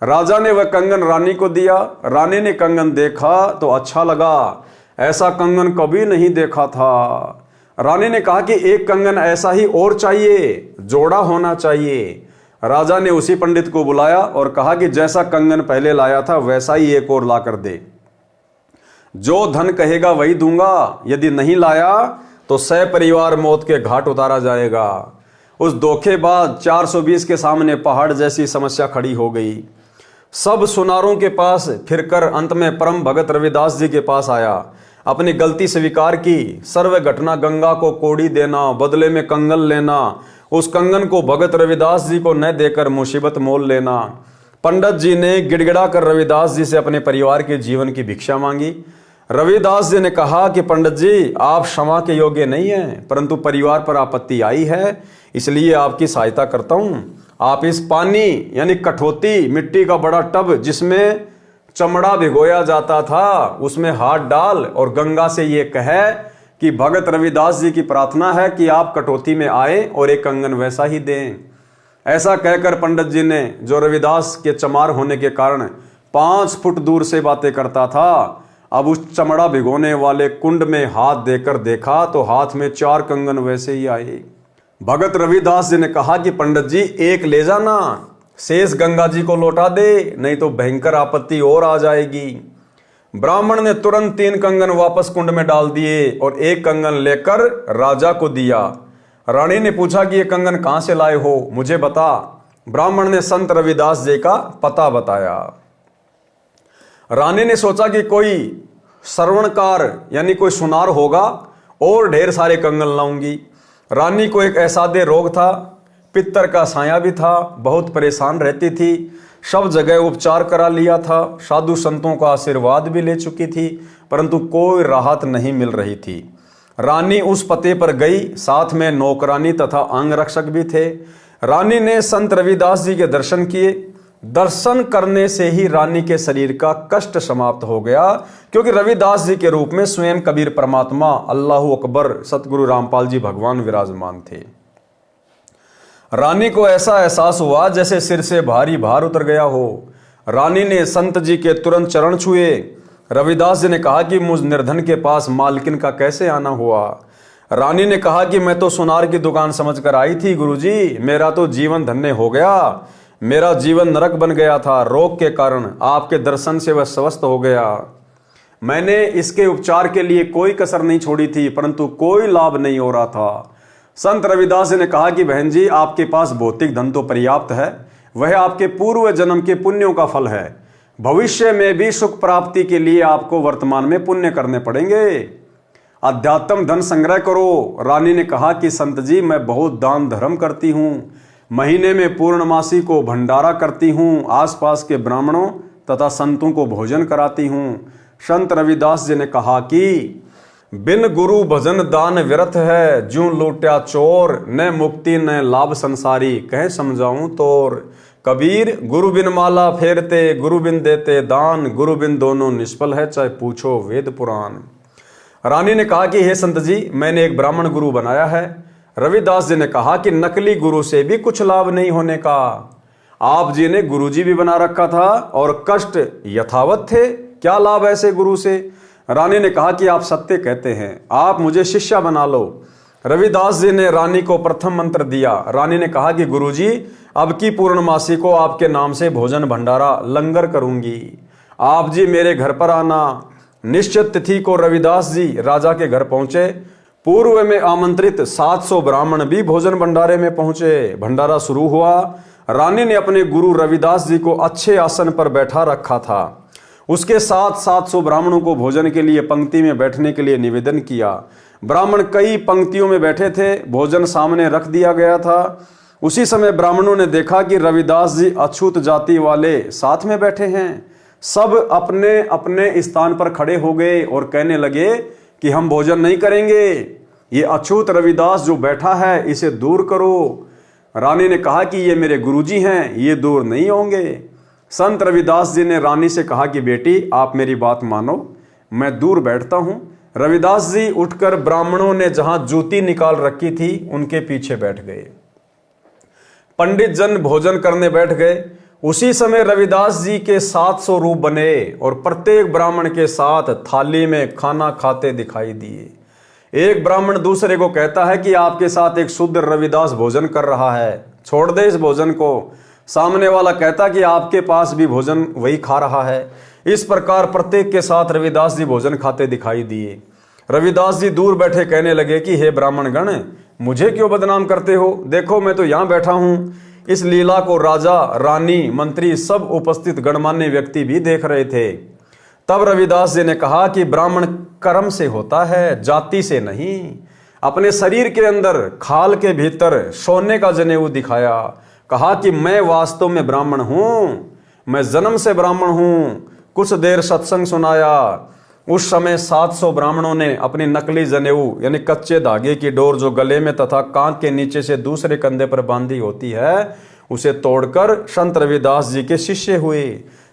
राजा ने वह कंगन रानी को दिया। रानी ने कंगन देखा तो अच्छा लगा, ऐसा कंगन कभी नहीं देखा था। रानी ने कहा कि एक कंगन ऐसा ही और चाहिए, जोड़ा होना चाहिए। राजा ने उसी पंडित को बुलाया और कहा कि जैसा कंगन पहले लाया था वैसा ही एक और ला कर दे, जो धन कहेगा वही दूंगा, यदि नहीं लाया तो सपरिवार मौत के घाट उतारा जाएगा। उस धोखेबाज 420 के सामने पहाड़ जैसी समस्या खड़ी हो गई। सब सुनारों के पास फिरकर अंत में परम भगत रविदास जी के पास आया, अपनी गलती स्वीकार की। सर्व घटना गंगा को कोड़ी देना, बदले में कंगन लेना, उस कंगन को भगत रविदास जी को न देकर मुसीबत मोल लेना। पंडित जी ने गिड़गिड़ा कर रविदास जी से अपने परिवार के जीवन की भिक्षा मांगी। रविदास जी ने कहा कि पंडित जी, आप क्षमा के योग्य नहीं हैं, परंतु परिवार पर आपत्ति आई है, इसलिए आपकी सहायता करता हूं। आप इस पानी यानी कठौती, मिट्टी का बड़ा टब जिसमें चमड़ा भिगोया जाता था, उसमें हाथ डाल और गंगा से ये कहे कि भगत रविदास जी की प्रार्थना है कि आप कटौती में आए और एक कंगन वैसा ही दें। ऐसा कहकर पंडित जी ने, जो रविदास के चमार होने के कारण 5 फुट दूर से बातें करता था, अब उस चमड़ा भिगोने वाले कुंड में हाथ देकर देखा तो हाथ में 4 कंगन वैसे ही आए। भगत रविदास जी ने कहा कि पंडित जी, एक ले जाना, शेष गंगा जी को लौटा दे, नहीं तो भयंकर आपत्ति और आ जाएगी। ब्राह्मण ने तुरंत 3 कंगन वापस कुंड में डाल दिए और एक कंगन लेकर राजा को दिया। रानी ने पूछा कि ये कंगन कहां से लाए हो, मुझे बता। ब्राह्मण ने संत रविदास जी का पता बताया। रानी ने सोचा कि कोई श्रवणकार यानी कोई सुनार होगा और ढेर सारे कंगन लाऊंगी। रानी को एक ऐसादे रोग था, पित्तर का साया भी था, बहुत परेशान रहती थी, सब जगह उपचार करा लिया था, साधु संतों का आशीर्वाद भी ले चुकी थी, परंतु कोई राहत नहीं मिल रही थी। रानी उस पते पर गई, साथ में नौकरानी तथा अंगरक्षक भी थे। रानी ने संत रविदास जी के दर्शन किए। दर्शन करने से ही रानी के शरीर का कष्ट समाप्त हो गया, क्योंकि रविदास जी के रूप में स्वयं कबीर परमात्मा, अल्लाहु अकबर, सतगुरु रामपाल जी भगवान विराजमान थे। रानी को ऐसा एहसास हुआ जैसे सिर से भारी भार उतर गया हो। रानी ने संत जी के तुरंत चरण छुए। रविदास जी ने कहा कि मुझ निर्धन के पास मालकिन का कैसे आना हुआ। रानी ने कहा कि मैं तो सुनार की दुकान समझकर आई थी गुरुजी, मेरा तो जीवन धन्य हो गया, मेरा जीवन नरक बन गया था, रोग के कारण आपके दर्शन से वह स्वस्थ हो गया। मैंने इसके उपचार के लिए कोई कसर नहीं छोड़ी थी, परंतु कोई लाभ नहीं हो रहा था। संत रविदास जी ने कहा कि बहन जी, आपके पास भौतिक धन तो पर्याप्त है, वह आपके पूर्व जन्म के पुण्यों का फल है। भविष्य में भी सुख प्राप्ति के लिए आपको वर्तमान में पुण्य करने पड़ेंगे। अध्यात्म धन संग्रह करो। रानी ने कहा कि संत जी, मैं बहुत दान धर्म करती हूँ, महीने में पूर्णमासी को भंडारा करती हूँ, आसपास के ब्राह्मणों तथा संतों को भोजन कराती हूँ। संत रविदास जी ने कहा कि बिन गुरु भजन दान व्यर्थ है, ज्यों लूट्या चोर, न मुक्ति न लाभ संसारी, कहे समझाऊं तोर। कबीर, गुरु बिन माला फेरते, गुरु बिन देते दान, गुरु बिन दोनों निष्फल है, चाहे पूछो वेद पुराण। रानी ने कहा कि हे संत जी, मैंने एक ब्राह्मण गुरु बनाया है। रविदास जी ने कहा कि नकली गुरु से भी कुछ लाभ नहीं होने का। आप जी ने गुरुजी भी बना रखा था और कष्ट यथावत थे, क्या लाभ ऐसे गुरु से। रानी ने कहा कि आप सत्य कहते हैं, आप मुझे शिष्या बना लो। रविदास जी ने रानी को प्रथम मंत्र दिया। रानी ने कहा कि गुरुजी, अब की पूर्णमासी को आपके नाम से भोजन भंडारा लंगर करूंगी, आप जी मेरे घर पर आना। निश्चित तिथि को रविदास जी राजा के घर पहुंचे। पूर्व में आमंत्रित 700 ब्राह्मण भी भोजन भंडारे में पहुंचे। भंडारा शुरू हुआ। रानी ने अपने गुरु रविदास जी को अच्छे आसन पर बैठा रखा था। उसके साथ 700 ब्राह्मणों को भोजन के लिए पंक्ति में बैठने के लिए निवेदन किया। ब्राह्मण कई पंक्तियों में बैठे थे, भोजन सामने रख दिया गया था। उसी समय ब्राह्मणों ने देखा कि रविदास जी अछूत जाति वाले साथ में बैठे हैं। सब अपने अपने स्थान पर खड़े हो गए और कहने लगे कि हम भोजन नहीं करेंगे, ये अछूत रविदास जो बैठा है इसे दूर करो। रानी ने कहा कि ये मेरे गुरुजी हैं, ये दूर नहीं होंगे। संत रविदास जी ने रानी से कहा कि बेटी, आप मेरी बात मानो, मैं दूर बैठता हूं। रविदास जी उठकर ब्राह्मणों ने जहां जूती निकाल रखी थी उनके पीछे बैठ गए। पंडित जन भोजन करने बैठ गए। उसी समय रविदास जी के 700 रूप बने और प्रत्येक ब्राह्मण के साथ थाली में खाना खाते दिखाई दिए। एक ब्राह्मण दूसरे को कहता है कि आपके साथ एक शुद्ध रविदास भोजन कर रहा है, छोड़ दे इस भोजन को। सामने वाला कहता कि आपके पास भी भोजन वही खा रहा है। इस प्रकार प्रत्येक के साथ रविदास जी भोजन खाते दिखाई दिए। रविदास जी दूर बैठे कहने लगे कि हे ब्राह्मण गण, मुझे क्यों बदनाम करते हो? देखो मैं तो यहां बैठा हूं। इस लीला को राजा, रानी, मंत्री, सब उपस्थित गणमान्य व्यक्ति भी देख रहे थे। तब रविदास जी ने कहा कि ब्राह्मण कर्म से होता है, जाति से नहीं। अपने शरीर के अंदर खाल के भीतर सोने का जनेऊ दिखाया। कहा कि मैं वास्तव में ब्राह्मण हूं, मैं जन्म से ब्राह्मण हूं। कुछ देर सत्संग सुनाया। उस समय 700 ब्राह्मणों ने अपनी नकली जनेऊ यानी कच्चे धागे की डोर जो गले में तथा कांध के नीचे से दूसरे कंधे पर बांधी होती है, उसे तोड़कर संत रविदास जी के शिष्य हुए।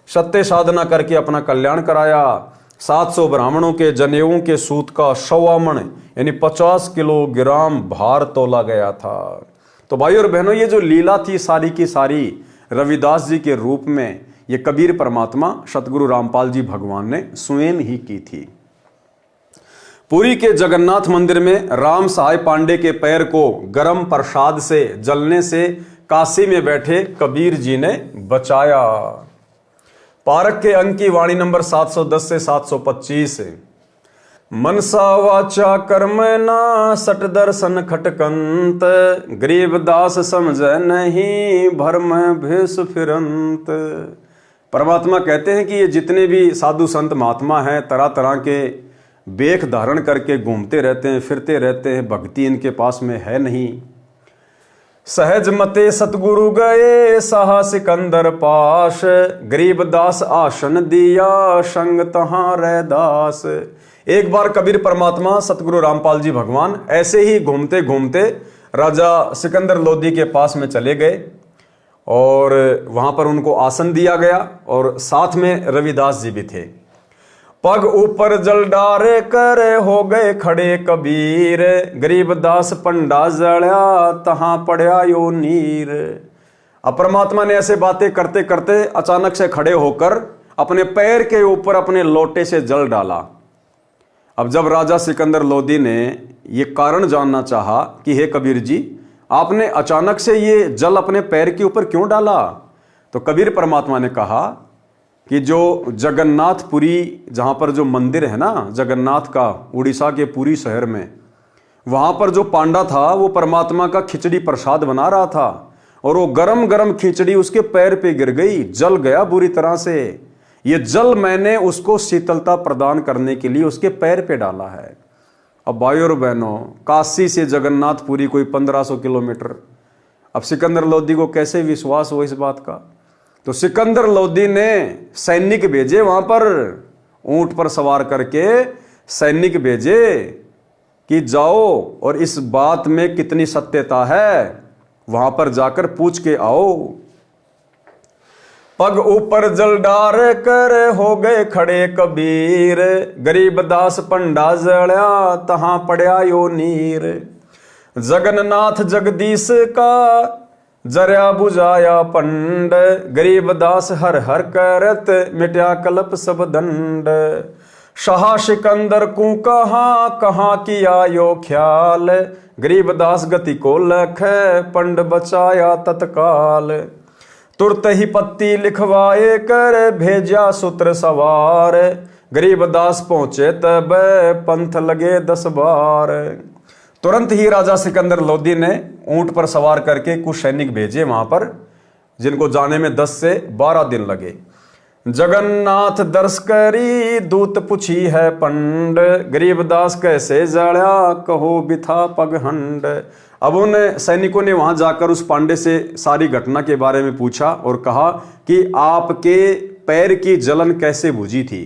सत्य साधना करके अपना कल्याण कराया। 700 ब्राह्मणों के जनेऊओं के सूत का 100 मण यानी 50 किलोग्राम भार तोला गया था। तो भाई और बहनों, ये जो लीला थी सारी की सारी रविदास जी के रूप में, ये कबीर परमात्मा सतगुरु रामपाल जी भगवान ने स्वयं ही की थी। पुरी के जगन्नाथ मंदिर में राम सहाय पांडे के पैर को गर्म प्रसाद से जलने से काशी में बैठे कबीर जी ने बचाया। पारक के अंक की वाणी नंबर 710 से 725। मनसा वाचा कर्म ना सट दर्शन खटकंत, गरीबदास समझ नहीं भरम भेष फिरंत। परमात्मा कहते हैं कि ये जितने भी साधु संत महात्मा हैं, तरह तरह के बेख धारण करके घूमते रहते हैं, फिरते रहते हैं, भक्ति इनके पास में है नहीं। सहज मते सतगुरु गए साहा सिकंदर पास, गरीबदास आसन दिया संग तहां रैदास। एक बार कबीर परमात्मा सतगुरु रामपाल जी भगवान ऐसे ही घूमते घूमते राजा सिकंदर लोदी के पास में चले गए और वहां पर उनको आसन दिया गया और साथ में रविदास जी भी थे। पग ऊपर जल डारे कर हो गए खड़े कबीर, गरीबदास पंडा जड़ा तहां पड़या यो नीर। अब परमात्मा ने ऐसे बातें करते करते अचानक से खड़े होकर अपने पैर के ऊपर अपने लोटे से जल डाला। अब जब राजा सिकंदर लोदी ने ये कारण जानना चाहा कि हे कबीर जी, आपने अचानक से ये जल अपने पैर के ऊपर क्यों डाला, तो कबीर परमात्मा ने कहा कि जो जगन्नाथपुरी, जहां पर जो मंदिर है ना जगन्नाथ का, उड़ीसा के पुरी शहर में, वहां पर जो पांडा था वो परमात्मा का खिचड़ी प्रसाद बना रहा था और वो गरम गरम खिचड़ी उसके पैर पे गिर गई, जल गया बुरी तरह से। ये जल मैंने उसको शीतलता प्रदान करने के लिए उसके पैर पे डाला है। अब भाई और बहनों, काशी से जगन्नाथपुरी कोई 1500 किलोमीटर। अब सिकंदर लोदी को कैसे विश्वास हो इस बात का? तो सिकंदर लोदी ने सैनिक भेजे, वहां पर ऊंट पर सवार करके सैनिक भेजे कि जाओ और इस बात में कितनी सत्यता है वहां पर जाकर पूछ के आओ। पग ऊपर जल डार कर हो गए खड़े कबीर, गरीबदास पंडा जड़ा तहां पड़या यो नीर। जगन्नाथ जगदीश का जरिया बुझाया पंड, गरीबदास हर हर करत मिट्या कलप सब दंड। शाह सिकंदर को कहाँ किया यो ख्याल, गरीबदास गति को लख पंड बचाया तत्काल। तुरत ही पत्ती लिखवाए कर भेजा सूत्र सवार, गरीबदास पहुंचे तब पंथ लगे 10 बार। तुरंत ही राजा सिकंदर लोदी ने ऊंट पर सवार करके कुछ सैनिक भेजे वहां पर, जिनको जाने में 10 से 12 दिन लगे। जगन्नाथ दर्श करी दूत पूछी है पंड, गरीबदास कैसे जड़ा कहो बिथा पगहंड। अब उन सैनिकों ने वहां जाकर उस पांडे से सारी घटना के बारे में पूछा और कहा कि आपके पैर की जलन कैसे बुझी थी।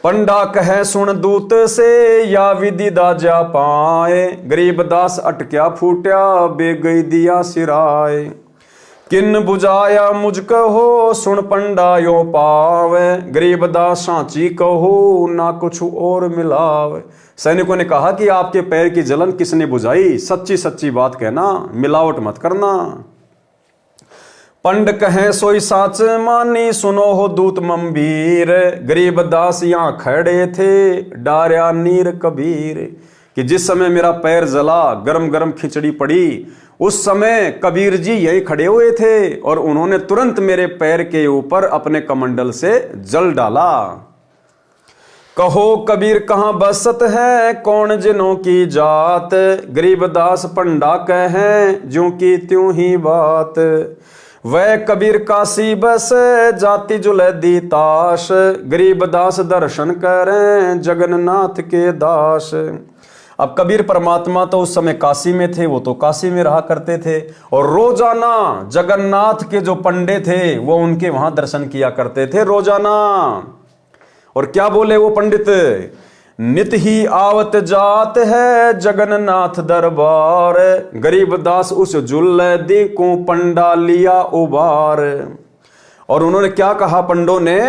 पंडा कहे सुन दूत से या विधि दाजा पाए, गरीबदास अटक्या फूट्या बेगई दिया सिराए। किन बुझाया मुझ कहो सुन पंडा यो पावे, गरीबदास सांची कहो ना कुछ और मिलावे। सैनिकों ने कहा कि आपके पैर की जलन किसने बुझाई, सच्ची सच्ची बात कहना, मिलावट मत करना। पंड कहे सोई साच मानी सुनो हो दूत मंबीर, गरीबदास यहाँ खड़े थे डार्या नीर कबीर। कि जिस समय मेरा पैर जला, गरम गरम खिचड़ी पड़ी, उस समय कबीर जी यहीं खड़े हुए थे और उन्होंने तुरंत मेरे पैर के ऊपर अपने कमंडल से जल डाला। कहो कबीर कहाँ बसत है कौन जिनों की जात, गरीबदास पंडा कहे ज्यों की त्यों ही बात। वह कबीर काशी बस जाति जुलैदी ताश, गरीबदास दर्शन करें जगन्नाथ के दास। अब कबीर परमात्मा तो उस समय काशी में थे, वो तो काशी में रहा करते थे और रोजाना जगन्नाथ के जो पंडे थे वो उनके वहां दर्शन किया करते थे रोजाना। और क्या बोले वो पंडित, नित ही आवत जात है जगन्नाथ दरबार, गरीबदास उस जुल्लैदी को पंडा लिया उबार। और उन्होंने क्या कहा पंडों ने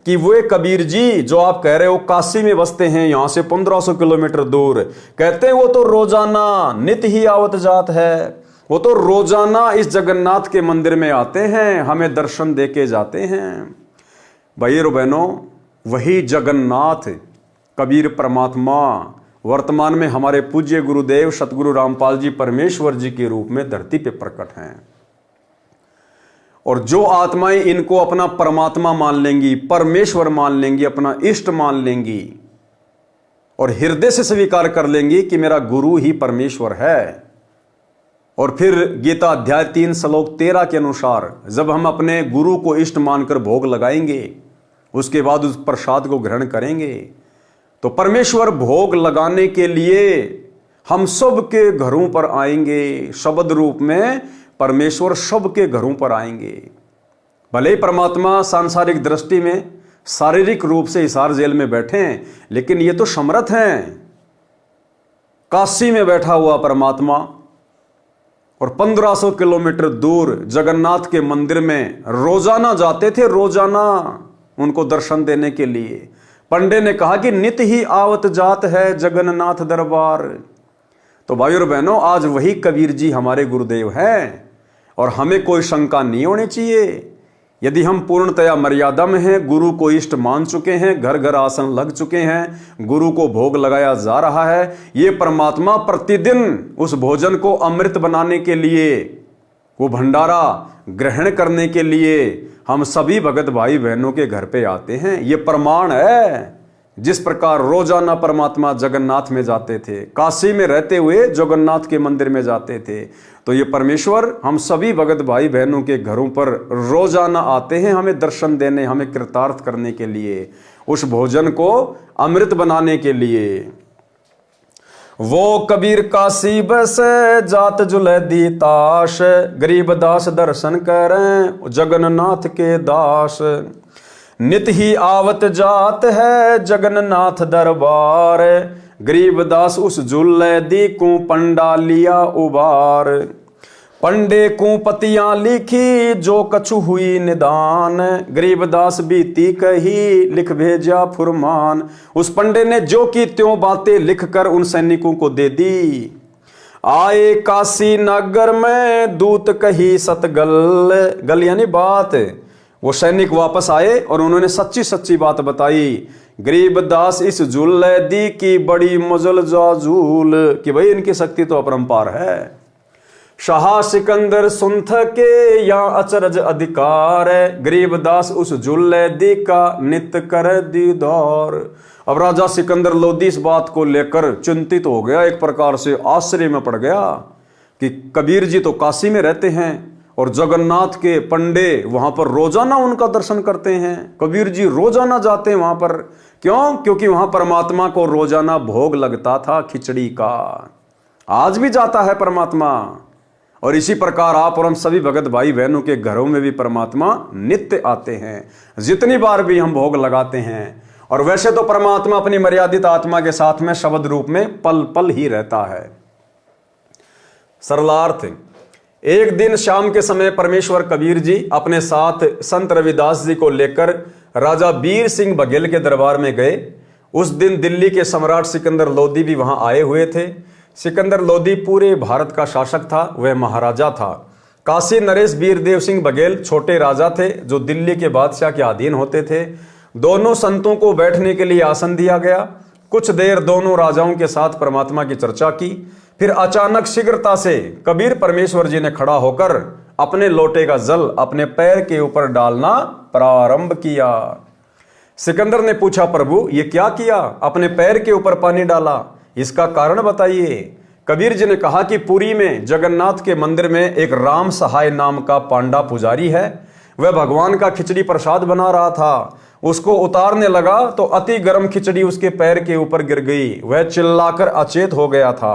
कि वो कबीर जी जो आप कह रहे हो काशी में बसते हैं, यहां से 1500 किलोमीटर दूर, कहते हैं वो तो रोजाना नित ही आवत जात है, वो तो रोजाना इस जगन्नाथ के मंदिर में आते हैं, हमें दर्शन देके जाते हैं। भाई और बहनों, वही जगन्नाथ कबीर परमात्मा वर्तमान में हमारे पूज्य गुरुदेव सतगुरु रामपाल जी परमेश्वर जी के रूप में धरती पे प्रकट हैं। और जो आत्माएं इनको अपना परमात्मा मान लेंगी, परमेश्वर मान लेंगी, अपना इष्ट मान लेंगी और हृदय से स्वीकार कर लेंगी कि मेरा गुरु ही परमेश्वर है, और फिर गीता अध्याय 3 श्लोक 13 के अनुसार जब हम अपने गुरु को इष्ट मानकर भोग लगाएंगे, उसके बाद उस प्रसाद को ग्रहण करेंगे, तो परमेश्वर भोग लगाने के लिए हम सब के घरों पर आएंगे। शब्द रूप में परमेश्वर सब के घरों पर आएंगे। भले ही परमात्मा सांसारिक दृष्टि में शारीरिक रूप से हिसार जेल में बैठे हैं, लेकिन ये तो समर्थ हैं। काशी में बैठा हुआ परमात्मा और 1500 किलोमीटर दूर जगन्नाथ के मंदिर में रोजाना जाते थे, रोजाना उनको दर्शन देने के लिए। पंडे ने कहा कि नित ही आवत जात है जगन्नाथ दरबार। तो भाई और बहनों, आज वही कबीर जी हमारे गुरुदेव हैं और हमें कोई शंका नहीं होनी चाहिए। यदि हम पूर्णतया मर्यादा में हैं, गुरु को इष्ट मान चुके हैं, घर घर आसन लग चुके हैं, गुरु को भोग लगाया जा रहा है, ये परमात्मा प्रतिदिन उस भोजन को अमृत बनाने के लिए, वो भंडारा ग्रहण करने के लिए हम सभी भगत भाई बहनों के घर पे आते हैं। ये प्रमाण है। जिस प्रकार रोजाना परमात्मा जगन्नाथ में जाते थे, काशी में रहते हुए जगन्नाथ के मंदिर में जाते थे, तो ये परमेश्वर हम सभी भगत भाई बहनों के घरों पर रोजाना आते हैं, हमें दर्शन देने, हमें कृतार्थ करने के लिए, उस भोजन को अमृत बनाने के लिए। वो कबीर काशी बस जात जुलैदी ताश, गरीबदास दर्शन करें जगन्नाथ के दास। नित ही आवत जात है जगन्नाथ दरबार, गरीबदास उस जुलैदी को पंडा लिया उबार। पंडे को पतियां लिखी जो कछु हुई निदान, गरीबदास बीती कही लिख भेजा फुरमान। उस पंडे ने जो की त्यों बातें लिखकर उन सैनिकों को दे दी। आए काशी नगर में दूत कही सतगल, गल यानी बात। वो सैनिक वापस आए और उन्होंने सच्ची सच्ची बात बताई। गरीबदास इस झूले दी की बड़ी मजल जाजूल, कि भाई इनकी शक्ति तो अपरंपार है। शाह सिकंदर सुनथ के या अचरज अधिकार, गरीबदास उस झूले दी का नित्य कर दीदार। अब राजा सिकंदर लोधी इस बात को लेकर चिंतित हो गया, एक प्रकार से आश्चर्य में पड़ गया कि कबीर जी तो काशी में रहते हैं और जगन्नाथ के पंडे वहां पर रोजाना उनका दर्शन करते हैं। कबीर जी रोजाना जाते हैं वहां पर, क्यों? क्योंकि वहां परमात्मा को रोजाना भोग लगता था खिचड़ी का। आज भी जाता है परमात्मा। और इसी प्रकार आप और हम सभी भगत भाई बहनों के घरों में भी परमात्मा नित्य आते हैं, जितनी बार भी हम भोग लगाते हैं। और वैसे तो परमात्मा अपनी मर्यादित आत्मा के साथ में शब्द रूप में पल पल ही रहता है। सरलार्थ, एक दिन शाम के समय परमेश्वर कबीर जी अपने साथ संत रविदास जी को लेकर राजा बीर सिंह बघेल के दरबार में गए। उस दिन दिल्ली के सम्राट सिकंदर लोधी भी वहां आए हुए थे। सिकंदर लोधी पूरे भारत का शासक था, वह महाराजा था। काशी नरेश वीरदेव सिंह बघेल छोटे राजा थे जो दिल्ली के बादशाह के अधीन होते थे। दोनों संतों को बैठने के लिए आसन दिया गया। कुछ देर दोनों राजाओं के साथ परमात्मा की चर्चा की। फिर अचानक शीघ्रता से कबीर परमेश्वर जी ने खड़ा होकर अपने लोटे का जल अपने पैर के ऊपर डालना प्रारंभ किया। सिकंदर ने पूछा, प्रभु ये क्या किया? अपने पैर के ऊपर पानी डाला, इसका कारण बताइए। कबीर जी ने कहा कि पुरी में जगन्नाथ के मंदिर में एक राम सहाय नाम का पांडा पुजारी है। वह भगवान का खिचड़ी प्रसाद बना रहा था। उसको उतारने लगा तो अति गर्म खिचड़ी उसके पैर के ऊपर गिर गई। वह चिल्लाकर अचेत हो गया था।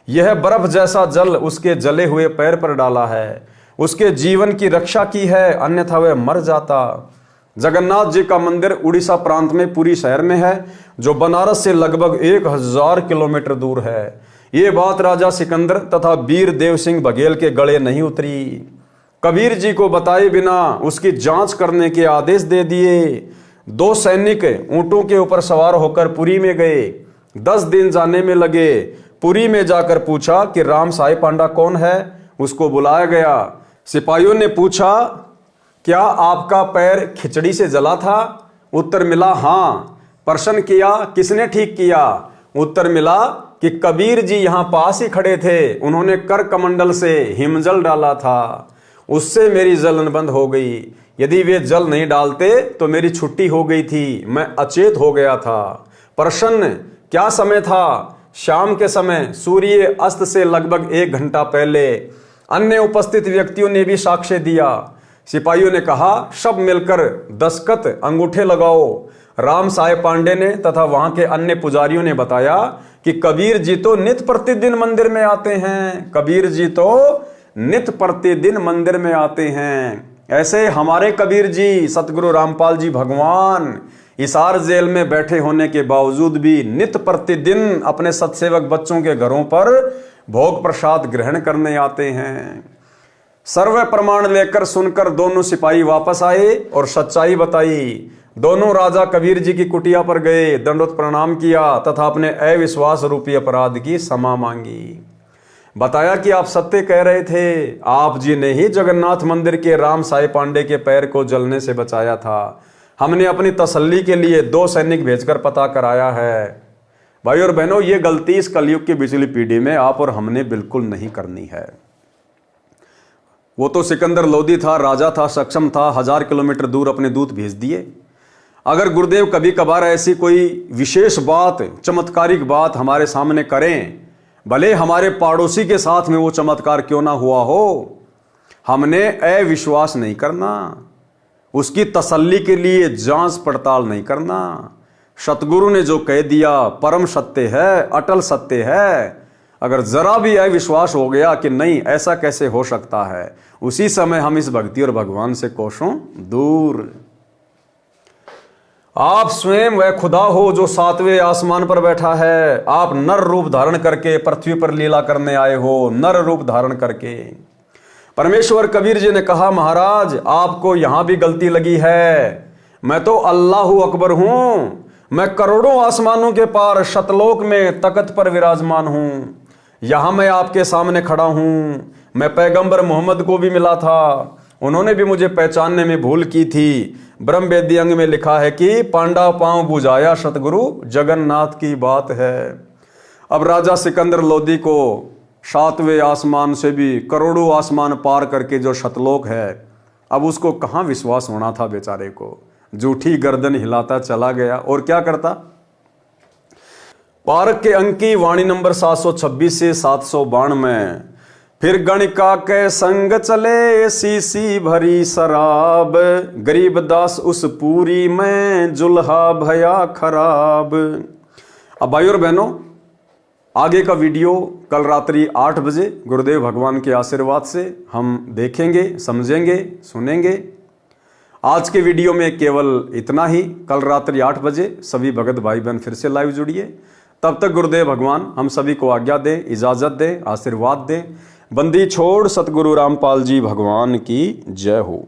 यह बर्फ जैसा जल उसके जले हुए पैर पर डाला है, उसके जीवन की रक्षा की है, अन्यथा वह मर जाता। जगन्नाथ जी का मंदिर उड़ीसा प्रांत में पुरी शहर में है, जो बनारस से लगभग 1000 किलोमीटर दूर है। ये बात राजा सिकंदर तथा वीर देव सिंह बघेल के गले नहीं उतरी। कबीर जी को बताए बिना उसकी जांच करने के आदेश दे दिए। 2 सैनिक ऊंटों के ऊपर सवार होकर पुरी में गए। 10 दिन जाने में लगे। पुरी में जाकर पूछा कि राम साई पांडा कौन है? उसको बुलाया गया। सिपाहियों ने पूछा, क्या आपका पैर खिचड़ी से जला था? उत्तर मिला, हाँ। प्रश्न किया, किसने ठीक किया? उत्तर मिला कि कबीर जी यहां पास ही खड़े थे, उन्होंने कर कमंडल से हिमजल डाला था, उससे मेरी जलन बंद हो गई। यदि वे जल नहीं डालते तो मेरी छुट्टी हो गई थी, मैं अचेत हो गया था। प्रश्न, क्या समय था? शाम के समय, सूर्य अस्त से लगभग 1 घंटा पहले। अन्य उपस्थित व्यक्तियों ने भी साक्ष्य दिया। सिपाहियों ने कहा, सब मिलकर दस्तखत अंगूठे लगाओ। राम साय पांडे ने तथा वहां के अन्य पुजारियों ने बताया कि कबीर जी तो नित्य प्रतिदिन मंदिर में आते हैं। कबीर जी तो नित्य प्रतिदिन मंदिर में आते हैं। ऐसे हमारे कबीर जी सतगुरु रामपाल जी भगवान हिसार जेल में बैठे होने के बावजूद भी नित्य प्रतिदिन अपने सत्सेवक बच्चों के घरों पर भोग प्रसाद ग्रहण करने आते हैं। सर्व प्रमाण लेकर सुनकर दोनों सिपाही वापस आए और सच्चाई बताई। दोनों राजा कबीर जी की कुटिया पर गए, दंडोत प्रणाम किया तथा अपने अविश्वास रूपी अपराध की क्षमा मांगी। बताया कि आप सत्य कह रहे थे, आप जी ने ही जगन्नाथ मंदिर के राम साई पांडे के पैर को जलने से बचाया था। हमने अपनी तसल्ली के लिए 2 सैनिक भेजकर पता कराया है। भाई और बहनों, ये गलती इस कलयुग की पिछली पीढ़ी में आप और हमने बिल्कुल नहीं करनी है। वो तो सिकंदर लोधी था, राजा था, सक्षम था, 1000 किलोमीटर दूर अपने दूत भेज दिए। अगर गुरुदेव कभी कभार ऐसी कोई विशेष बात, चमत्कारिक बात हमारे सामने करें, भले हमारे पड़ोसी के साथ में वो चमत्कार क्यों ना हुआ हो, हमने अविश्वास नहीं करना, उसकी तसल्ली के लिए जांच पड़ताल नहीं करना। सतगुरु ने जो कह दिया परम सत्य है, अटल सत्य है। अगर जरा भी अविश्वास हो गया कि नहीं ऐसा कैसे हो सकता है, उसी समय हम इस भक्ति और भगवान से कोसों दूर। आप स्वयं वह खुदा हो जो 7वें आसमान पर बैठा है। आप नर रूप धारण करके पृथ्वी पर लीला करने आए हो, नर रूप धारण करके। परमेश्वर कबीर जी ने कहा, महाराज आपको यहां भी गलती लगी है। मैं तो अल्लाह अकबर हूं, मैं करोड़ों आसमानों के पार शतलोक में तख्त पर विराजमान हूं। यहाँ मैं आपके सामने खड़ा हूँ, मैं पैगंबर मोहम्मद को भी मिला था, उन्होंने भी मुझे पहचानने में भूल की थी। ब्रह्म वेदी अंग में लिखा है कि पांडा पांव बुझाया सतगुरु जगन्नाथ की बात है। अब राजा सिकंदर लोदी को 7वें आसमान से भी करोड़ों आसमान पार करके जो शतलोक है, अब उसको कहाँ विश्वास होना था बेचारे को, झूठी गर्दन हिलाता चला गया। और क्या करता, पारक के अंक की वाणी नंबर 726 से 792, फिर गणिका के संग चले सीसी भरी शराब, गरीब दास उस पूरी में जुल्हा भया खराब। अब भाई और बहनों, आगे का वीडियो कल रात्रि 8 बजे गुरुदेव भगवान के आशीर्वाद से हम देखेंगे, समझेंगे, सुनेंगे। आज के वीडियो में केवल इतना ही। कल रात्रि 8 बजे सभी भगत भाई बहन फिर से लाइव जुड़िए। तब तक गुरुदेव भगवान हम सभी को आज्ञा दे, इजाजत दे, आशीर्वाद दे। बंदी छोड़ सतगुरु रामपाल जी भगवान की जय हो।